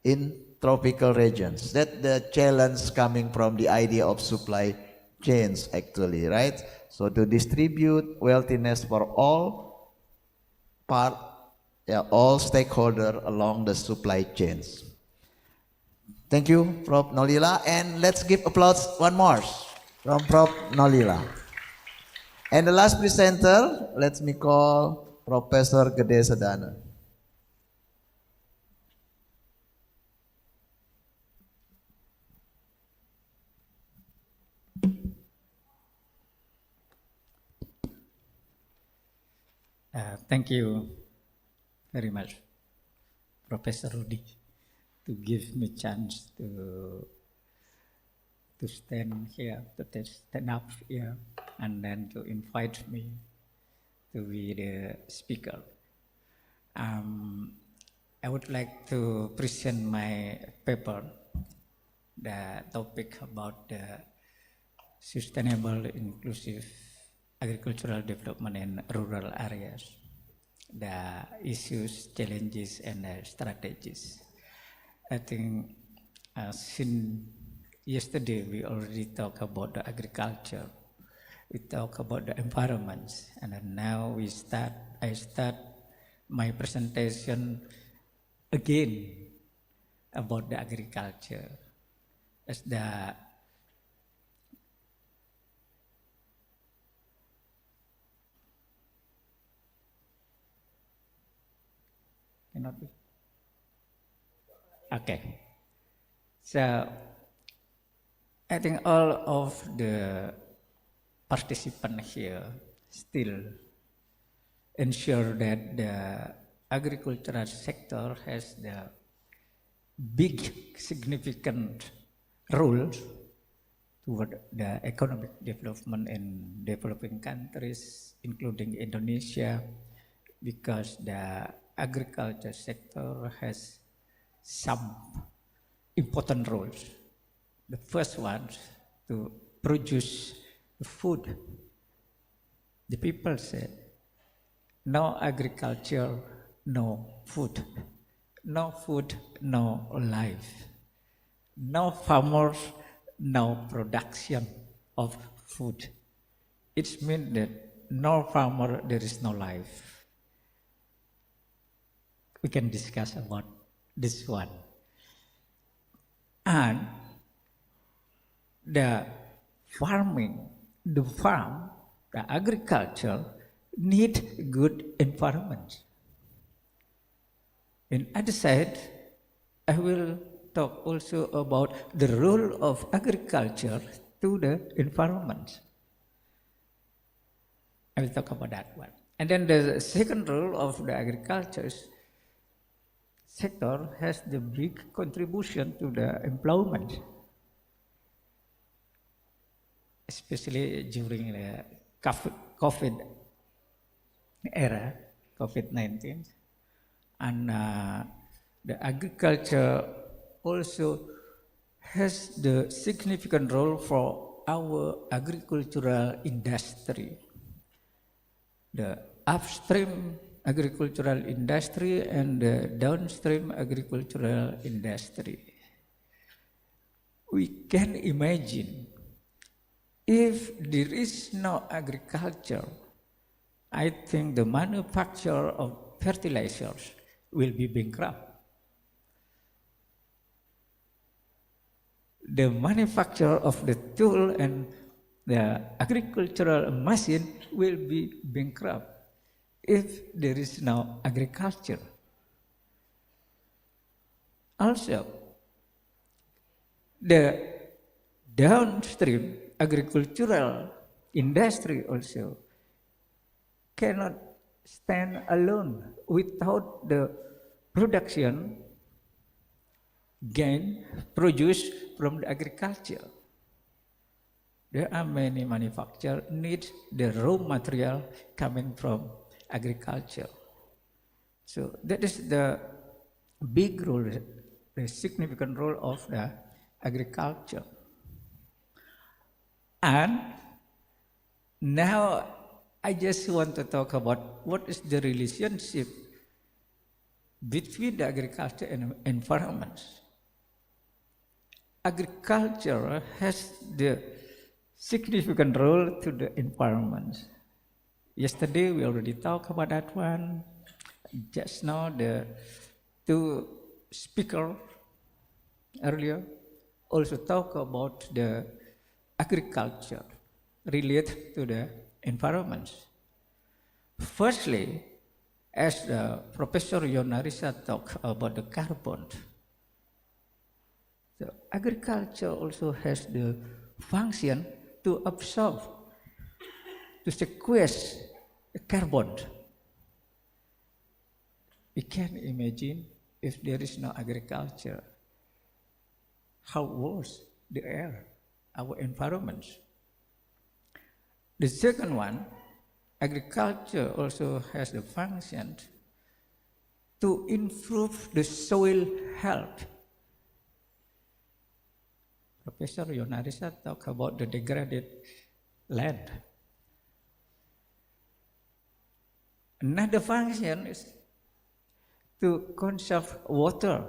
in tropical regions. That the challenge coming from the idea of supply chains actually, right? So to distribute wealthiness for all part, yeah, all stakeholders along the supply chains. Thank you, Prof. Nolila, and let's give applause one more from Prof. Nolila. And the last presenter, let me call Professor Gede Sedana. Thank you very much, Professor Rudy, to give me chance to stand here, to stand up here, and then to invite me to be the speaker. I would like to present my paper, the topic about the sustainable inclusive agricultural development in rural areas, the issues, challenges, and strategies. I think since yesterday we already talked about the agriculture, we talk about the environment, and then now I start my presentation again about the agriculture as the cannot be. Okay. So I think all of the participants here still ensure that the agricultural sector has the big significant role toward the economic development in developing countries, including Indonesia, because the agriculture sector has some important roles. The first one, to produce food. The people said, no agriculture, no food. No food, no life. No farmers, no production of food. It means that no farmer, there is no life. We can discuss about this one. And the farming, the farm, the agriculture need good environment. In other side, I will talk also about the role of agriculture to the environment. I will talk about that one. And then the second role of the agriculture sector has the big contribution to the employment, especially during the COVID era, COVID-19. And the agriculture also has the significant role for our agricultural industry. The upstream agricultural industry and the downstream agricultural industry. We can imagine if there is no agriculture, I think the manufacture of fertilizers will be bankrupt. The manufacture of the tool and the agricultural machine will be bankrupt if there is no agriculture. Also, the downstream agricultural industry also cannot stand alone without the production gain produced from the agriculture. There are many manufacturers need the raw material coming from agriculture. So that is the big role, the significant role of the agriculture. And now I just want to talk about what is the relationship between the agriculture and environment. Agriculture has the significant role to the environment. Yesterday we already talked about that one. Just now the two speakers earlier also talk about the agriculture related to the environment. Firstly, as Professor Yonarisa talked about the carbon, so agriculture also has the function to absorb, to sequester the carbon. We can imagine if there is no agriculture, how worse the air, our environment. The second one, agriculture also has the function to improve the soil health. Professor Yonarisa talked about the degraded land. Another function is to conserve water.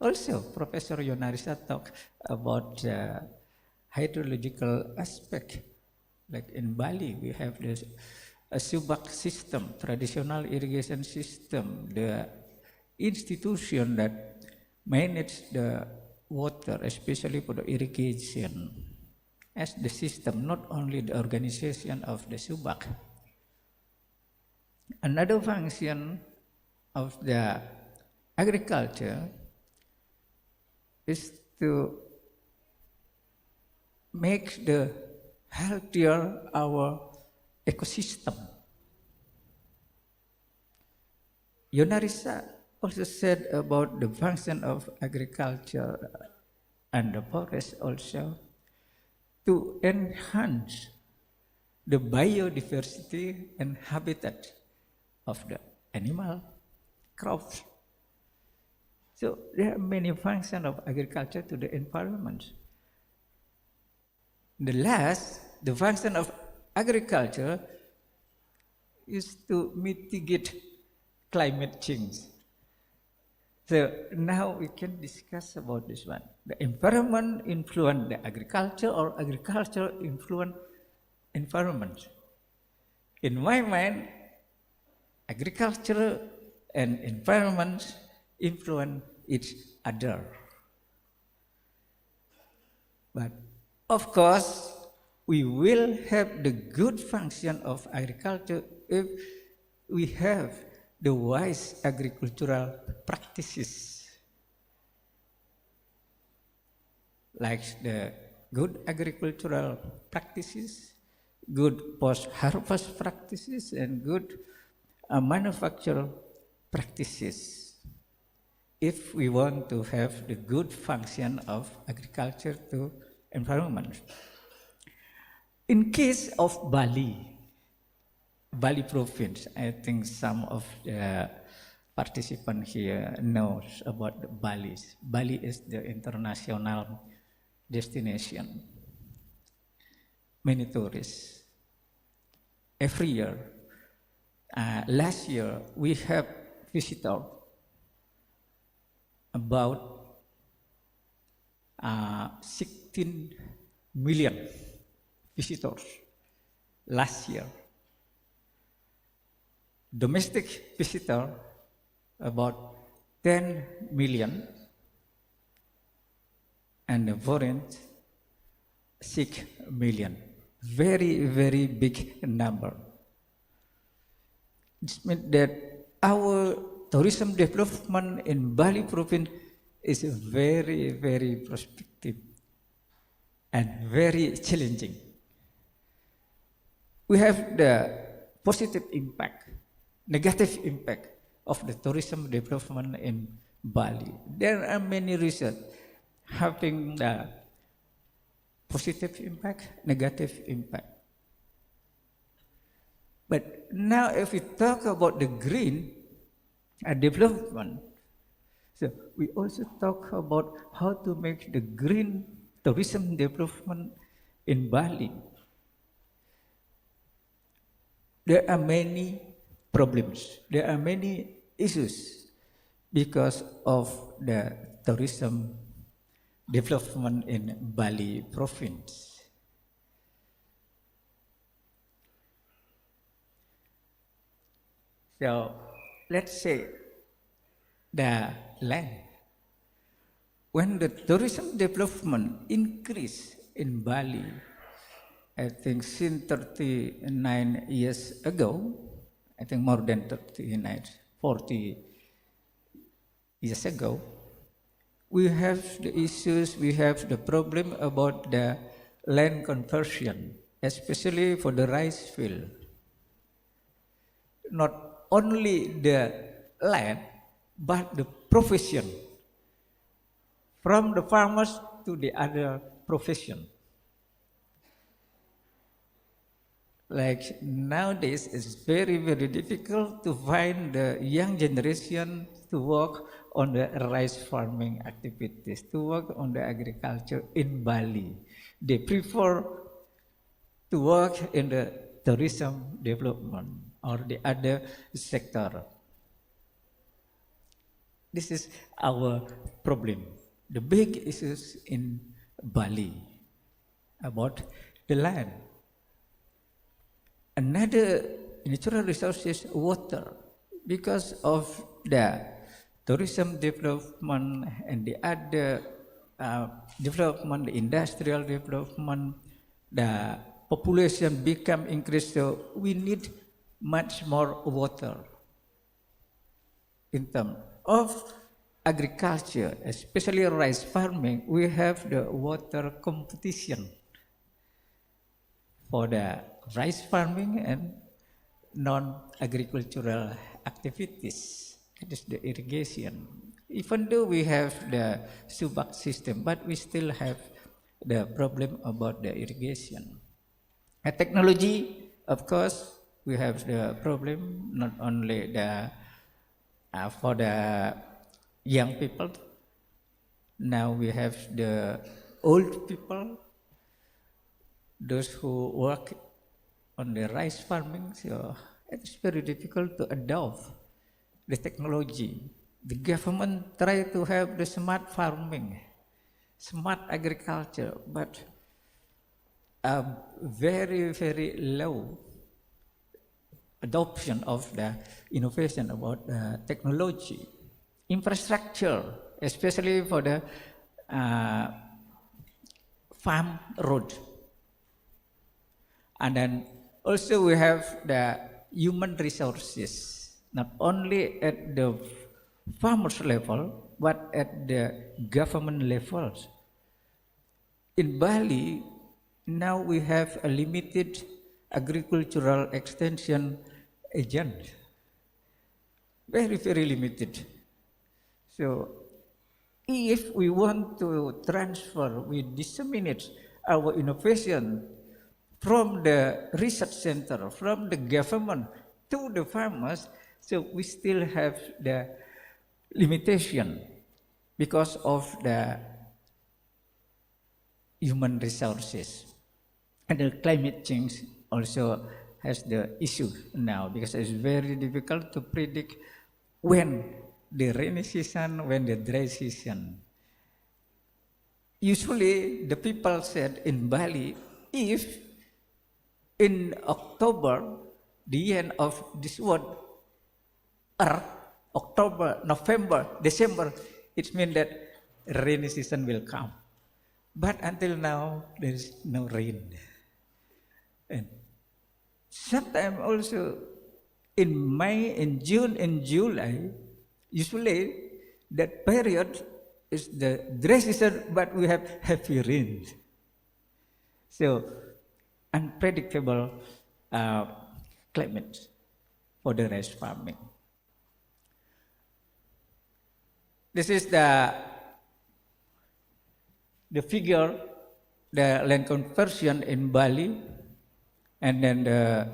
Also, Professor Yonarisa talked about the hydrological aspect. Like in Bali, we have this subak system, traditional irrigation system, the institution that manage the water, especially for the irrigation, as the system, not only the organization of the subak. Another function of the agriculture is to make the healthier our ecosystem. Yonarisa also said about the function of agriculture and the forest also to enhance the biodiversity and habitat of the animal, crops. So there are many functions of agriculture to the environment. The function of agriculture is to mitigate climate change. So now we can discuss about this one. The environment influence the agriculture or agriculture influence environment. In my mind, agriculture and environment influence each other. But of course, we will have the good function of agriculture if we have the wise agricultural practices, like the good agricultural practices, good post-harvest practices, and good manufacturing practices. If we want to have the good function of agriculture to environment. In case of Bali province, I think some of the participants here knows about the Bali. Bali is the international destination. Many tourists. Every year, last year, we have visitors about 16 million visitors last year. Domestic visitor about 10 million and the foreign 6 million. Very, very big number. It means that our tourism development in Bali province is very, very prospective and very challenging. We have the positive impact, negative impact of the tourism development in Bali. There are many reasons having the positive impact, negative impact. But now if we talk about the green development, so we also talk about how to make the green tourism development in Bali. There are many problems, there are many issues because of the tourism development in Bali province. So let's say the land. When the tourism development increased in Bali, I think since 39 years ago, I think more than 39, 40 years ago, we have the issues, we have the problem about the land conversion, especially for the rice field. Not only the land, but the profession, from the farmers to the other profession. Like nowadays, it's very, very difficult to find the young generation to work on the rice farming activities, to work on the agriculture in Bali. They prefer to work in the tourism development or the other sector. This is our problem. The big issues in Bali about the land. Another natural resource is water. Because of the tourism development and the other development, the industrial development, the population become increased, so we need much more water. In terms of agriculture, especially rice farming, we have the water competition for the rice farming and non-agricultural activities. That is the irrigation. Even though we have the subak system, but we still have the problem about the irrigation. And technology, of course, we have the problem not only the for the young people. Now we have the old people, those who work on the rice farming, so it's very difficult to adopt the technology. The government try to have the smart farming, smart agriculture, but very, very low adoption of the innovation about technology. Infrastructure, especially for the farm road. And then also we have the human resources, not only at the farmers level, but at the government levels. In Bali, now we have a limited agricultural extension agent. Very, very limited. So if we want to transfer, we disseminate our innovation from the research center, from the government to the farmers, so we still have the limitation because of the human resources. And the climate change also has the issue now, because it's very difficult to predict when the rainy season, when the dry season. Usually the people said in Bali, if in October, the end of this world, October, November, December, it means that rainy season will come. But until now, there is no rain. And sometimes also in May, in June, in July, usually that period is the dry season, but we have heavy rain. So unpredictable climate for the rice farming. This is the figure, the land conversion in Bali, and then the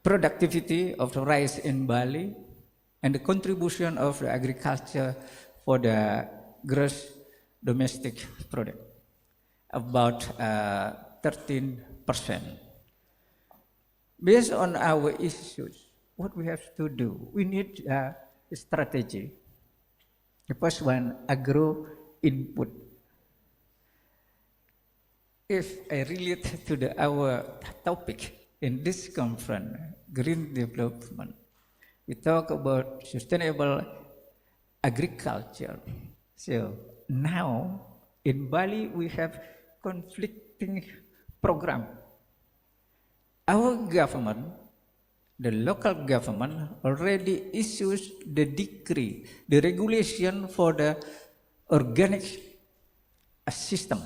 productivity of the rice in Bali, and the contribution of the agriculture for the gross domestic product, about 13%. Based on our issues, what we have to do, we need a strategy. The first one, agro input. If I relate to our topic in this conference, green development, we talk about sustainable agriculture. So now in Bali we have conflicting program. Our government, the local government, already issues the decree, the regulation for the organic system.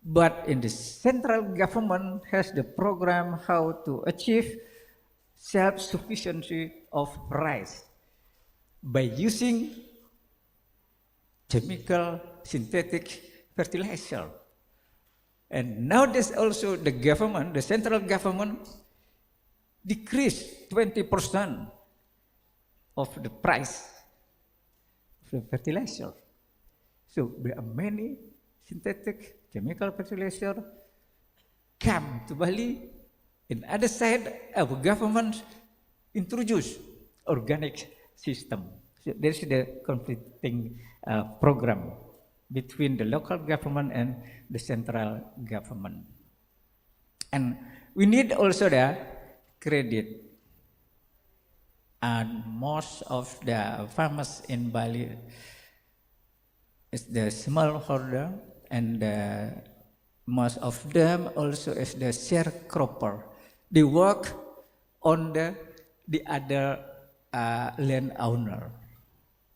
But in the central government has the program how to achieve self-sufficiency of rice by using chemical synthetic fertilizer. And nowadays also the government, the central government, decreased 20% of the price of the fertilizer. So there are many synthetic chemical fertilizer come to Bali. In other side, our government introduced organic system. So there is the conflicting program between the local government and the central government. And we need also the credit. And most of the farmers in Bali is the smallholder, and most of them also is the sharecropper. They work on the other landowner.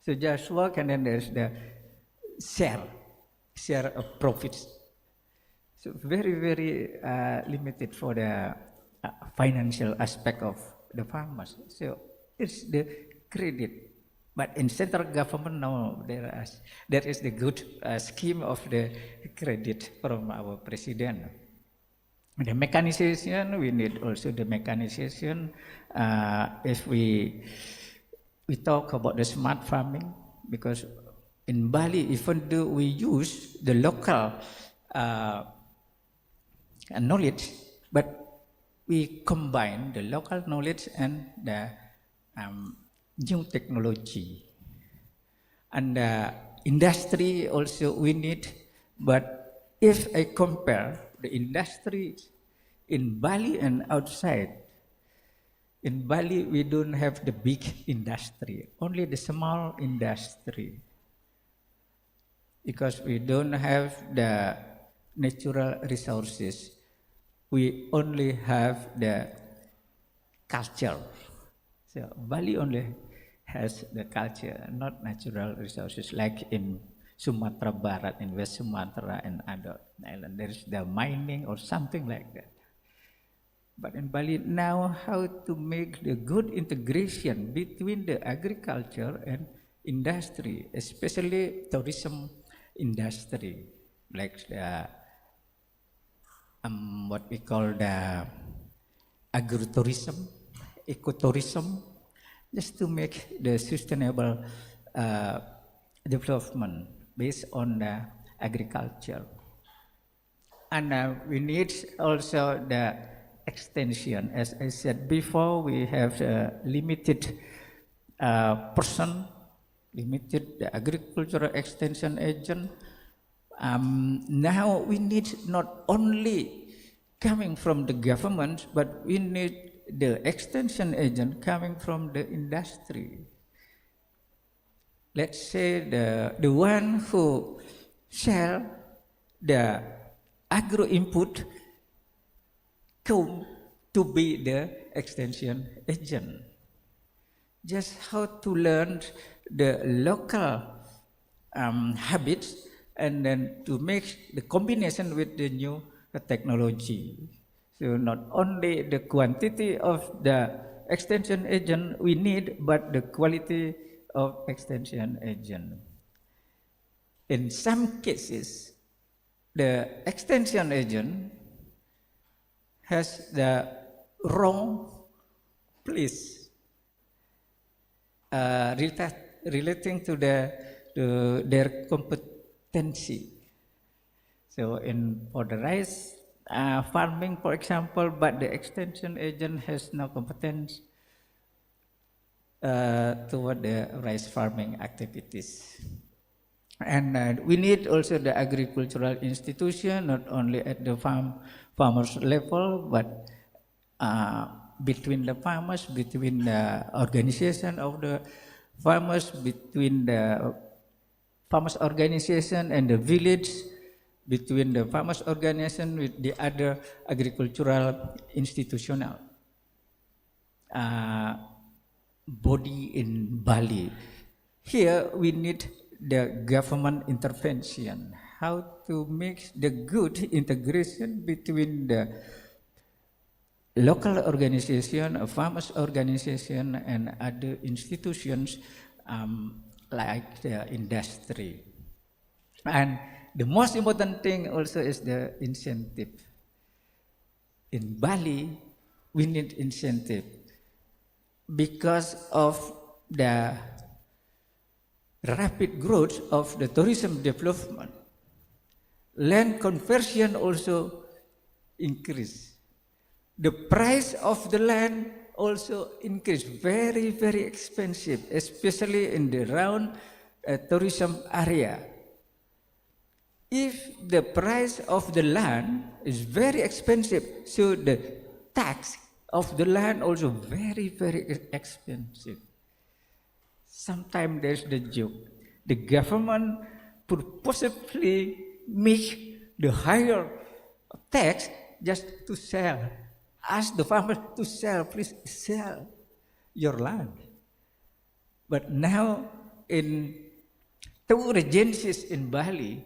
So just work, and then there's the share of profits. So very, very limited for the financial aspect of the farmers. So it's the credit. But in central government, no, there is the good scheme of the credit from our president. The mechanization, we need also the mechanization. If we talk about the smart farming, because in Bali, even though we use the local knowledge, but we combine the local knowledge and the new technology. And industry also we need, but if I compare the industry in Bali and outside, in Bali we don't have the big industry, only the small industry. Because we don't have the natural resources, we only have the culture. So Bali only has the culture, not natural resources, like in Sumatra Barat, in West Sumatra and other islands. There is the mining or something like that. But in Bali now, how to make the good integration between the agriculture and industry, especially tourism industry, like the what we call the agritourism, ecotourism, just to make the sustainable development based on the agriculture. And we need also the extension. As I said before, we have a limited person, limited the agricultural extension agent. Now we need not only coming from the government, but we need the extension agent coming from the industry. Let's say the one who sell the agro input come to be the extension agent. Just how to learn the local habits and then to make the combination with the new technology. So not only the quantity of the extension agent we need, but the quality of extension agent. In some cases, the extension agent has the wrong place relating to their competency. So for the rice farming, for example, but the extension agent has no competence toward the rice farming activities. And we need also the agricultural institution, not only at the farmers level, but between the farmers, between the organization of the farmers, between the farmers organization and the village, between the farmers organization with the other agricultural institutional body in Bali. Here we need the government intervention, how to make the good integration between the local organization, farmers organization, and other institutions like the industry. And the most important thing also is the incentive. In Bali, we need incentive because of the rapid growth of the tourism development. Land conversion also increased. The price of the land also increased, very, very expensive, especially in the round tourism area. If the price of the land is very expensive, so the tax of the land also very, very expensive. Sometimes there's the joke. The government purposefully make the higher tax just to sell. Ask the farmers to sell, please sell your land. But now in two regencies in Bali,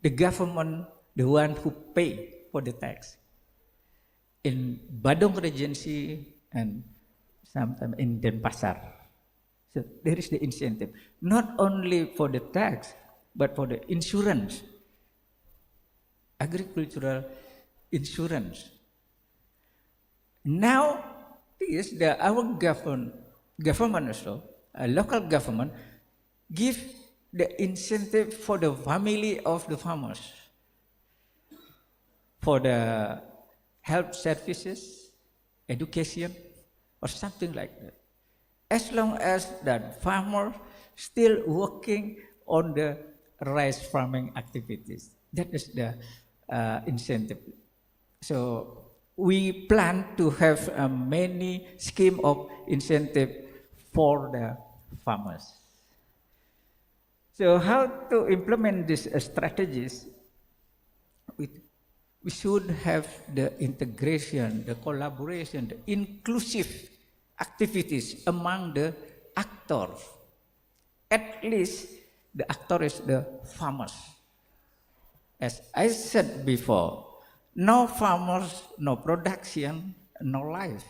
the government, the one who pay for the tax. In Badung Regency and sometimes in Denpasar. So there is the incentive, not only for the tax, but for the insurance, agricultural insurance. Now, our government also, local government, give the incentive for the family of the farmers, for the health services, education, or something like that. As long as that farmer still working on the rice farming activities, that is the incentive. So we plan to have many scheme of incentive for the farmers. So how to implement these strategies? We should have the integration, the collaboration, the inclusive activities among the actors. At least the actor is the farmers. As I said before, no farmers, no production, no life.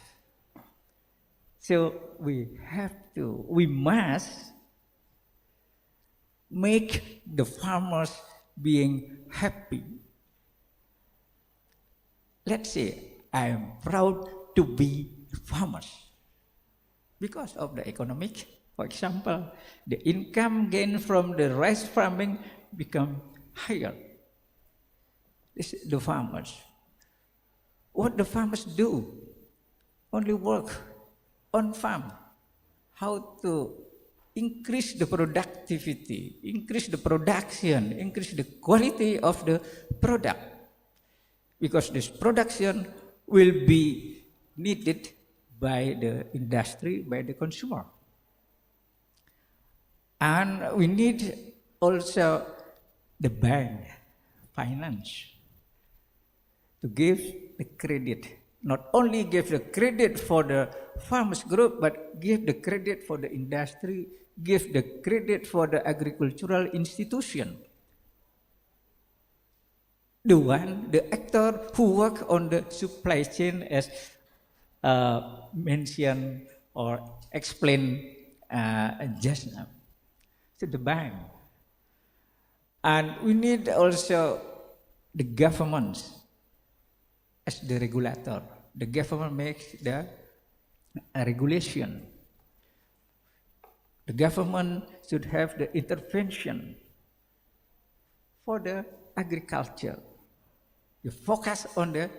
So we must make the farmers being happy. Let's say I am proud to be farmers because of the economic. For example, the income gained from the rice farming become higher. This is the farmers. What the farmers do? Only work on farm. How to increase the productivity, increase the production, increase the quality of the product. Because this production will be needed by the industry, by the consumer. And we need also the bank, finance, to give the credit, not only give the credit for the farmers group, but give the credit for the industry, give the credit for the agricultural institution. The actor who work on the supply chain as mentioned or explained just now. So the bank. And we need also the governments as the regulator. The government makes the regulation. The government should have the intervention for the agriculture. You focus on the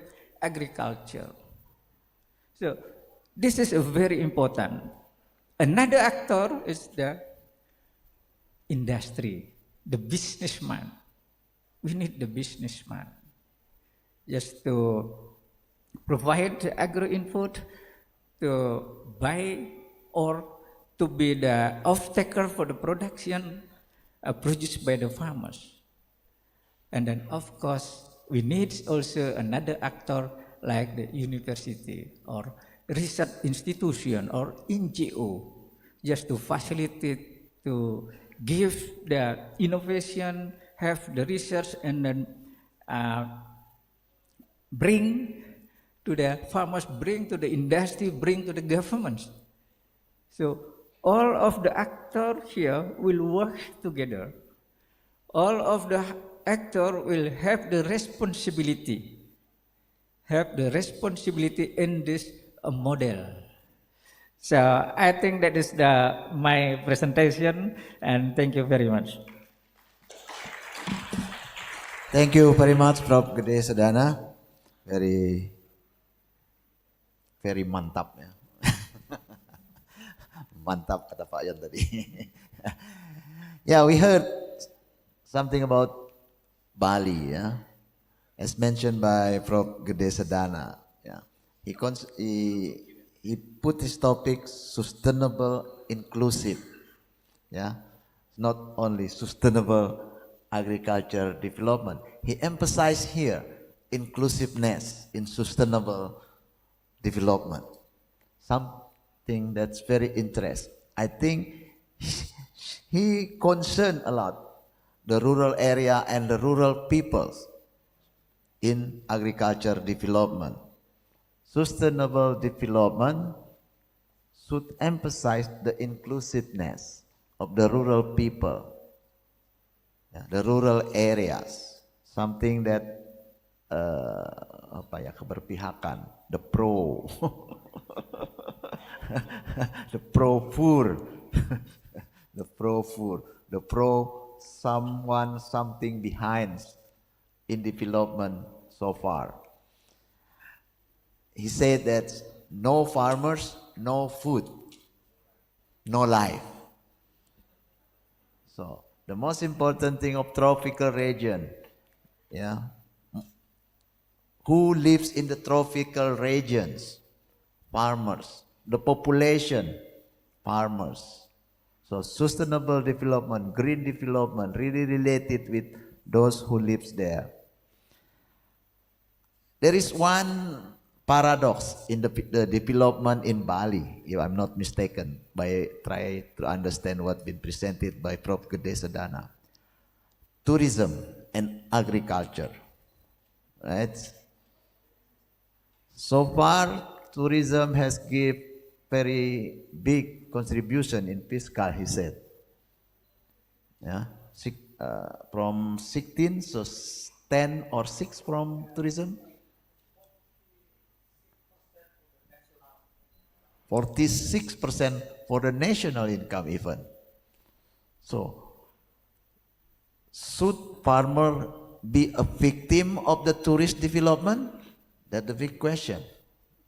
agriculture. So this is a very important. Another actor is the industry, the businessman. We need the businessman just to provide the agro-input, to buy or to be the off-taker for the production produced by the farmers. And then, of course, we need also another actor like the university or research institution or NGO, just to facilitate, to give the innovation, have the research, and then bring to the farmers, bring to the industry, bring to the governments. So all of the actors here will work together. All of the actors will have the responsibility in this model. So I think that is my presentation, and thank you very much. Thank you very much, Prof. Gede Sedana. Very mantap ya. Mantap kata Pak Yan tadi. Yeah, we heard something about Bali, yeah, as mentioned by Prof. Gede Sedana. Yeah, he put his topic sustainable, inclusive. Yeah, not only sustainable agriculture development. He emphasized here inclusiveness in sustainable development. Something that's very interesting. I think he concerned a lot the rural area and the rural peoples in agriculture development. Sustainable development should emphasize the inclusiveness of the rural people, the rural areas, something that keberpihakan, the pro, the pro-poor, the pro-poor, the pro someone, something behind in development so far. He said that no farmers, no food, no life. So the most important thing of tropical region, yeah, who lives in the tropical regions? Farmers. The population, farmers. So sustainable development, green development, really related with those who lives there. There is one paradox in the development in Bali, if I'm not mistaken, by try to understand what's been presented by Prof. Gede Sedana. Tourism and agriculture, right? So far, tourism has given very big contribution in fiscal, he said. Yeah, from 16, so 10 or 6 from tourism. 46% for the national income even. So, should farmer be a victim of the tourist development? That's the big question,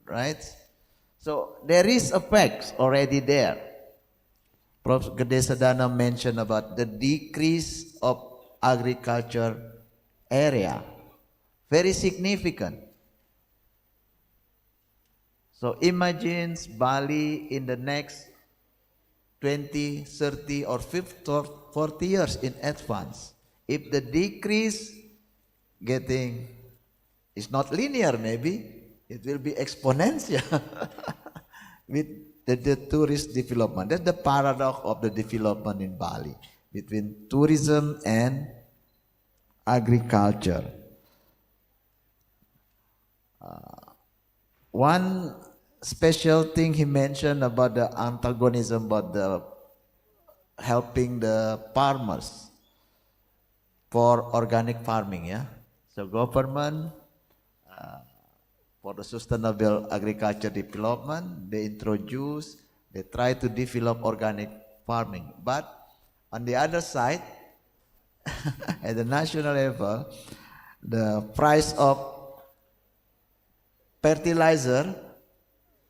right? So, there is effects already there. Prof. Gede Sedana mentioned about the decrease of agriculture area. Very significant. So imagine Bali in the next 20, 30 or 50 or 40 years in advance. If the decrease getting, it's not linear maybe, it will be exponential with the tourist development. That's the paradox of the development in Bali between tourism and agriculture. One special thing he mentioned about the antagonism, about the helping the farmers for organic farming, yeah. So government for the sustainable agriculture development, they try to develop organic farming. But on the other side, at the national level, the price of fertilizer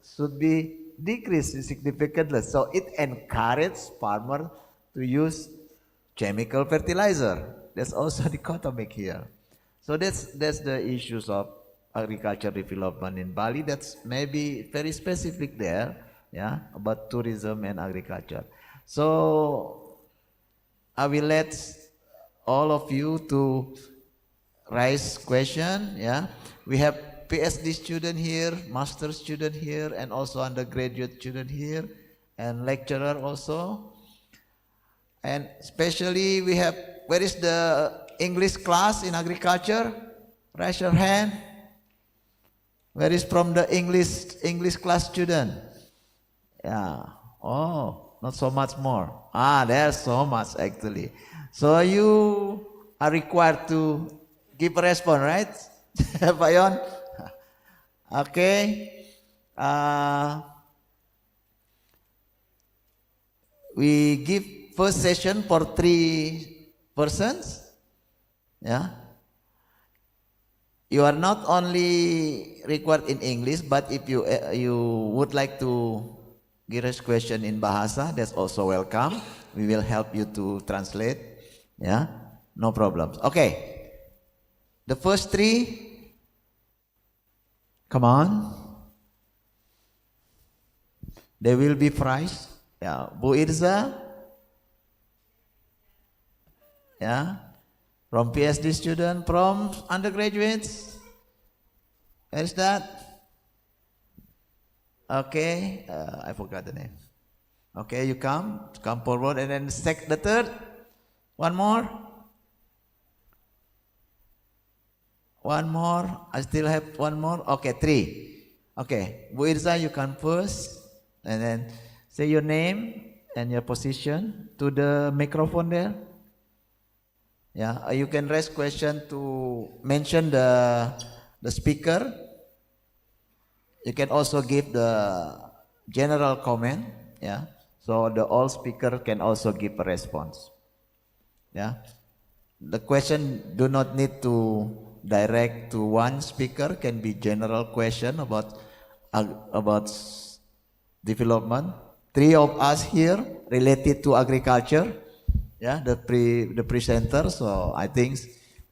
should be decreased significantly. So it encourages farmers to use chemical fertilizer. That's also dichotomic here. So that's the issues of agriculture development in Bali. That's maybe very specific there, yeah, about tourism and agriculture. So I will let all of you to raise question, yeah. We have PhD student here, master student here, and also undergraduate student here, and lecturer also. And especially we have, where is the English class in agriculture? Raise your hand. Where is from the English class student? Yeah. Oh, not so much more. There's so much actually. So you are required to give a response, right? Pak Yon? Okay. We give first session for 3 persons. Yeah. You are not only required in English, but if you would like to give us question in Bahasa, that's also welcome. We will help you to translate. Yeah, no problems. Okay. The first 3, come on. They will be prized. Yeah, Bu Irza. Yeah, from PhD student, from undergraduates. Where is that? Okay, I forgot the name. Okay, you come forward, and then the third. One more. One more. I still have one more. Okay, 3. Okay, Bu Irza, you come first, and then say your name and your position to the microphone there. Yeah, you can raise question to mention the speaker. You can also give the general comment. Yeah, so the all speaker can also give a response. Yeah, the question do not need to direct to one speaker. Can be general question about development. 3 of us here related to agriculture. Yeah, the presenter. So I think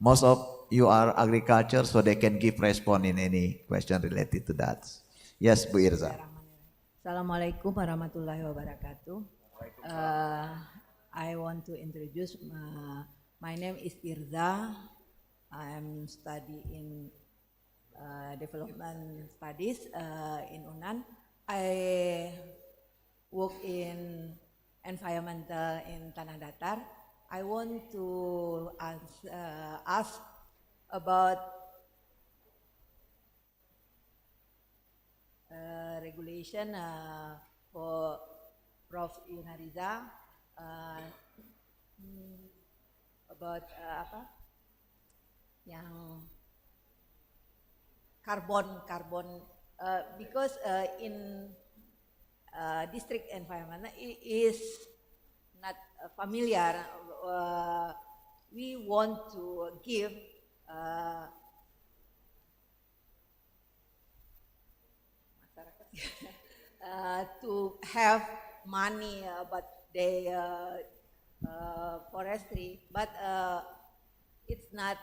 most of you are agriculture, so they can give response in any question related to that. Yes, Bu Irza. Assalamualaikum warahmatullahi wabarakatuh. I want to introduce, my name is Irza. I'm studying development studies in UNAND. I work in environmental in Tanah Datar. I want to ask about regulation for Prof. Yunariza about yang carbon because in district environment is not familiar. We want to give to have money about the forestry, but it's not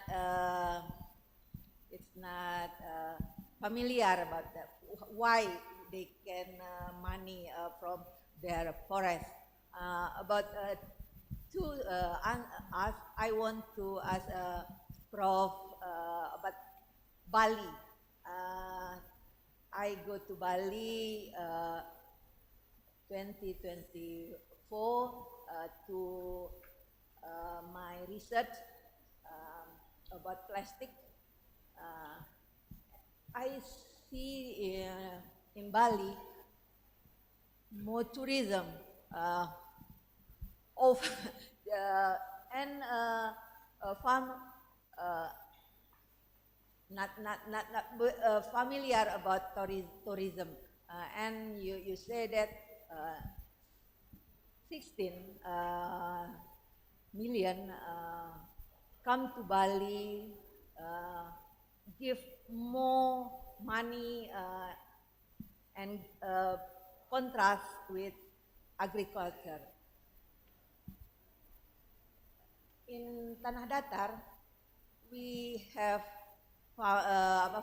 familiar about that. Why they can money from their forest? I want to ask Prof. about Bali. I go to Bali 2024 to my research about plastic. I see in Bali more tourism of and farm not familiar about tourism, and you say that 16 million come to Bali, give more money and contrast with agriculture. In Tanah Datar, we have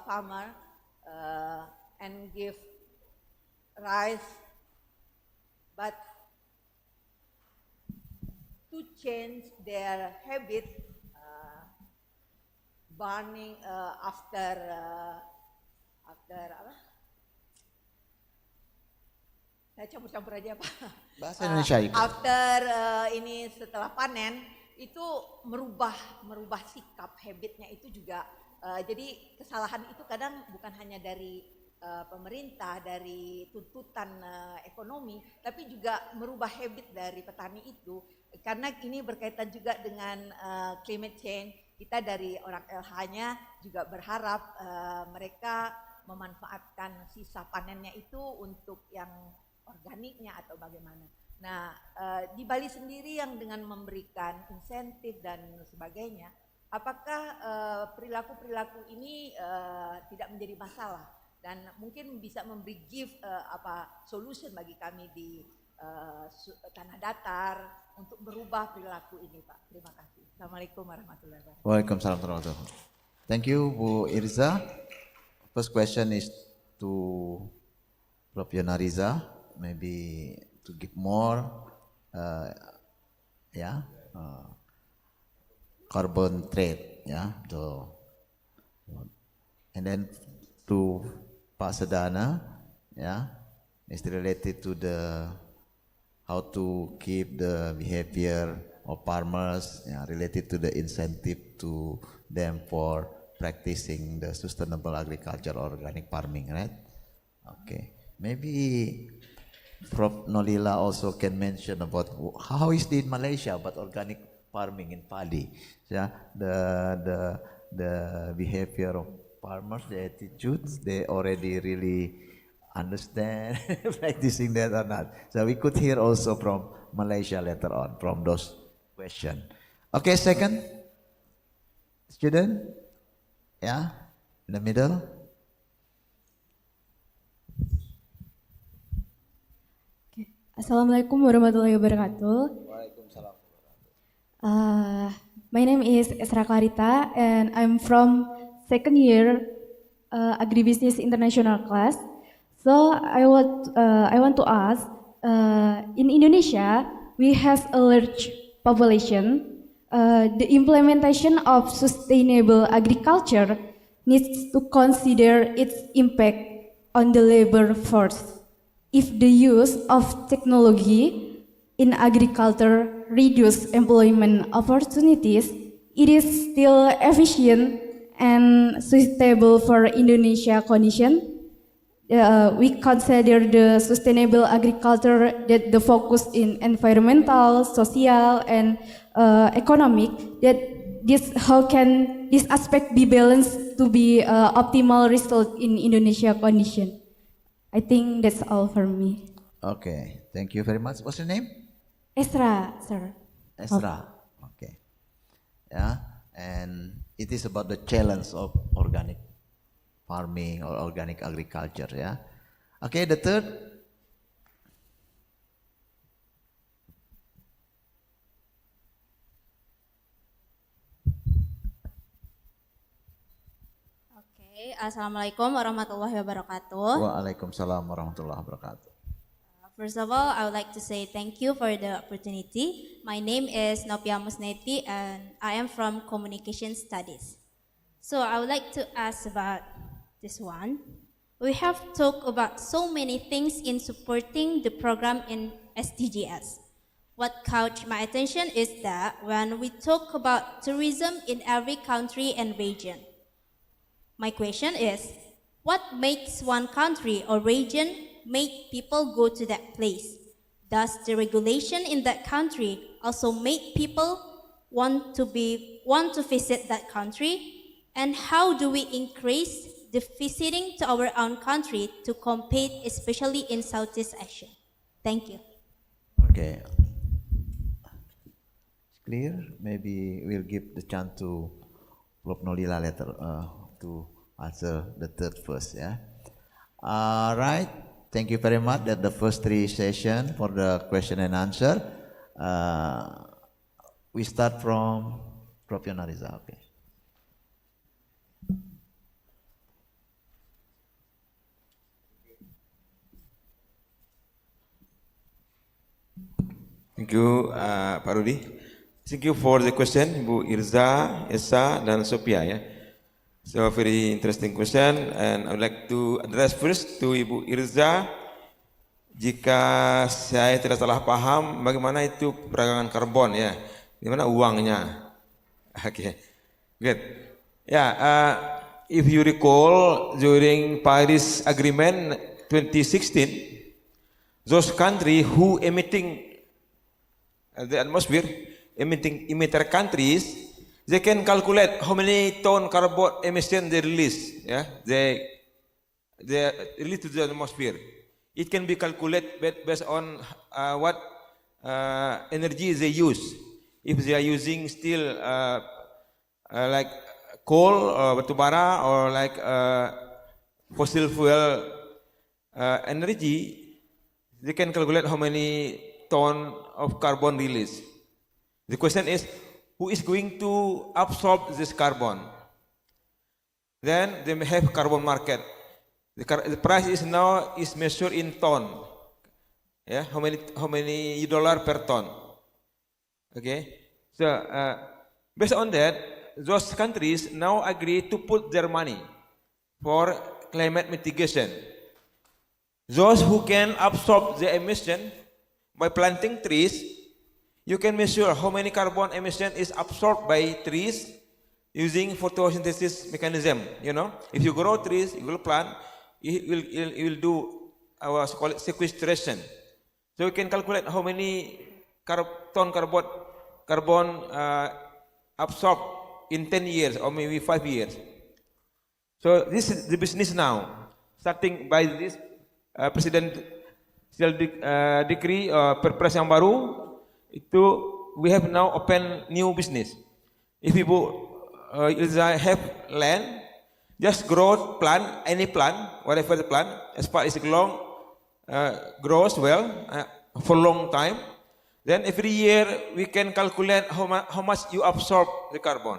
farmer and give rice, but to change their habit, burning after apa? Saya campur-campur aja Pak. Bahasa Indonesia ikut. After ini setelah panen itu merubah sikap, habitnya itu juga. Jadi kesalahan itu kadang bukan hanya dari pemerintah, dari tuntutan ekonomi, tapi juga merubah habit dari petani itu. Karena ini berkaitan juga dengan climate change. Kita dari orang LH-nya juga berharap mereka memanfaatkan sisa panennya itu untuk yang organiknya atau bagaimana. Nah, di Bali sendiri yang dengan memberikan insentif dan sebagainya, apakah perilaku-perilaku ini tidak menjadi masalah dan mungkin bisa memberi solution bagi kami di Tanah Datar untuk merubah perilaku ini, Pak. Terima kasih. Assalamualaikum warahmatullahi wabarakatuh. Waalaikumsalam warahmatullahi wabarakatuh. Thank you, Bu Irza. First question is to Prof. Yonariza, maybe to give more, carbon trade, and then to Pak Sedana, it's related to the how to keep the behavior of farmers, related to the incentive to them for practicing the sustainable agriculture or organic farming, right? Okay, maybe Prof. Nolila also can mention about how is it in Malaysia about organic farming in Padi. The behavior of farmers, the attitudes, they already really understand practicing that or not. So we could hear also from Malaysia later on from those questions. Okay, second student, in the middle. Assalamualaikum warahmatullahi wabarakatuh. Waalaikumsalam. My name is Esra Clarita and I'm from second year agribusiness international class. So I want to ask, in Indonesia we have a large population. The implementation of sustainable agriculture needs to consider its impact on the labor force. If the use of technology in agriculture reduce employment opportunities, it is still efficient and suitable for Indonesia condition. We consider the sustainable agriculture that the focus in environmental, social, and economic. That how can this aspect be balanced to be optimal result in Indonesia condition? I think that's all for me. Okay, thank you very much. What's your name? Esra, sir. Esra. Okay. And it is about the challenge of organic farming or organic agriculture, Okay, the third. Okay, Assalamualaikum warahmatullahi wabarakatuh. Waalaikumsalam warahmatullahi wabarakatuh. First of all, I would like to say thank you for the opportunity. My name is Nopia Musneti and I am from Communication Studies. So I would like to ask about this one. We have talked about so many things in supporting the program in SDGs. What caught my attention is that when we talk about tourism in every country and region, my question is, what makes one country or region make people go to that place? Does the regulation in that country also make people want to visit that country? And how do we increase the visiting to our own country to compete, especially in Southeast Asia? Thank you. Okay. It's clear? Maybe we'll give the chance to Prof. Nolila later to answer the third first, yeah? All right. Thank you very much. That's the first three sessions for the question and answer. We start from Prof. Yonariza, okay. Thank you, Pak Rudi. Thank you for the question, Ibu Irza, Esa, dan Sophia. Ya. So very interesting question, and I would like to address first to Ibu Irza. Jika saya tidak salah paham, bagaimana itu perdagangan karbon ya? Di mana uangnya? Okay, good. If you recall during Paris Agreement 2016, those countries who emitting the atmosphere, emitter countries, they can calculate how many ton carbon emission they release. Yeah, they release to the atmosphere. It can be calculated based on what energy they use. If they are using still like coal or batubara or like fossil fuel energy, they can calculate how many ton of carbon release. The question is, who is going to absorb this carbon? Then they may have carbon market. The price is now measured in ton. Yeah, how many dollar per ton? Okay, so based on that, those countries now agree to put their money for climate mitigation. Those who can absorb the emission by planting trees, you can measure how many carbon emission is absorbed by trees using photosynthesis mechanism. You know, if you grow trees, you will plant, it will do our sequestration. So we can calculate how many ton carbon absorbed in 10 years or maybe 5 years. So this is the business now, starting by this President decree perpres yang baru itu, we have now open new business. If people have land, just grow plant, any plant, whatever the plant, as far as it long grows well for long time, then every year we can calculate how much you absorb the carbon,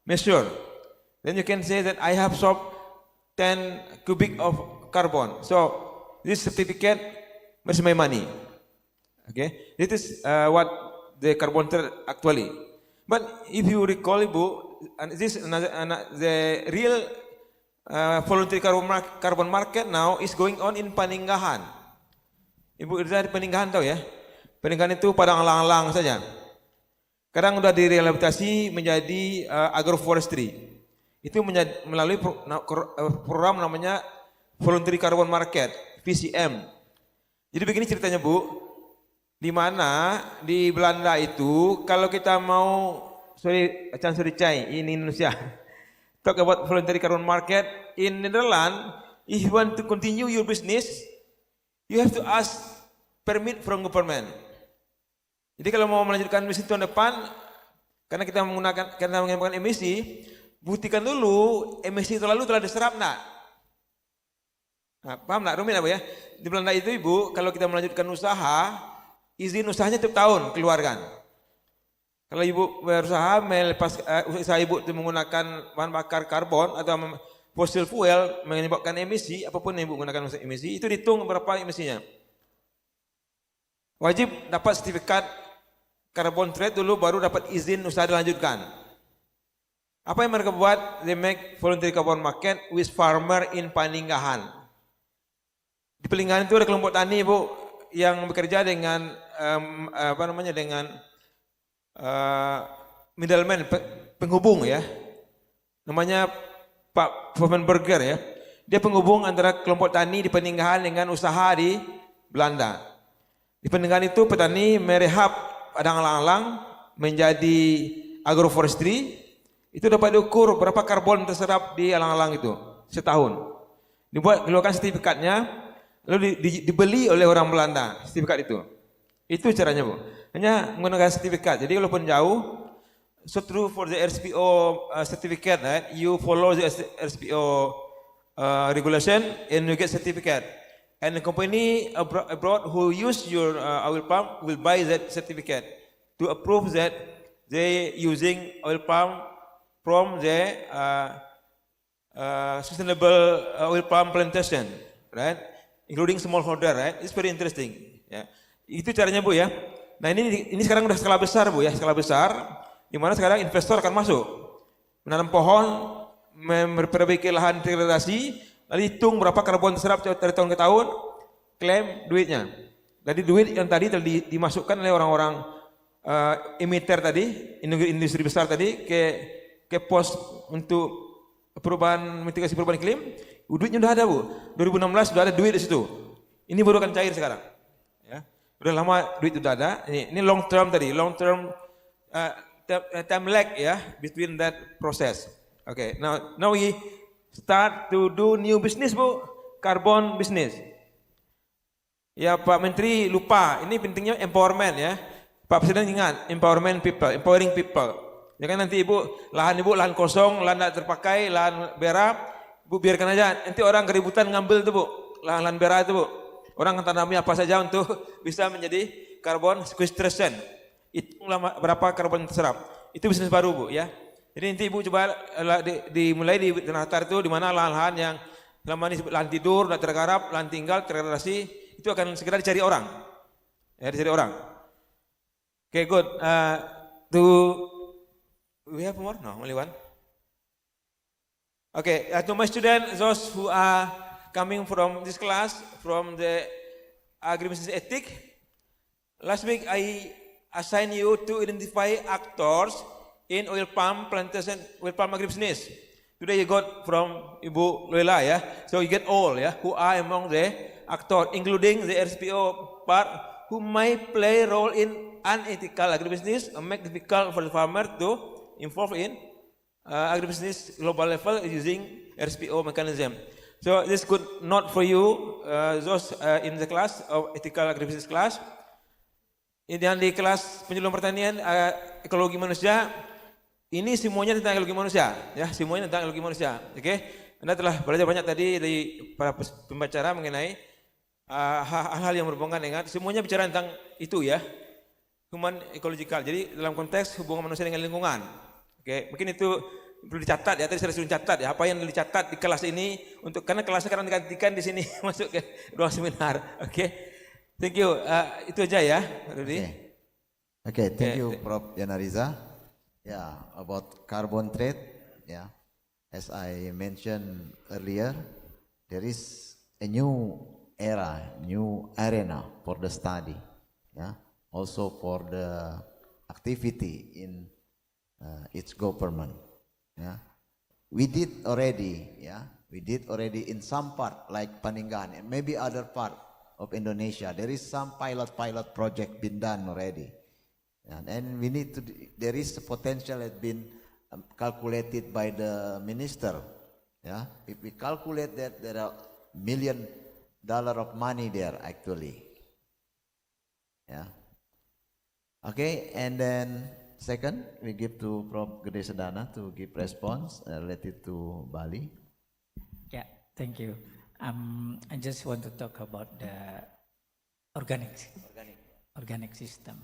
measure. Then you can say that I have absorbed 10 cubic of carbon. So this certificate, where's my money? Okay, this is what the carbon trade actually. But if you recall, Ibu, and this the real voluntary carbon market now is going on in Paninggahan. Ibu Irza di Paninggahan tahu ya? Paninggahan itu padang alang-alang saja. Sekarang sudah direhabilitasi menjadi agroforestry. Itu melalui program namanya Voluntary Carbon Market, VCM. Jadi begini ceritanya, Bu, di mana di Belanda itu kalau kita mau, Chan Suricai in Indonesia, talk about voluntary carbon market in Netherlands. If you want to continue your business, you have to ask permit from government. Jadi kalau mau melanjutkan bisnis tahun depan, karena kita menggunakan emisi, buktikan dulu emisi itu lalu telah diserap enggak. Nah, paham enggak, rumit apa ya? Di Belanda itu, Ibu, kalau kita melanjutkan usaha, izin usahanya tiap tahun keluarkan. Kalau Ibu berusaha melepas usaha Ibu itu menggunakan bahan bakar karbon atau fossil fuel menyebabkan emisi, apapun yang Ibu gunakan emisi, itu dihitung berapa emisinya. Wajib dapat sertifikat carbon trade dulu, baru dapat izin usaha dilanjutkan. Apa yang mereka buat? They make voluntary carbon market with farmer in Paninggahan. Di Paninggahan itu ada kelompok tani, Bu, yang bekerja dengan dengan middleman, penghubung ya. Namanya Pak Burger ya. Dia penghubung antara kelompok tani di Paninggahan dengan usaha di Belanda. Di Paninggahan itu petani merehab padang alang-alang menjadi agroforestry. Itu dapat diukur berapa karbon terserap di alang-alang itu setahun. Dikeluarkan sertifikatnya, lalu dibeli oleh orang Belanda sertifikat itu. Itu caranya, Bu. Hanya menggunakan sertifikat. Jadi walaupun jauh, so true for the RSPO certificate, right? You follow the RSPO regulation and you get certificate. And the company abroad who use your oil palm will buy that certificate to approve that they using oil palm from the sustainable oil palm plantation, right? Including smallholder, right? It's very interesting. Ya. Itu caranya, Bu ya. Nah ini sekarang udah skala besar, Bu ya, skala besar. Di mana sekarang investor akan masuk, menanam pohon, memperbaiki lahan degradasi, lalu hitung berapa karbon terserap dari tahun ke tahun, klaim duitnya. Jadi duit yang tadi dimasukkan oleh orang-orang emiter tadi, industri besar tadi ke pos untuk mitigasi perubahan iklim, duitnya udah ada, Bu. 2016 sudah ada duit di situ. Ini baru akan cair sekarang. Ya. Udah lama duit udah ada. Ini long term tadi, long term time lag ya between that process. Okay, now we start to do new business, Bu. Carbon business. Ya Pak Menteri lupa, ini pentingnya empowerment ya. Pak Presiden ingat, empowering people. Ya kan nanti Ibu, lahan kosong, lahan tidak terpakai, lahan berak, Bu biarkan aja. Nanti orang keributan ngambil itu, Bu, lahan berak itu, Bu. Orang tanamnya apa saja untuk bisa menjadi carbon sequestration. Hitunglah berapa karbon terserap. Itu bisnis baru, Bu, ya. Jadi nanti Ibu coba dimulai di Ternate itu di mana lahan-lahan yang selama ini lahan tidur, tidak tergarap, lahan tinggal, terdegradasi, itu akan segera dicari orang. Ya, dicari orang. Okay, good. We have more? No, only one. Okay, to my students, those who are coming from this class, from the agribusiness ethic, last week I assigned you to identify actors in oil palm plantation, oil palm agribusiness. Today you got from Ibu Loela, ya. So you get all, ya, who are among the actors, including the RSPO part, who might play a role in unethical agribusiness and make it difficult for the farmer to involved in agribusiness global level using RSPO mechanism. So this good not for you, those in the class of ethical agribusiness class. Yang di kelas penyuluhan pertanian ekologi manusia, ini semuanya tentang ekologi manusia, ya, semuanya tentang ekologi manusia. Oke, Anda telah belajar banyak tadi dari para pembicara mengenai hal-hal yang berhubungan dengan semuanya bicara tentang itu ya, human ecological. Jadi dalam konteks hubungan manusia dengan lingkungan. Oke, mungkin itu perlu dicatat ya. Tadi saya suruh catat ya apa yang dicatat di kelas ini untuk karena kelasnya sekarang digantikan di sini masuk ke ruang seminar. Oke, thank you. Itu aja ya, Rudy. Okay, thank you, Prof. Yanariza. Yeah, about carbon trade. Yeah, as I mentioned earlier, there is a new era, new arena for the study. Yeah, also for the activity in its government. Yeah, we did already. Yeah, we did already in some part like Paninggahan and maybe other part of Indonesia. There is some pilot project been done already, and we need to. There is a potential that been calculated by the minister. Yeah, if we calculate that there are $1 million of money there actually. Yeah. Okay, and then. Second, we give to Prof. Gede Sedana to give response related to Bali. Yeah, thank you. I just want to talk about the organic system.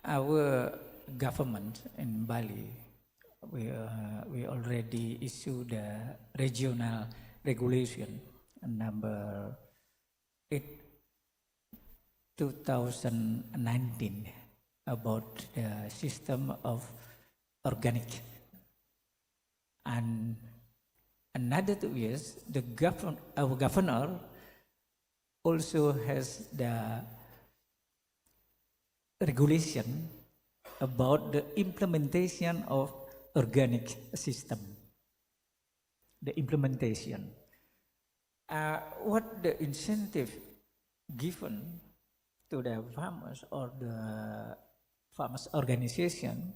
Our government in Bali, we already issued the regional regulation number 8 2019 about the system of organic And another 2 years, our governor also has the regulation about the implementation of organic system. The implementation. What the incentive given to the farmers or the farmers organization,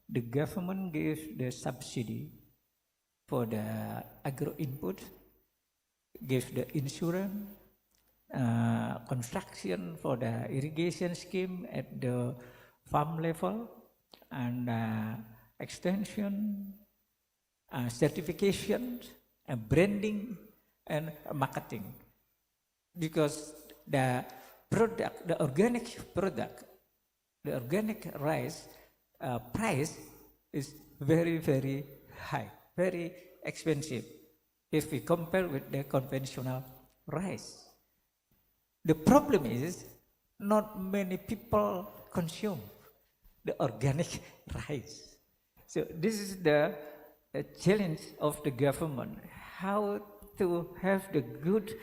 the government gives the subsidy for the agro input, gives the insurance, construction for the irrigation scheme at the farm level, and extension, certification, and branding, and marketing. Because the product, the organic product, the organic rice price is very, very high, very expensive if we compare with the conventional rice. The problem is not many people consume the organic rice. So this is the challenge of the government, how to have the good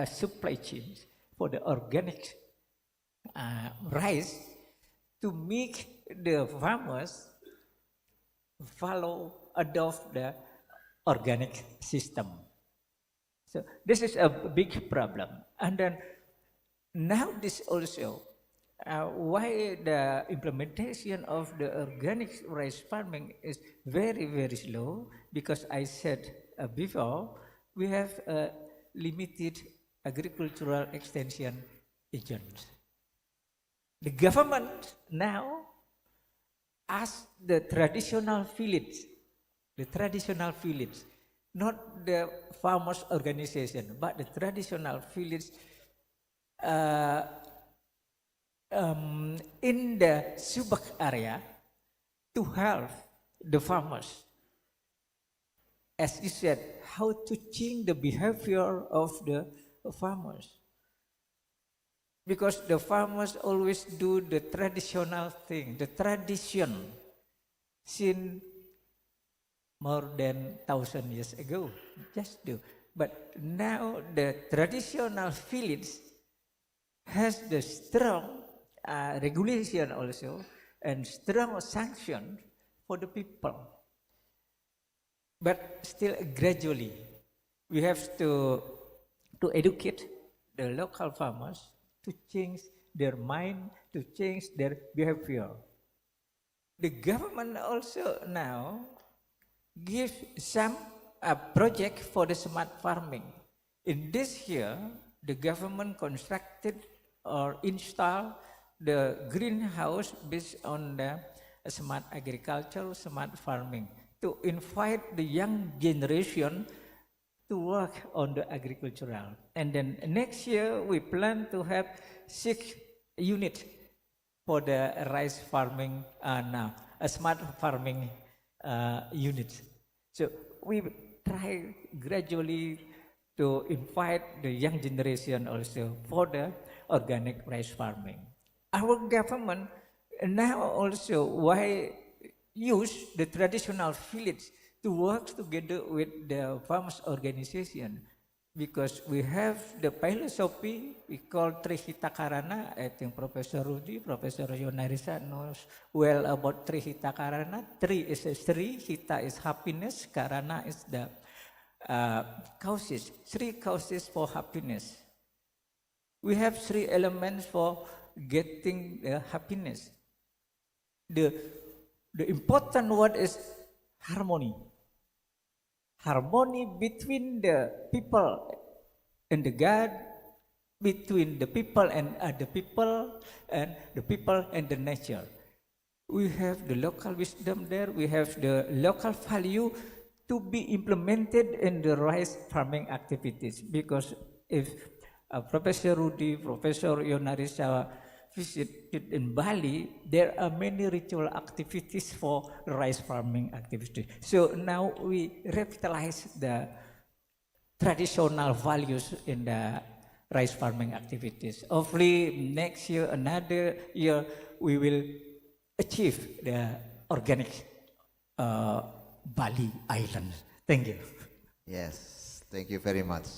supply chains for the organic rice to make the farmers adopt the organic system. So this is a big problem. And then now this also, why the implementation of the organic rice farming is very, very slow, because I said before, we have a limited agricultural extension agents. The government now asks the traditional village, not the farmers organization, but the traditional village in the Subak area to help the farmers. As you said, how to change the behavior of the farmers. Because the farmers always do the traditional thing, the tradition, since more than 1,000 years ago, just do. But now the traditional village has the strong regulation also and strong sanction for the people. But still gradually, we have to educate the local farmers to change their mind, to change their behavior. The government also now gives some project for the smart farming. In this year, the government constructed or installed the greenhouse based on the smart agriculture, smart farming, to invite the young generation to work on the agricultural. And then next year, we plan to have 6 units for the rice farming now, a smart farming unit. So we try gradually to invite the young generation also for the organic rice farming. Our government now also use the traditional village to work together with the farmers organization, because we have the philosophy we call Trihita Karana. I think Professor Rudy, Professor Yonarisa knows well about Trihita Karana. Tri is a Sri, Hita is happiness, Karana is the causes, 3 causes for happiness. We have 3 elements for getting happiness. The important one is harmony. Harmony between the people and the God, between the people and other people, and the people and the nature. We have the local wisdom there, we have the local value to be implemented in the rice farming activities. Because if Professor Rudy, Professor Yonarisa visited in Bali, there are many ritual activities for rice farming activities. So now we revitalize the traditional values in the rice farming activities. Hopefully next year, another year, we will achieve the organic Bali Island. Thank you. Yes, thank you very much,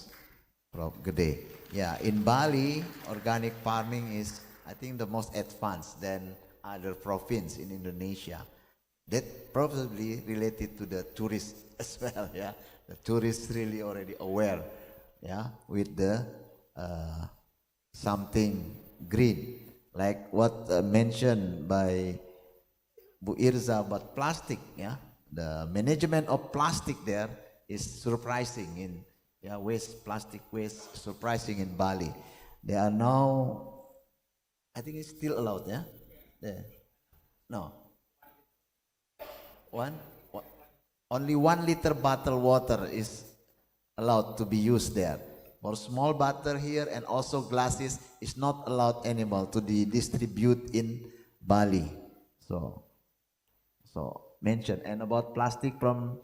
Prof. Gede. Yeah, in Bali, organic farming is, I think, the most advanced than other province in Indonesia. That probably related to the tourists as well. Yeah, the tourists really already aware. Yeah, with the something green, like what mentioned by Bu Irza about plastic. Yeah, the management of plastic there is surprising in plastic waste surprising in Bali. They are now, I think it's still allowed. Yeah, no, only 1 liter bottled water is allowed to be used there. For small bottle here and also glasses is not allowed anymore to be distribute in Bali. So mention, and about plastic from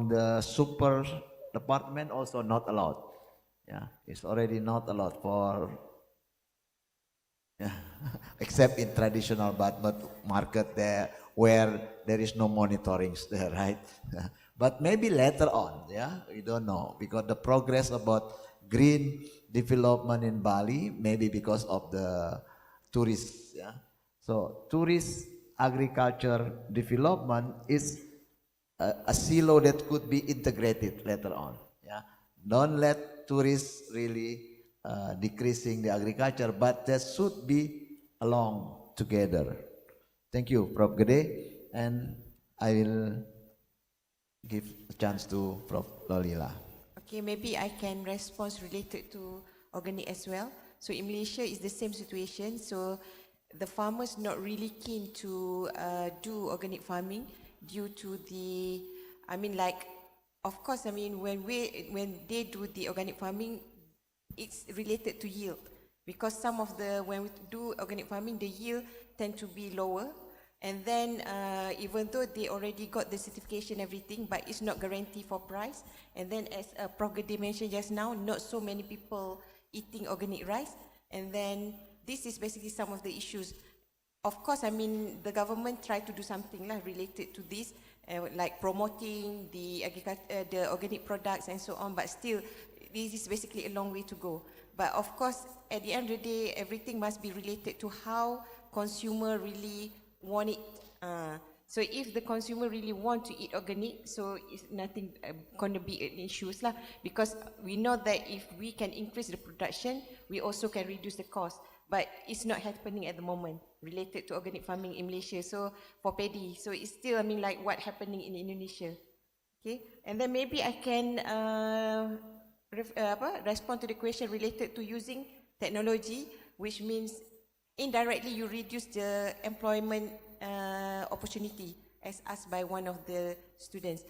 the super department also not allowed. Yeah, it's already not allowed for except in traditional but market there where there is no monitoring there, right? But maybe later on, yeah, we don't know, because the progress about green development in Bali, maybe because of the tourists, yeah. So tourist agriculture development is a silo that could be integrated later on. Yeah, don't let tourists really decreasing the agriculture, but that should be along together. Thank you, Prof. Gede, and I will give a chance to Prof. Lolila. Okay, maybe I can respond related to organic as well. So in Malaysia, it's the same situation. So the farmers not really keen to do organic farming due to the, of course, when they do the organic farming, it's related to yield, because when we do organic farming, the yield tend to be lower, and then even though they already got the certification, everything, but it's not guaranteed for price. And then as Prof. Gede mentioned just now, not so many people eating organic rice, and then this is basically some of the issues. Of course, the government tried to do something related to this, like promoting the organic products and so on, but still, this is basically a long way to go. But of course, at the end of the day, everything must be related to how consumer really want it. So if the consumer really want to eat organic, so it's nothing going to be an issue, because we know that if we can increase the production, we also can reduce the cost. But it's not happening at the moment related to organic farming in Malaysia. So for paddy, so it's still like what happening in Indonesia. Okay, and then maybe I can respond to the question related to using technology, which means indirectly you reduce the employment opportunity, as asked by one of the students.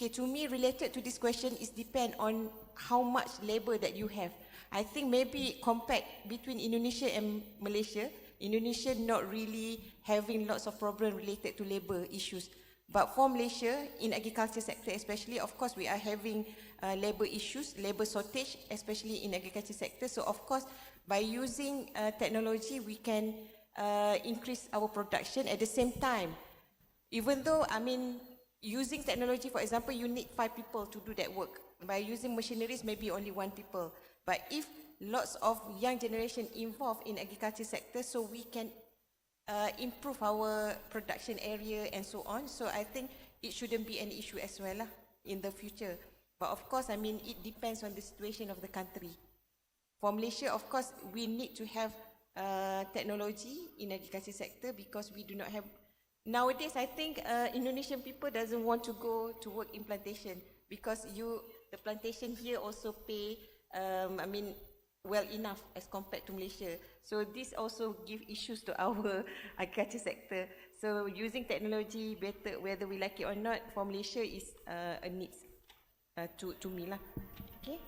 Okay, to me, related to this question, is depend on how much labor that you have. I think maybe compared between Indonesia and Malaysia, Indonesia not really having lots of problem related to labor issues. But for Malaysia, in agriculture sector especially, of course, we are having labor issues, labor shortage, especially in agriculture sector. So of course, by using technology, we can increase our production at the same time. Even though, using technology, for example, you need 5 people to do that work. By using machineries, maybe only 1 people. But if lots of young generation involved in agriculture sector, so we can improve our production area and so on. So I think it shouldn't be an issue as well in the future. But of course, it depends on the situation of the country. For Malaysia, of course, we need to have technology in agriculture sector, because we do not have. Nowadays, I think Indonesian people doesn't want to go to work in plantation, because the plantation here also pay, well enough as compared to Malaysia. So this also give issues to our agriculture sector. So using technology better, whether we like it or not, for Malaysia is a need to me lah. Okay.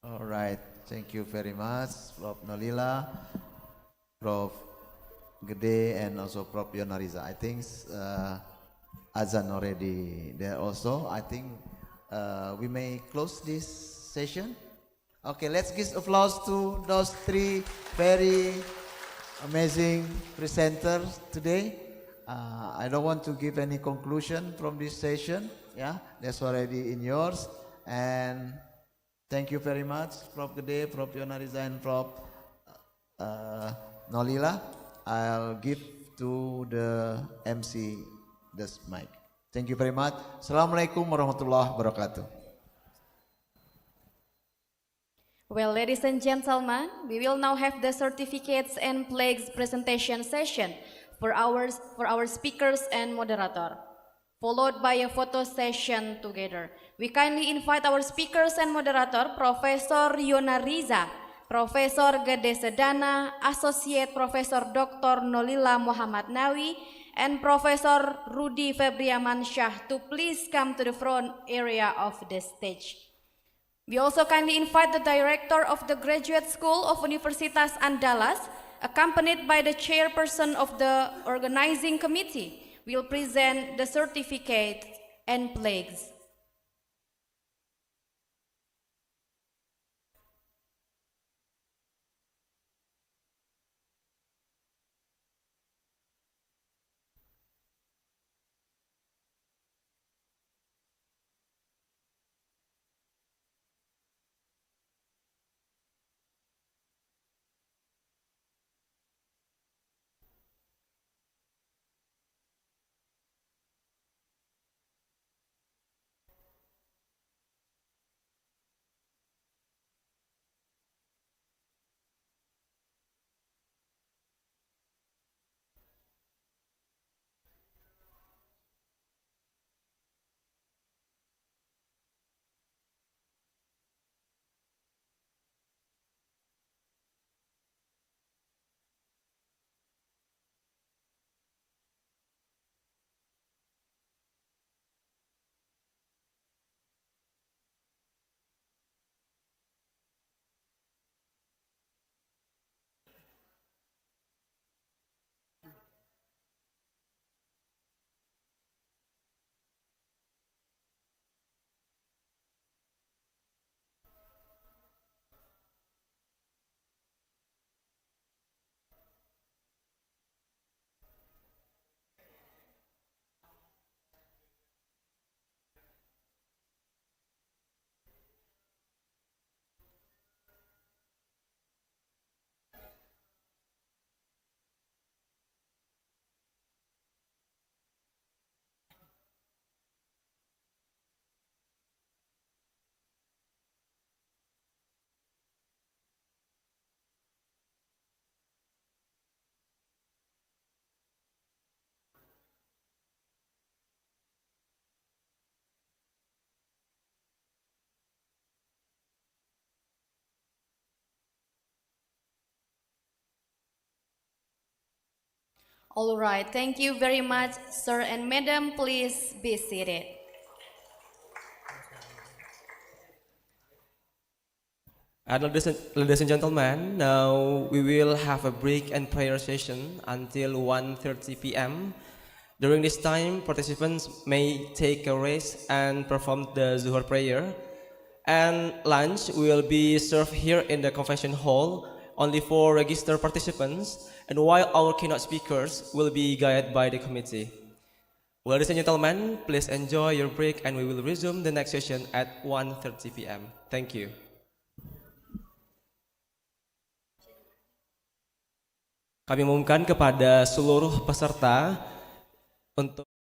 All right, thank you very much, Prof. Nolila, Prof. Gede, and also Prof. Yonariza. I think Azan already there also. I think we may close this session. Okay, let's give applause to those 3 very amazing presenters today. I don't want to give any conclusion from this session. Yeah, that's already in yours. And thank you very much, Prof. Gede, Prof. Yonariza, and Prof. Nolila. I'll give to the MC this mic. Thank you very much. Assalamualaikum warahmatullahi wabarakatuh. Well, ladies and gentlemen, we will now have the certificates and flags presentation session for our speakers and moderator, followed by a photo session together. We kindly invite our speakers and moderator, Professor Yonariza, Professor Gede Sedana, Associate Professor Dr. Nolila Muhammad Nawi, and Professor Rudy Febriaman Shah to please come to the front area of the stage. We also kindly invite the Director of the Graduate School of Universitas Andalas, accompanied by the Chairperson of the Organizing Committee, will present the certificates and flags. All right, thank you very much, sir and madam. Please be seated. And ladies and gentlemen, now we will have a break and prayer session until 1:30 p.m. During this time, participants may take a rest and perform the Zuhur prayer. And lunch will be served here in the convention hall only for registered participants, and while our keynote speakers will be guided by the committee. Ladies and gentlemen, please enjoy your break and we will resume the next session at 1:30 p.m. Thank you. Kami umumkan kepada seluruh peserta untuk